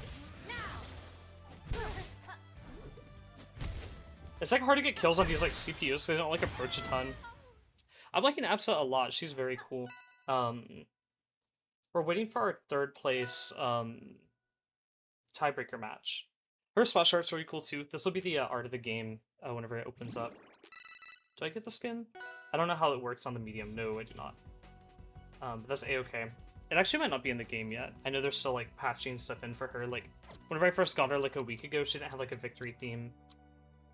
It's, like, hard to get kills on these, like, CPUs, so they don't, like, approach a ton. I'm liking Absa a lot. She's very cool. We're waiting for our third place, tiebreaker match. Her splash art's really cool, too. This will be the art of the game whenever it opens up. Do I get the skin? I don't know how it works on the medium. No, I do not. But that's a-okay. It actually might not be in the game yet. I know they're still, like, patching stuff in for her. Like, whenever I first got her, like, a week ago, she didn't have, like, a victory theme.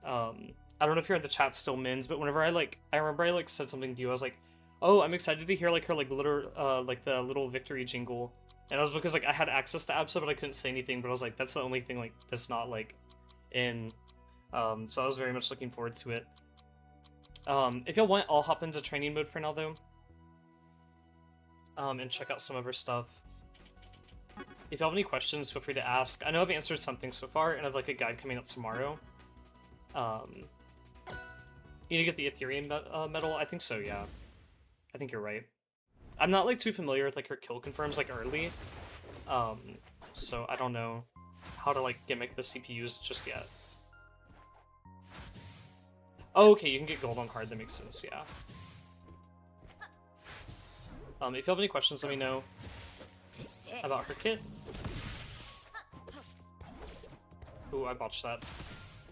I don't know if you're in the chat still, Mins, but whenever I remember I, like, said something to you, I was like, oh, I'm excited to hear, like, her, like, like, the little victory jingle. And that was because, like, I had access to Absa, but I couldn't say anything, but I was like, that's the only thing, like, that's not, like, in. So I was very much looking forward to it. If y'all want, I'll hop into training mode for now, though. And check out some of her stuff. If y'all have any questions, feel free to ask. I know I've answered something so far, and I have, like, a guide coming out tomorrow. You need to get the Ethereum medal? I think so, yeah. I think you're right. I'm not, like, too familiar with, like, her kill confirms, like, early. So I don't know how to, like, gimmick the CPUs just yet. Oh, okay, you can get gold on card, that makes sense, yeah. If you have any questions, let me know about her kit. Ooh, I botched that.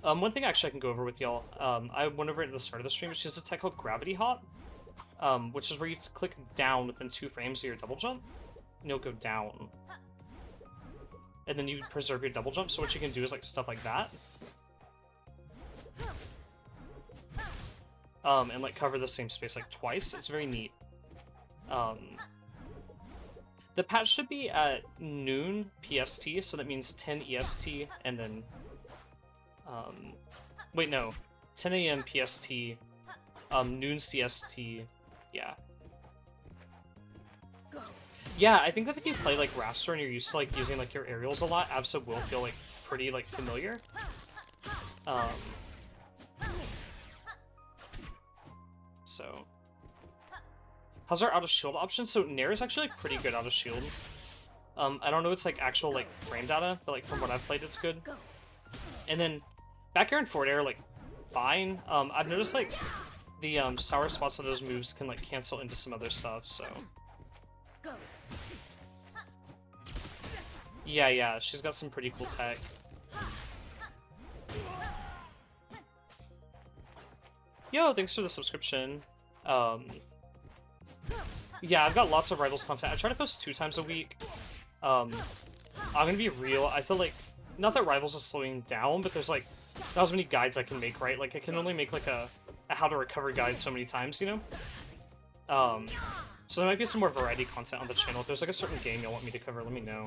One thing actually I can go over with y'all, I went over it at the start of the stream, she has a tech called Gravity Hop. which is where you click down within 2 frames of your double jump, and you'll go down. And then you preserve your double jump, so what you can do is like stuff like that. And like cover the same space like twice. It's very neat. The patch should be at noon PST, so that means 10 EST, and then wait, no, 10 a.m. PST, noon CST, yeah. Yeah, I think that if you play like Raster and you're used to like using like your aerials a lot, Absa will feel like pretty like familiar. So, how's our out of shield option? So Nair is actually like pretty good out of shield. I don't know it's like actual like frame data, but like from what I've played, it's good. And then back air and forward air like fine. I've noticed like the sour spots of those moves can like cancel into some other stuff. So. Yeah, she's got some pretty cool tech. Yo, thanks for the subscription. Yeah, I've got lots of Rivals content. I try to post 2 times a week. I'm gonna be real, I feel like, not that Rivals is slowing down, but there's like, not as many guides I can make, right? Like, I can only make like a how to recover guide so many times, you know? So there might be some more variety content on the channel. If there's like a certain game you'll want me to cover, let me know.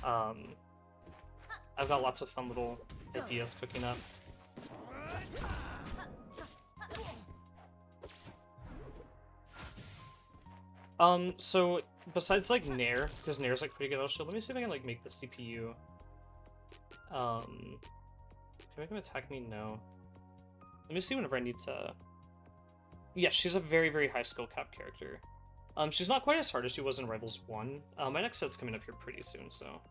I've got lots of fun little ideas cooking up. So besides like Nair, because Nair's like pretty good out of shield, let me see if I can like make the CPU. Can I make him attack me? No. Let me see whenever I need to. Yeah, she's a very, very high skill cap character. She's not quite as hard as she was in Rivals 1. My next set's coming up here pretty soon, so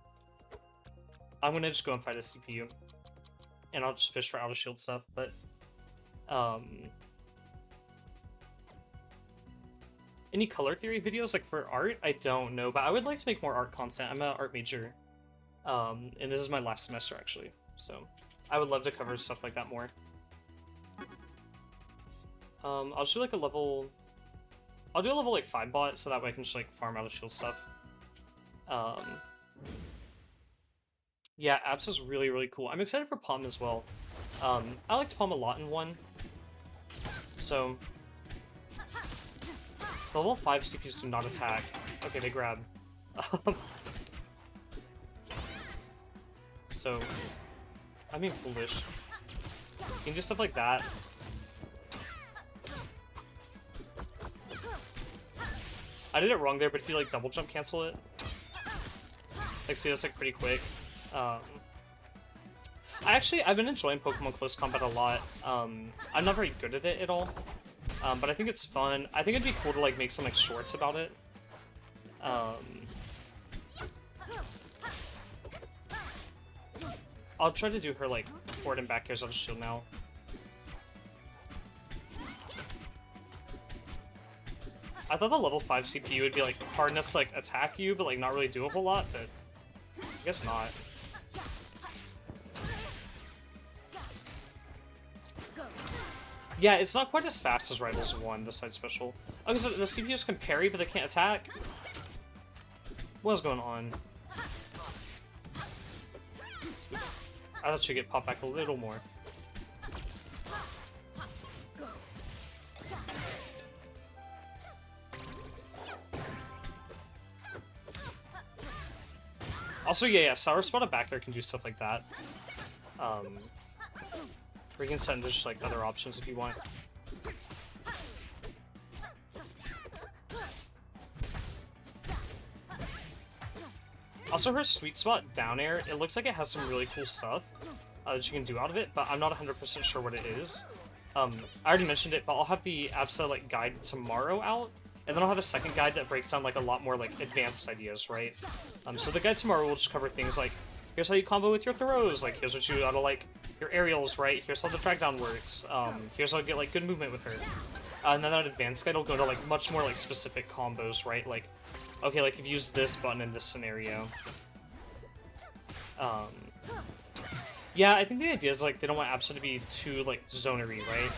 I'm gonna just go and fight a CPU, and I'll just fish for out of shield stuff. But any color theory videos like for art? I don't know, but I would like to make more art content. I'm an art major, and this is my last semester actually, so I would love to cover stuff like that more. I'll just do like a level. I'll do a level like 5 bot, so that way I can just like farm out of shield stuff. Yeah, Absa's really, really cool. I'm excited for Palm as well. I liked Palm a lot in 1. So level 5 CPUs do not attack. Okay, they grab. So I'm being foolish. You can do stuff like that. I did it wrong there, but if you like double jump cancel it, like see that's like pretty quick. I've been enjoying Pokemon Close Combat a lot. I'm not very good at it at all, but I think it's fun. I think it'd be cool to like make some like shorts about it. I'll try to do her like forward and back airs out of shield now. I thought the level 5 CPU would be like hard enough to like attack you, but like not really do a whole lot, but I guess not. Yeah, it's not quite as fast as Rivals 1, the side special. Okay, so the CPUs can parry, but they can't attack? What's going on? I thought she'd get popped back a little more. Also, yeah, Sour Spot of back there can do stuff like that. We can send just like other options if you want. Also, her sweet spot down air, it looks like it has some really cool stuff that you can do out of it, but I'm not 100% sure what it is. I already mentioned it, but I'll have the Absa like guide tomorrow out, and then I'll have a second guide that breaks down like a lot more like advanced ideas, right? So the guide tomorrow will just cover things like, here's how you combo with your throws, like here's what you do out of like your aerials, right? Here's how the drag down works. Here's how to get like good movement with her. And then that advanced guide will go to like much more like specific combos, right? Like, okay, like you've used this button in this scenario. Yeah, I think the idea is like they don't want Absa to be too like zonery, right?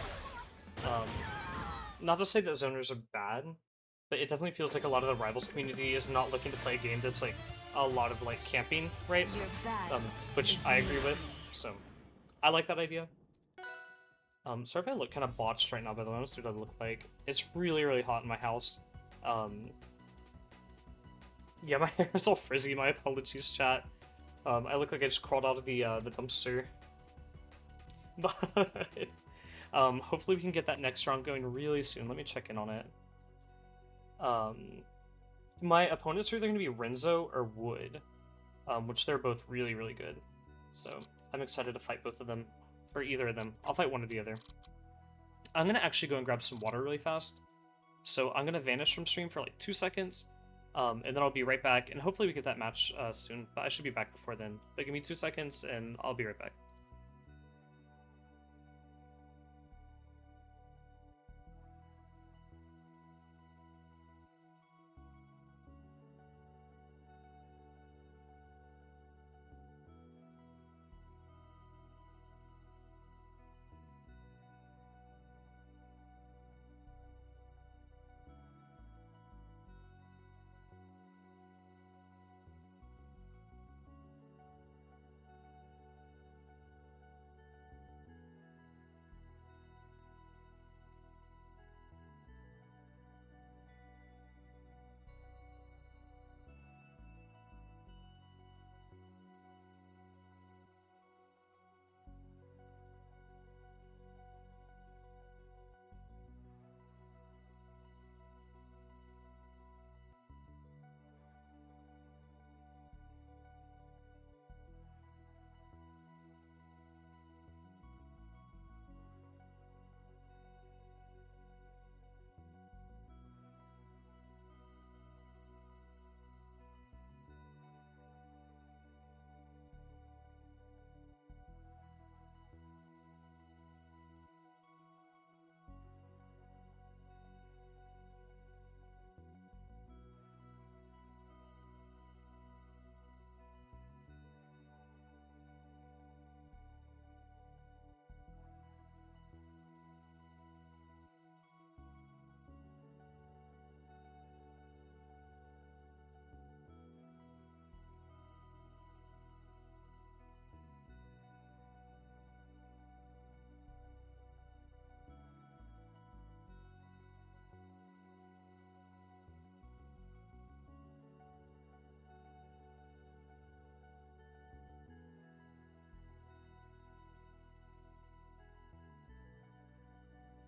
not to say that zoners are bad, but it definitely feels like a lot of the rivals community is not looking to play a game that's like a lot of like camping, right? Your battle Which is I agree with. near. So I like that idea. Sorry if I look kind of botched right now, by the way. Let's see what I look like. It's really, really hot in my house. Yeah, my hair is all frizzy. My apologies, chat. I look like I just crawled out of the dumpster. But hopefully we can get that next round going really soon. Let me check in on it. My opponents are either going to be Renzo or Wood, which they're both really, really good. So I'm excited to fight both of them, or either of them. I'll fight one or the other. I'm going to actually go and grab some water really fast. So I'm going to vanish from stream for like 2 seconds, and then I'll be right back, and hopefully we get that match soon, but I should be back before then. But give me 2 seconds, and I'll be right back.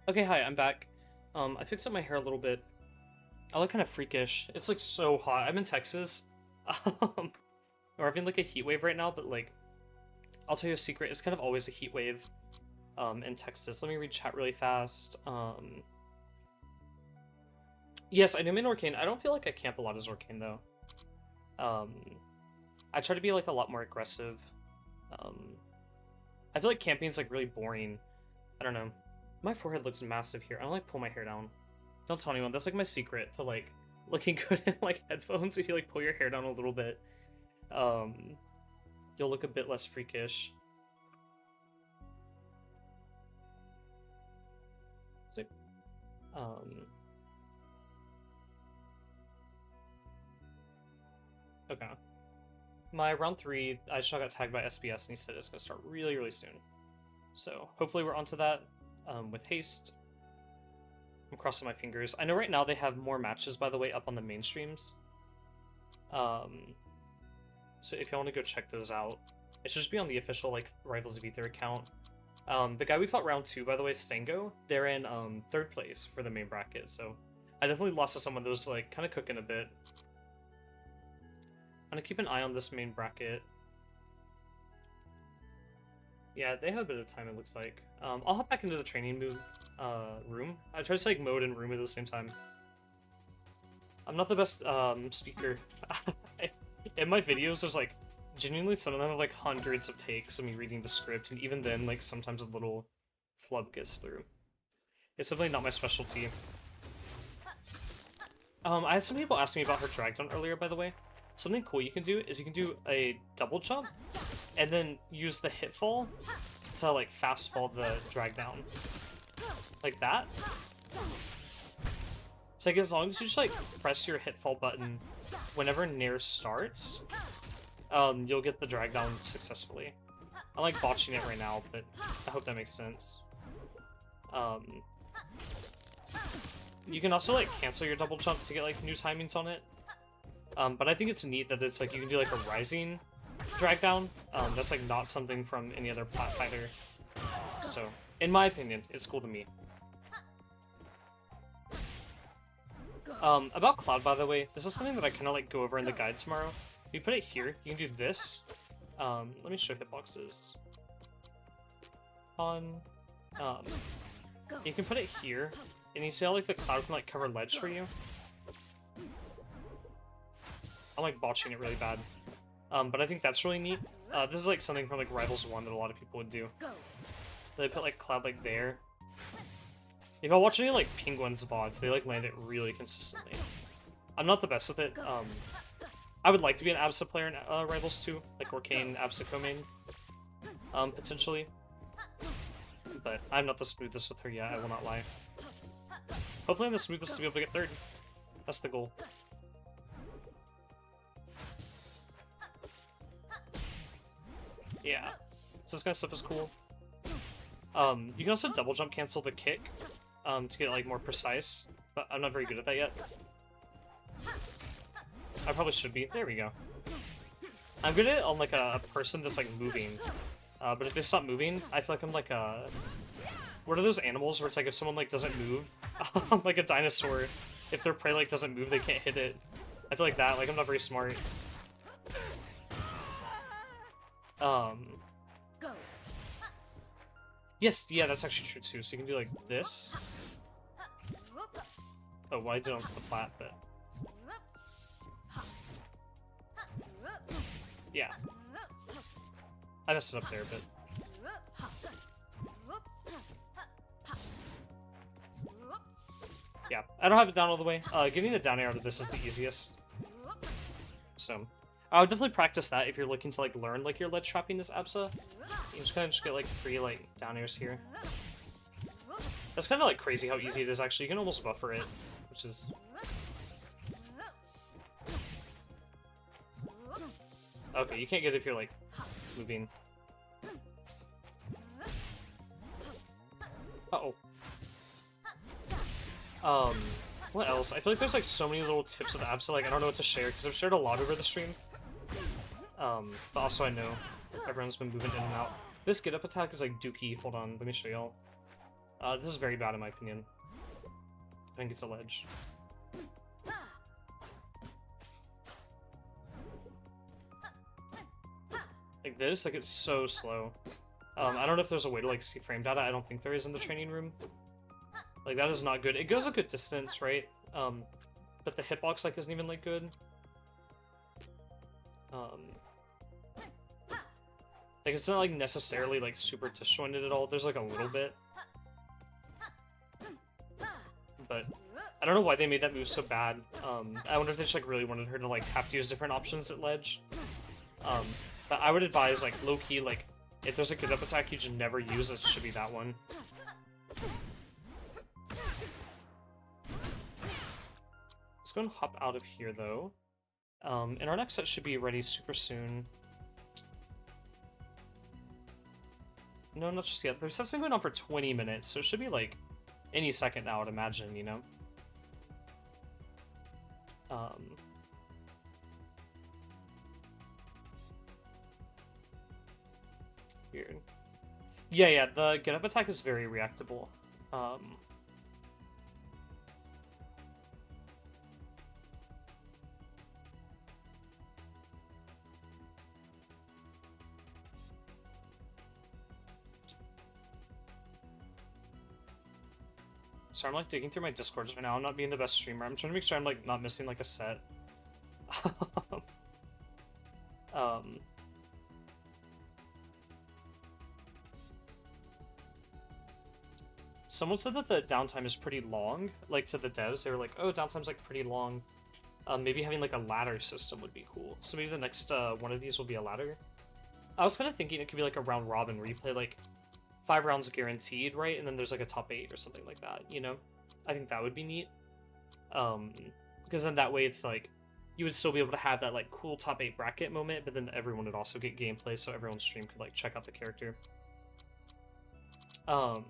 Okay, hi, I'm back. I fixed up my hair a little bit. I look kind of freakish. It's like so hot. I'm in Texas. We're having like a heat wave right now, but like, I'll tell you a secret. It's kind of always a heat wave in Texas. Let me read chat really fast. Yes, I do main Orcane. I don't feel like I camp a lot as Orcane though. I try to be like a lot more aggressive. I feel like camping's like really boring. I don't know. My forehead looks massive here. I don't like pull my hair down. Don't tell anyone. That's like my secret to like looking good in like headphones. If you like pull your hair down a little bit, you'll look a bit less freakish. So, okay. My round 3, I just got tagged by SBS and he said it's gonna start really, really soon. So hopefully we're onto that with haste. I'm crossing my fingers. I know right now they have more matches, by the way, up on the main streams. So if you want to go check those out, it should just be on the official like Rivals of Ether account. The guy we fought round 2, by the way, Stango, they're in 3rd place for the main bracket. So I definitely lost to someone that was like kind of cooking a bit. I'm gonna keep an eye on this main bracket. Yeah, they have a bit of time, it looks like. I'll hop back into the training room. I try to say like mode and room at the same time. I'm not the best speaker. In my videos, there's like, genuinely some of them have like hundreds of takes of me reading the script, and even then, like sometimes a little flub gets through. It's definitely not my specialty. I had some people ask me about her drag down earlier, by the way. Something cool you can do is you can do a double jump, and then use the hit fall to like fast fall the drag down. Like that. It's like as long as you just like press your hitfall button whenever Nair starts, you'll get the drag down successfully. I'm like botching it right now, but I hope that makes sense. You can also like cancel your double jump to get like new timings on it. But I think it's neat that it's like you can do like a rising drag down. That's like not something from any other plat fighter. So, in my opinion, it's cool to me. About Cloud, by the way, this is something that I kind of like go over in the guide tomorrow. You put it here, you can do this. Let me show hitboxes. You can put it here, and you see how like the Cloud can like cover ledge for you? I'm like botching it really bad. But I think that's really neat. This is like something from like Rivals 1 that a lot of people would do. They put like Cloud like there. If I watch any like Penguins VODs, they like land it really consistently. I'm not the best with it. I would like to be an Absa player in Rivals 2, like Orcane, Absa co-main, potentially. But I'm not the smoothest with her yet, I will not lie. Hopefully I'm the smoothest to be able to get third. That's the goal. Yeah. So this kind of stuff is cool. You can also double jump cancel the kick, to get like more precise, but I'm not very good at that yet. I probably should be. There we go. I'm good at it on like a person that's like moving, but if they stop moving, I feel like I'm like a... What are those animals where it's like if someone like doesn't move, like a dinosaur, if their prey like doesn't move, they can't hit it. I feel like that. Like I'm not very smart. Yes, yeah, that's actually true too. So you can do like this. Oh, well, I did onto the plat, but yeah, I messed it up there, but yeah, I don't have it down all the way. Getting the down air out of this is the easiest. So I would definitely practice that if you're looking to like learn like your ledge trapping as Absa. You just kind of get like free like down airs here. That's kind of like crazy how easy it is actually. You can almost buffer it, which is... Okay, you can't get it if you're like moving. Uh-oh. What else? I feel like there's like so many little tips with Absa, like I don't know what to share because I've shared a lot over the stream. But also I know everyone's been moving in and out. This get up attack is like dookie. Hold on, let me show y'all. This is very bad in my opinion. I think it's a ledge. Like this, like it's so slow. I don't know if there's a way to like see frame data. I don't think there is in the training room. Like that is not good. It goes a good distance, right? But the hitbox like isn't even like good. Like it's not like necessarily like super disjointed at all. There's like a little bit. But I don't know why they made that move so bad. I wonder if they just like really wanted her to like have to use different options at ledge. But I would advise like low key, like if there's a get up attack you should never use, it should be that one. Let's go and hop out of here though. And our next set should be ready super soon. No, not just yet. The set's been going on for 20 minutes, so it should be like any second now, I'd imagine, you know? Weird. Yeah, the get up attack is very reactable. So I'm like digging through my discords right now. I'm not being the best streamer. I'm trying to make sure I'm like not missing like a set. Someone said that the downtime is pretty long, like to the devs. They were like, oh, downtime's like pretty long. Maybe having like a ladder system would be cool. So maybe the next one of these will be a ladder. I was kind of thinking it could be like a round robin where you play like 5 rounds guaranteed, right? And then there's like a top 8 or something like that, you know? I think that would be neat. Um, because then that way it's like you would still be able to have that like cool top 8 bracket moment, but then everyone would also get gameplay, so everyone's stream could like check out the character. I'm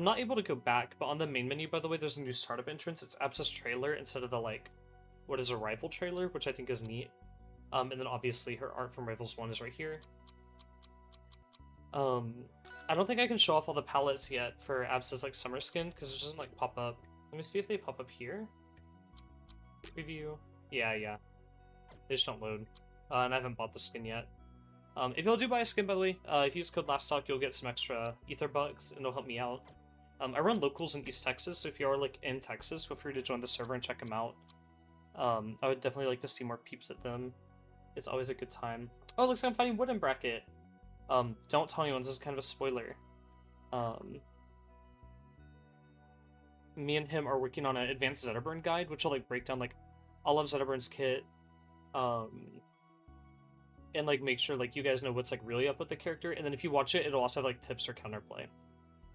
not able to go back, but on the main menu, by the way, there's a new startup entrance. It's Absa's trailer instead of the like what is a rival trailer, which I think is neat. And then obviously her art from Rivals 1 is right here. I don't think I can show off all the palettes yet for Absa's like summer skin because it doesn't like pop up. Let me see if they pop up here. Preview. Yeah. They just don't load. And I haven't bought the skin yet. If you'll do buy a skin, by the way, if you use code LASTTALK, you'll get some extra ether bucks, and it'll help me out. I run locals in East Texas, so if you are like in Texas, feel free to join the server and check them out. I would definitely like to see more peeps at them. It's always a good time. Oh, looks like I'm finding Wooden Bracket. Don't tell anyone, this is kind of a spoiler. Me and him are working on an advanced Zetterburn guide, which will like break down like all of Zetterburn's kit, and like make sure like you guys know what's like really up with the character. And then if you watch it, it'll also have like tips for counterplay.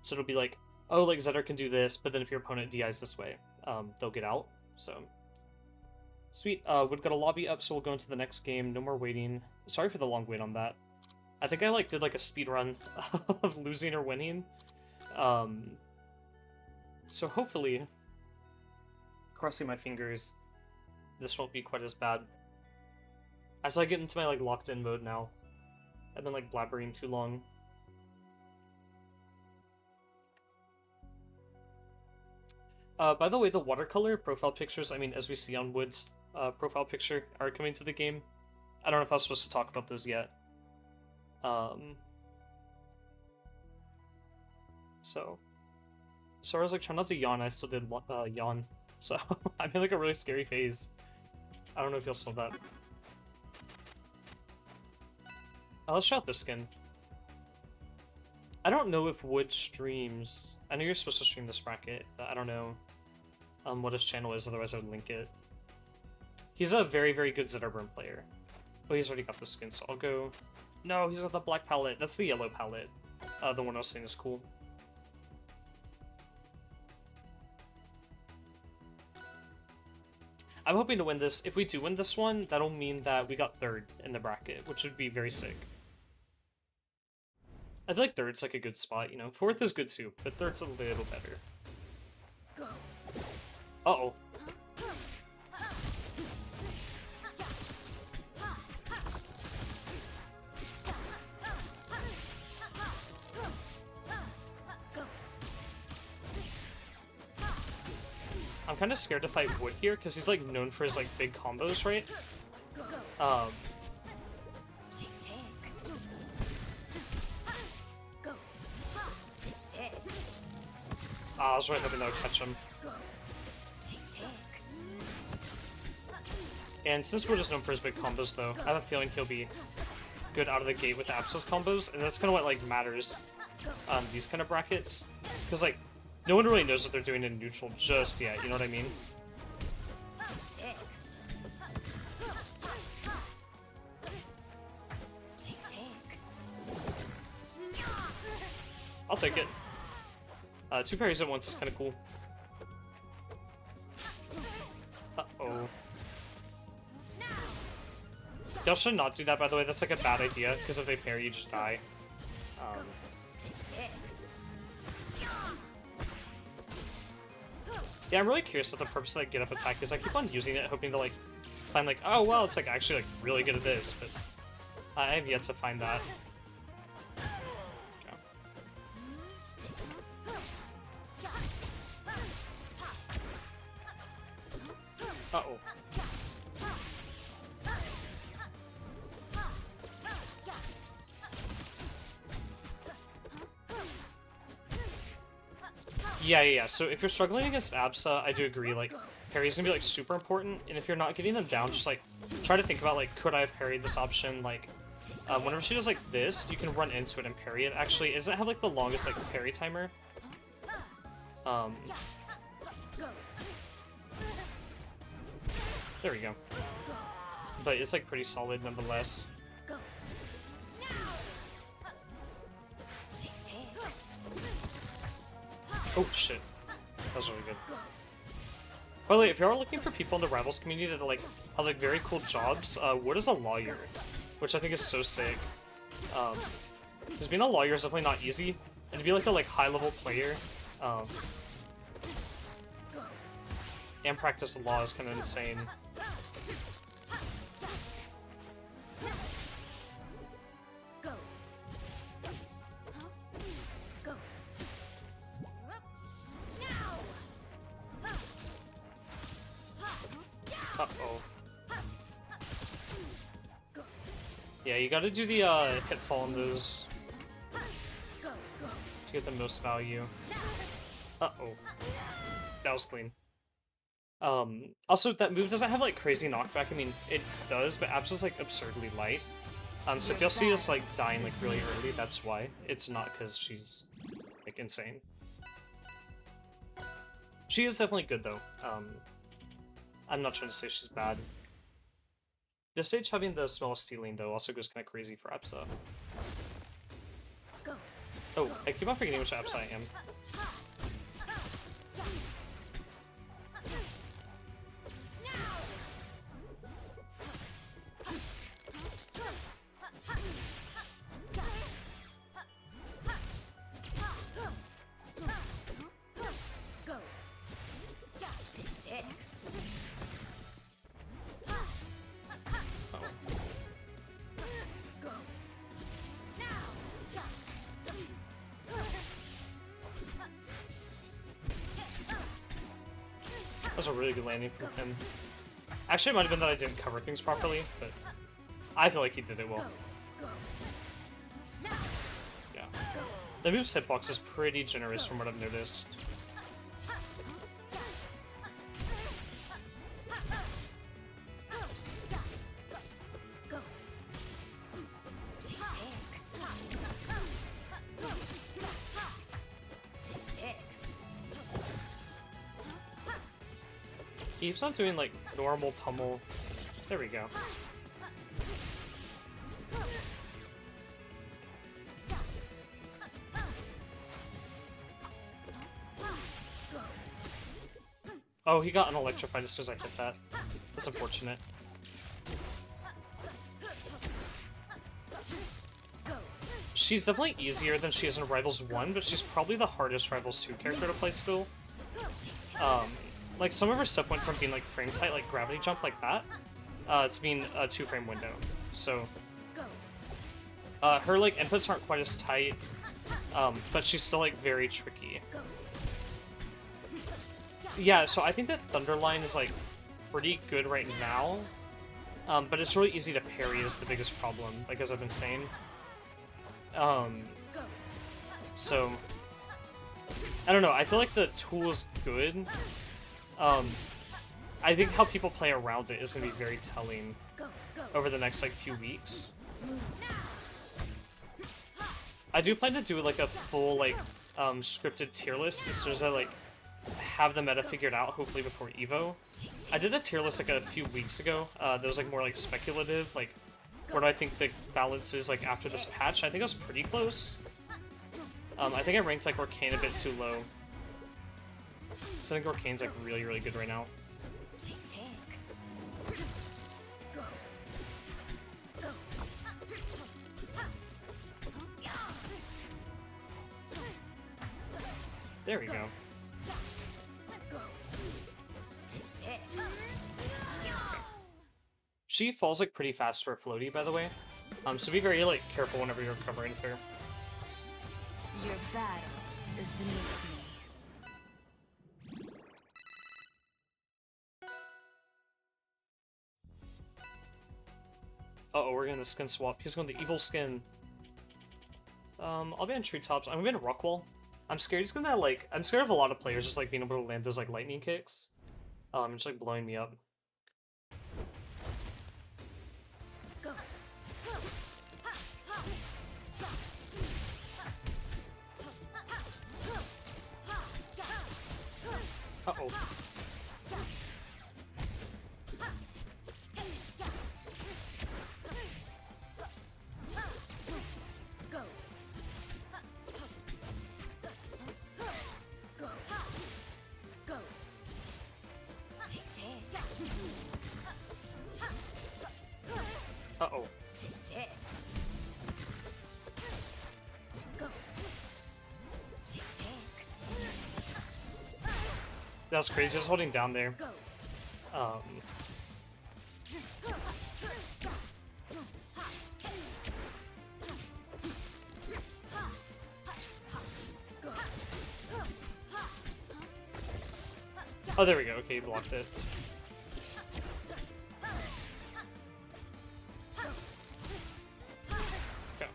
So it'll be like, oh, like Zetter can do this, but then if your opponent DIs this way, they'll get out. So sweet. We've got a lobby up, so we'll go into the next game. No more waiting. Sorry for the long wait on that. I think I like did like a speed run of losing or winning. So hopefully, crossing my fingers, this won't be quite as bad. After I get into my like locked in mode now, I've been like blabbering too long. By the way, the watercolor profile pictures, I mean, as we see on Wood's profile picture, are coming to the game. I don't know if I was supposed to talk about those yet. So I was like trying not to yawn, I still did yawn. So I'm in like a really scary phase. I don't know if you'll saw that. Let's shout this skin. I don't know if Wood streams. I know you're supposed to stream this bracket, but I don't know what his channel is, otherwise I would link it. He's a very, very good Zetterburn player. Oh, he's already got the skin, so I'll go... No, he's got the black palette. That's the yellow palette. The one I was saying is cool. I'm hoping to win this. If we do win this one, that'll mean that we got third in the bracket, which would be very sick. I feel like third's like a good spot, you know? Fourth is good too, but third's a little better. Uh-oh. I'm kind of scared to fight Wood here, because he's like known for his like big combos, right? I was really hoping that would catch him. And since Wood is known for his big combos, though, I have a feeling he'll be good out of the gate with Absa's combos, and that's kind of what like matters on these kind of brackets, because like no one really knows what they're doing in neutral just yet. You know what I mean? I'll take it. Two parries at once is kind of cool. Uh-oh. Y'all should not do that, by the way. That's like a bad idea, because if they parry, you just die. Yeah, I'm really curious what the purpose of that get up attack is. I keep on using it, hoping to like find like, oh well, it's like actually like really good at this, but I have yet to find that. Uh-oh. Yeah. So if you're struggling against Absa, I do agree, like, parry's gonna be, like, super important, and if you're not getting them down, just, like, try to think about, like, could I have parried this option, like, whenever she does, like, this, you can run into it and parry it. Actually, doesn't it have, like, the longest, like, parry timer? There we go. But it's, like, pretty solid, nonetheless. Oh, shit. That was really good. By the way, if you are looking for people in the Rivals community that like have like very cool jobs, Wood is a lawyer, which I think is so sick. Because being a lawyer is definitely not easy, and to be like a high-level player, and practice law is kind of insane. Uh-oh. Yeah, you gotta do the hit fall on those to get the most value. Uh-oh. That was clean. Also, that move doesn't have, like, crazy knockback. I mean, it does, but Absa's, like, absurdly light. So if you'll see us, like, dying, like, really early, that's why. It's not because she's, like, insane. She is definitely good, though. I'm not trying to say she's bad. This stage having the smallest ceiling, though, also goes kind of crazy for Absa. Oh, I keep on forgetting which Absa I am. That was a really good landing from him. Actually, it might have been that I didn't cover things properly, but I feel like he did it well. Yeah. The move's hitbox is pretty generous from what I've noticed. He keeps on doing, like, normal pummel. There we go. Oh, he got unelectrified as soon as I hit that. That's unfortunate. She's definitely easier than she is in Rivals 1, but she's probably the hardest Rivals 2 character to play still. Like, some of her stuff went from being, like, frame tight, like gravity jump like that, to being a 2-frame window. So, her, like, inputs aren't quite as tight, but she's still, like, very tricky. Yeah, so I think that Thunderline is, like, pretty good right now, but it's really easy to parry is the biggest problem, like, as I've been saying. So, I don't know, I feel like the tool is good. I think how people play around it is going to be very telling over the next, like, few weeks. I do plan to do, like, a full, like, scripted tier list as soon as I, like, have the meta figured out, hopefully before EVO. I did a tier list, like, a few weeks ago that was, like, more, like, speculative, like, where do I think the balance is, like, after this patch. I think I was pretty close. I think I ranked, like, Arcane a bit too low. So I think Arcane's, like, really, really good right now. There we go. She falls, like, pretty fast for a floaty, by the way. So be very, like, careful whenever you're covering her. Your battle is beneath me. Uh-oh, we're getting the skin swap. He's going the evil skin. I'll be on treetops. I'm gonna be in Rockwall. I'm scared he's gonna, like... I'm scared of a lot of players just, like, being able to land those, like, lightning kicks. Just, like, blowing me up. Uh-oh. That was crazy. I was holding down there. Um, oh, there we go. Okay, you blocked it. Okay.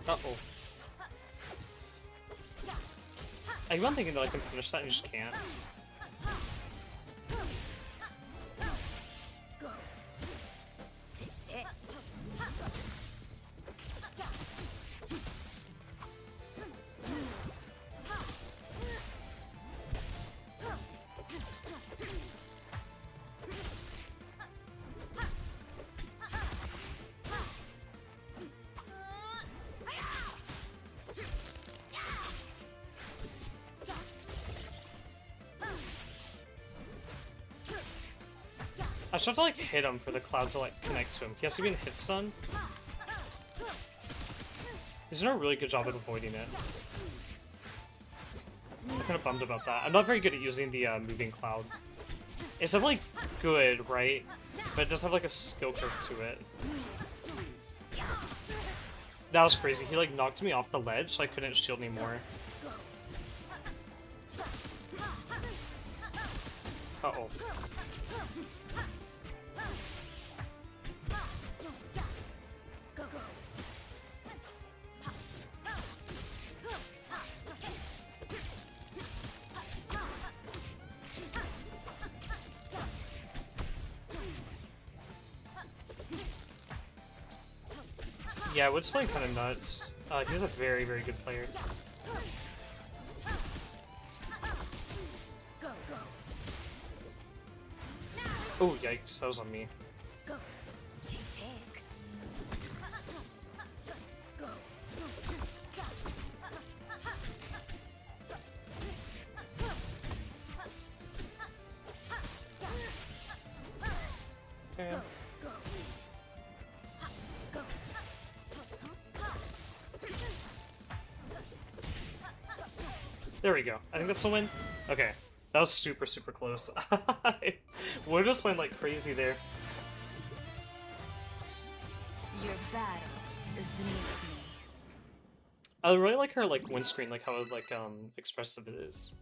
Uh-oh. I keep on thinking that I can finish that and just can't. I should have to like hit him for the cloud to like connect to him. He has to be in hit stun. He's doing a really good job of avoiding it. I'm kind of bummed about that. I'm not very good at using the moving cloud. It's definitely good, right? But it does have like a skill curve to it. That was crazy. He like knocked me off the ledge, so I couldn't shield anymore. Uh-oh. Yeah, Wood's playing kind of nuts. He's a very, very good player. Oh, yikes. That was on me. Okay. There we go. I think that's the win. Okay. That was super, super close. We're just playing like crazy there. Your battle is beneath me. I really like her like windscreen, like how like expressive it is.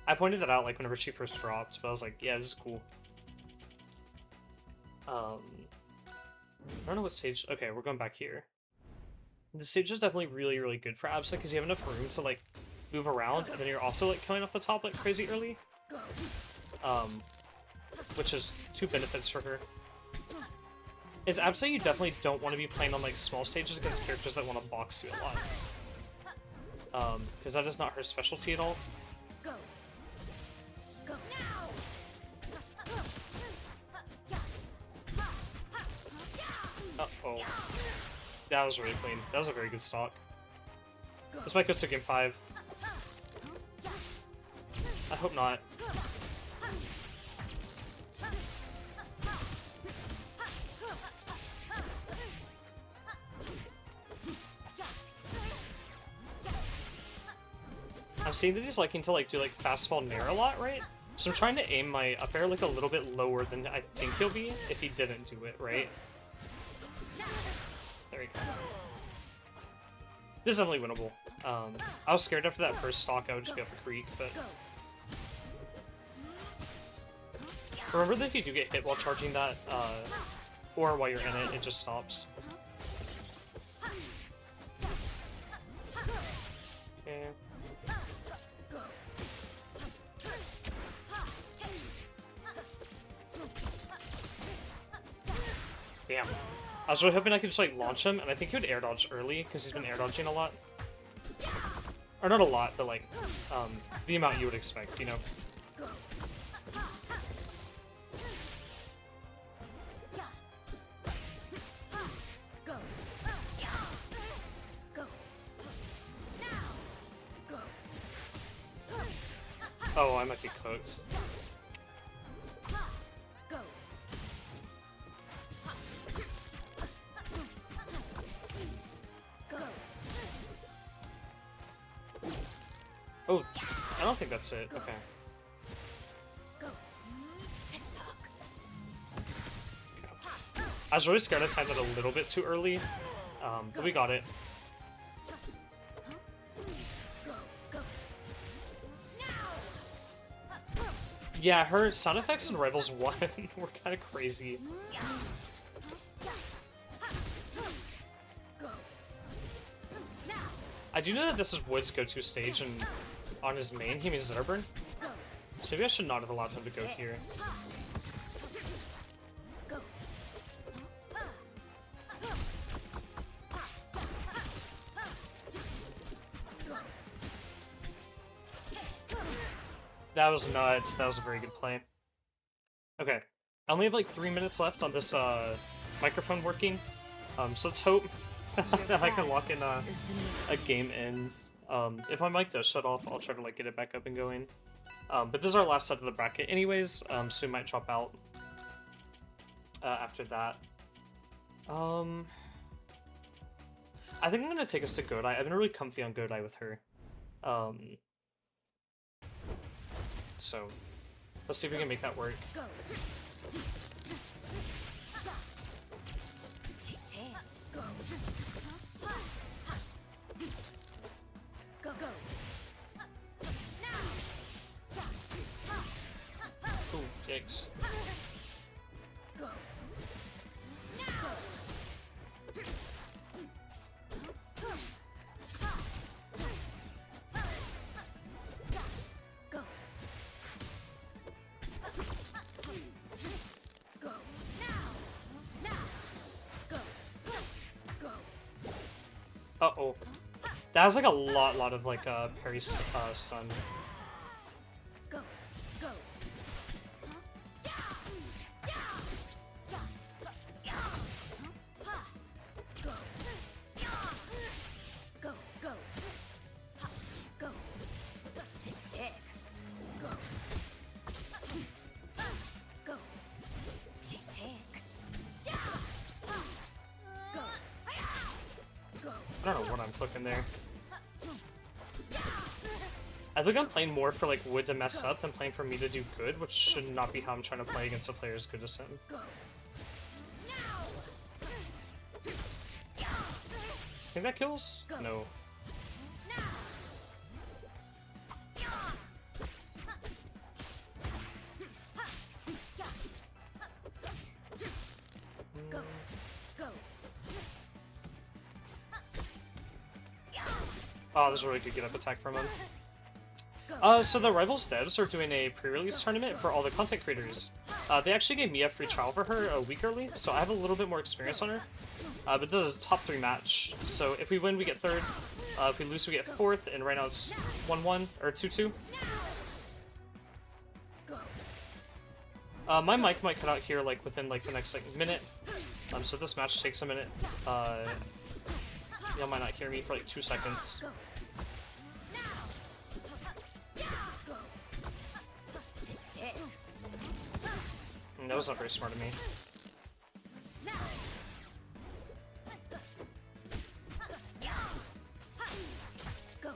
I pointed that out like whenever she first dropped, but I was like, yeah, this is cool. I don't know what stage. Okay, we're going back here. The stage is definitely really, really good for Absa because you have enough room to like move around, and then you're also like killing off the top like crazy early. Which is two benefits for her. Is Absa you definitely don't want to be playing on like small stages against characters that want to box you a lot. Because that is not her specialty at all. Uh-oh. That was really clean. That was a very good stock. This might go to game 5. I hope not. I'm seeing that he's liking to like do like fastball nair a lot, right? So I'm trying to aim my up air like a little bit lower than I think he'll be if he didn't do it, right? There we go. This is definitely winnable. I was scared after that first stock I would just be up a creek, but... Remember that if you do get hit while charging that, or while you're in it, it just stops. Okay. Damn. I was really hoping I could just like launch him, and I think he would air dodge early, because he's been air dodging a lot. Or not a lot, but like, the amount you would expect, you know? Oh, I might be cooked. Oh, I don't think that's it. Okay. Go. Tick-tock. I was really scared I timed it a little bit too early, but we got it. Go. Go. Yeah, her sound effects in Rivals 1 were kind of crazy. Go. I do know that this is Wood's go-to stage, and on his main, he means Zerburn. Go. So maybe I should not have allowed him to go here. Go. That was nuts. That was a very good play. Okay. I only have like 3 minutes left on this microphone working. So let's hope that I can lock in a game ends. If my mic does shut off, I'll try to like get it back up and going. But this is our last set of the bracket anyways, so we might drop out after that. I think I'm gonna take us to Godai. I've been really comfy on Godai with her. So let's see if we can make that work. Go. Go. Go. Ooh, yikes. Go. Go. Go. Now. Go. Go. Uh-oh. That was like a lot of like parry stun. Go. Go. Go. Go. Go. Go. Tick. Go. Go. Tick. Go. Go. I don't know what I'm clicking there. I think I'm playing more for like Wood to mess up than playing for me to do good, which should not be how I'm trying to play against a player as good as him. Go. Think that kills? No. Go. Go. Oh, this is a really good get up attack from him. Go. So the Rivals devs are doing a pre-release tournament for all the content creators. They actually gave me a free trial for her a week early, so I have a little bit more experience on her. But this is a top 3 match, so if we win, we get 3rd. If we lose, we get 4th, and right now it's 1-1, or 2-2. My mic might cut out here, like, within, like, the next, like, minute. So this match takes a minute. Y'all might not hear me for, like, 2 seconds. That was not very smart of me.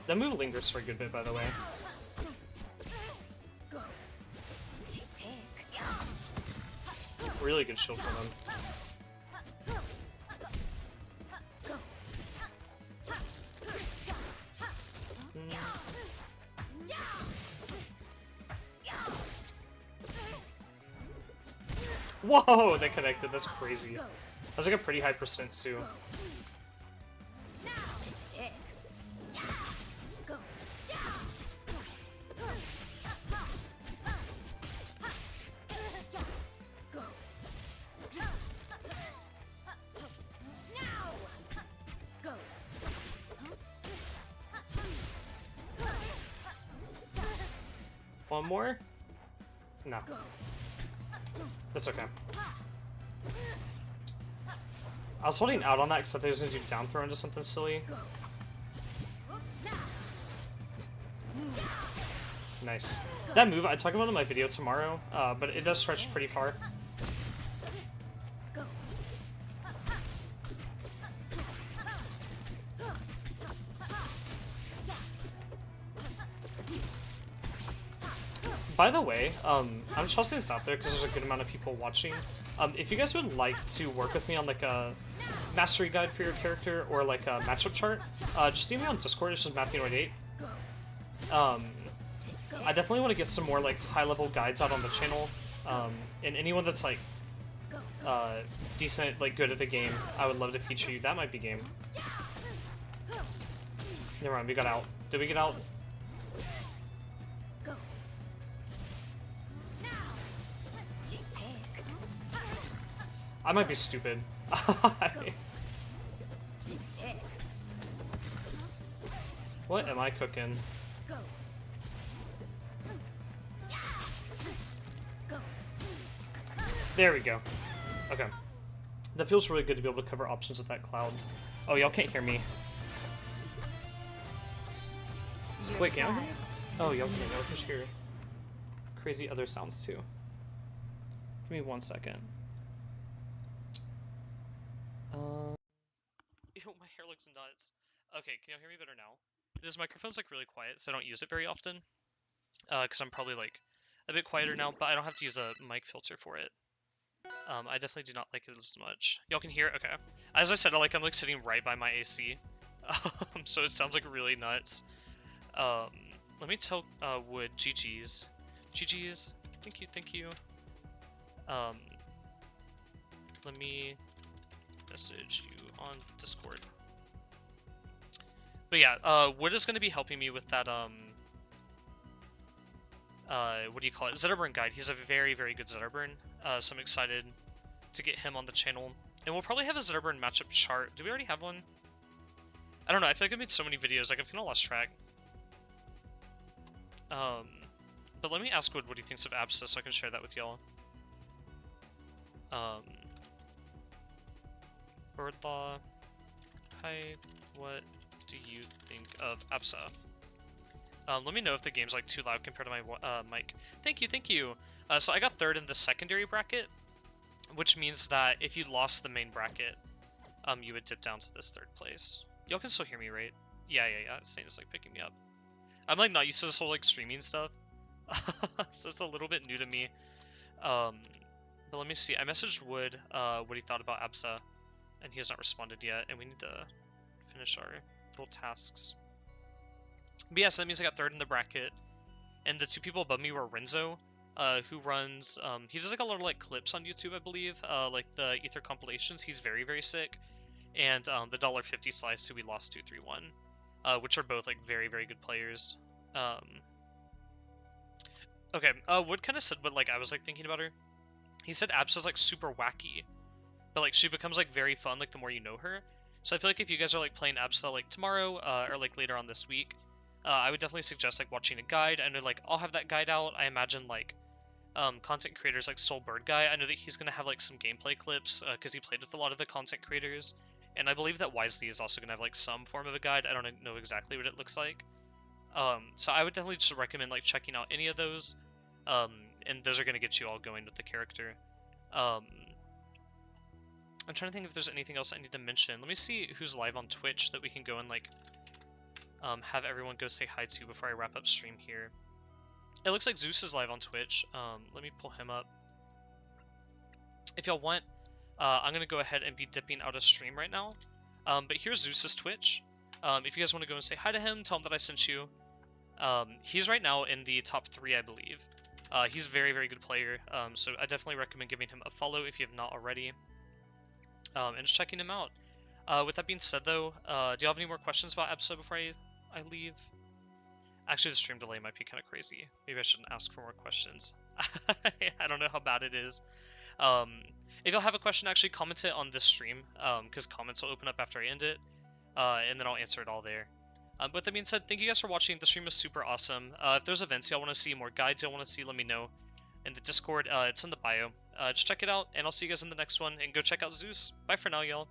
That move lingers for a good bit, by the way. Really good shield from him. Whoa, they connected. That's crazy. That's like a pretty high percent too. One more? No. That's okay. I was holding out on that because I thought he was going to do down throw into something silly. Nice. That move, I talk about it in my video tomorrow, but it does stretch pretty far. by the way, I'm just tossing this out there because there's a good amount of people watching. If you guys would like to work with me on like a mastery guide for your character or like a matchup chart, just DM me on Discord. It's just Matthew88. I definitely want to get some more like high-level guides out on the channel. And anyone that's like decent, like good at the game, I would love to feature you. That might be game. Never mind, we got out. Did we get out? I might be stupid. What am I cooking? There we go. Okay. That feels really good to be able to cover options with that cloud. Oh, y'all can't hear me. Wait, can I hear me? Oh, y'all can. Y'all can hear crazy other sounds too. Give me 1 second. Ew, my hair looks nuts. Okay, can you hear me better now? This microphone's like really quiet, so I don't use it very often. Because I'm probably like a bit quieter now, but I don't have to use a mic filter for it. I definitely do not like it as much. Y'all can hear it? Okay. As I said, I'm like sitting right by my AC. So it sounds like really nuts. Let me tell Wood GG's. GG's. Thank you, thank you. Let me message you on Discord. But yeah, Wood is going to be helping me with that, what do you call it? Zetterburn guide. He's a very, very good Zetterburn. So I'm excited to get him on the channel. And we'll probably have a Zetterburn matchup chart. Do we already have one? I don't know. I feel like I made so many videos. Like, I've kind of lost track. But let me ask Wood what he thinks of Absa so I can share that with y'all. Birdlaw. Hi, what do you think of Absa? Let me know if the game's like too loud compared to my mic. Thank you, thank you. So I got third in the secondary bracket, which means that if you lost the main bracket, you would dip down to this third place. Y'all can still hear me, right? Yeah. It's saying it's like picking me up. I'm like not used to this whole like streaming stuff, so it's a little bit new to me. But let me see. I messaged Wood what he thought about Absa, and he has not responded yet, and we need to finish our little tasks. But yeah, so that means I got third in the bracket, and the two people above me were Renzo, who runs, he does like a lot of like clips on YouTube, I believe, like the Ether compilations. He's very, very sick, and the $1.50 Slice, who we lost 2-3-1, which are both like very, very good players. Okay, Wood kind of said what like I was like thinking about her. He said Absa's like super wacky, but like she becomes like very fun like the more you know her. So I feel like if you guys are like playing Absa like tomorrow or like later on this week, I would definitely suggest like watching a guide. I know like I'll have that guide out. I imagine like content creators like Soul Bird Guy. I know that he's gonna have like some gameplay clips because he played with a lot of the content creators, and I believe that Wisely is also gonna have like some form of a guide. I don't know exactly what it looks like. So I would definitely just recommend like checking out any of those, and those are gonna get you all going with the character. I'm trying to think if there's anything else I need to mention. Let me see who's live on Twitch that we can go and like have everyone go say hi to before I wrap up stream here. It looks like Zeus is live on Twitch. Let me pull him up. If y'all want, I'm gonna go ahead and be dipping out of stream right now. But here's Zeus's Twitch. If you guys want to go and say hi to him, tell him that I sent you. He's right now in the top 3, I believe. He's a very, very good player. So I definitely recommend giving him a follow if you have not already. And just checking him out. With that being said, though, do you have any more questions about Absa before I leave? Actually, the stream delay might be kind of crazy. Maybe I shouldn't ask for more questions. I don't know how bad it is. If y'all have a question, actually comment it on this stream, because comments will open up after I end it, and then I'll answer it all there. But with that being said, thank you guys for watching. The stream was super awesome. If there's events y'all want to see, more guides y'all want to see, let me know. In the Discord, it's in the bio. Just check it out, and I'll see you guys in the next one, and go check out Zeus. Bye for now, y'all.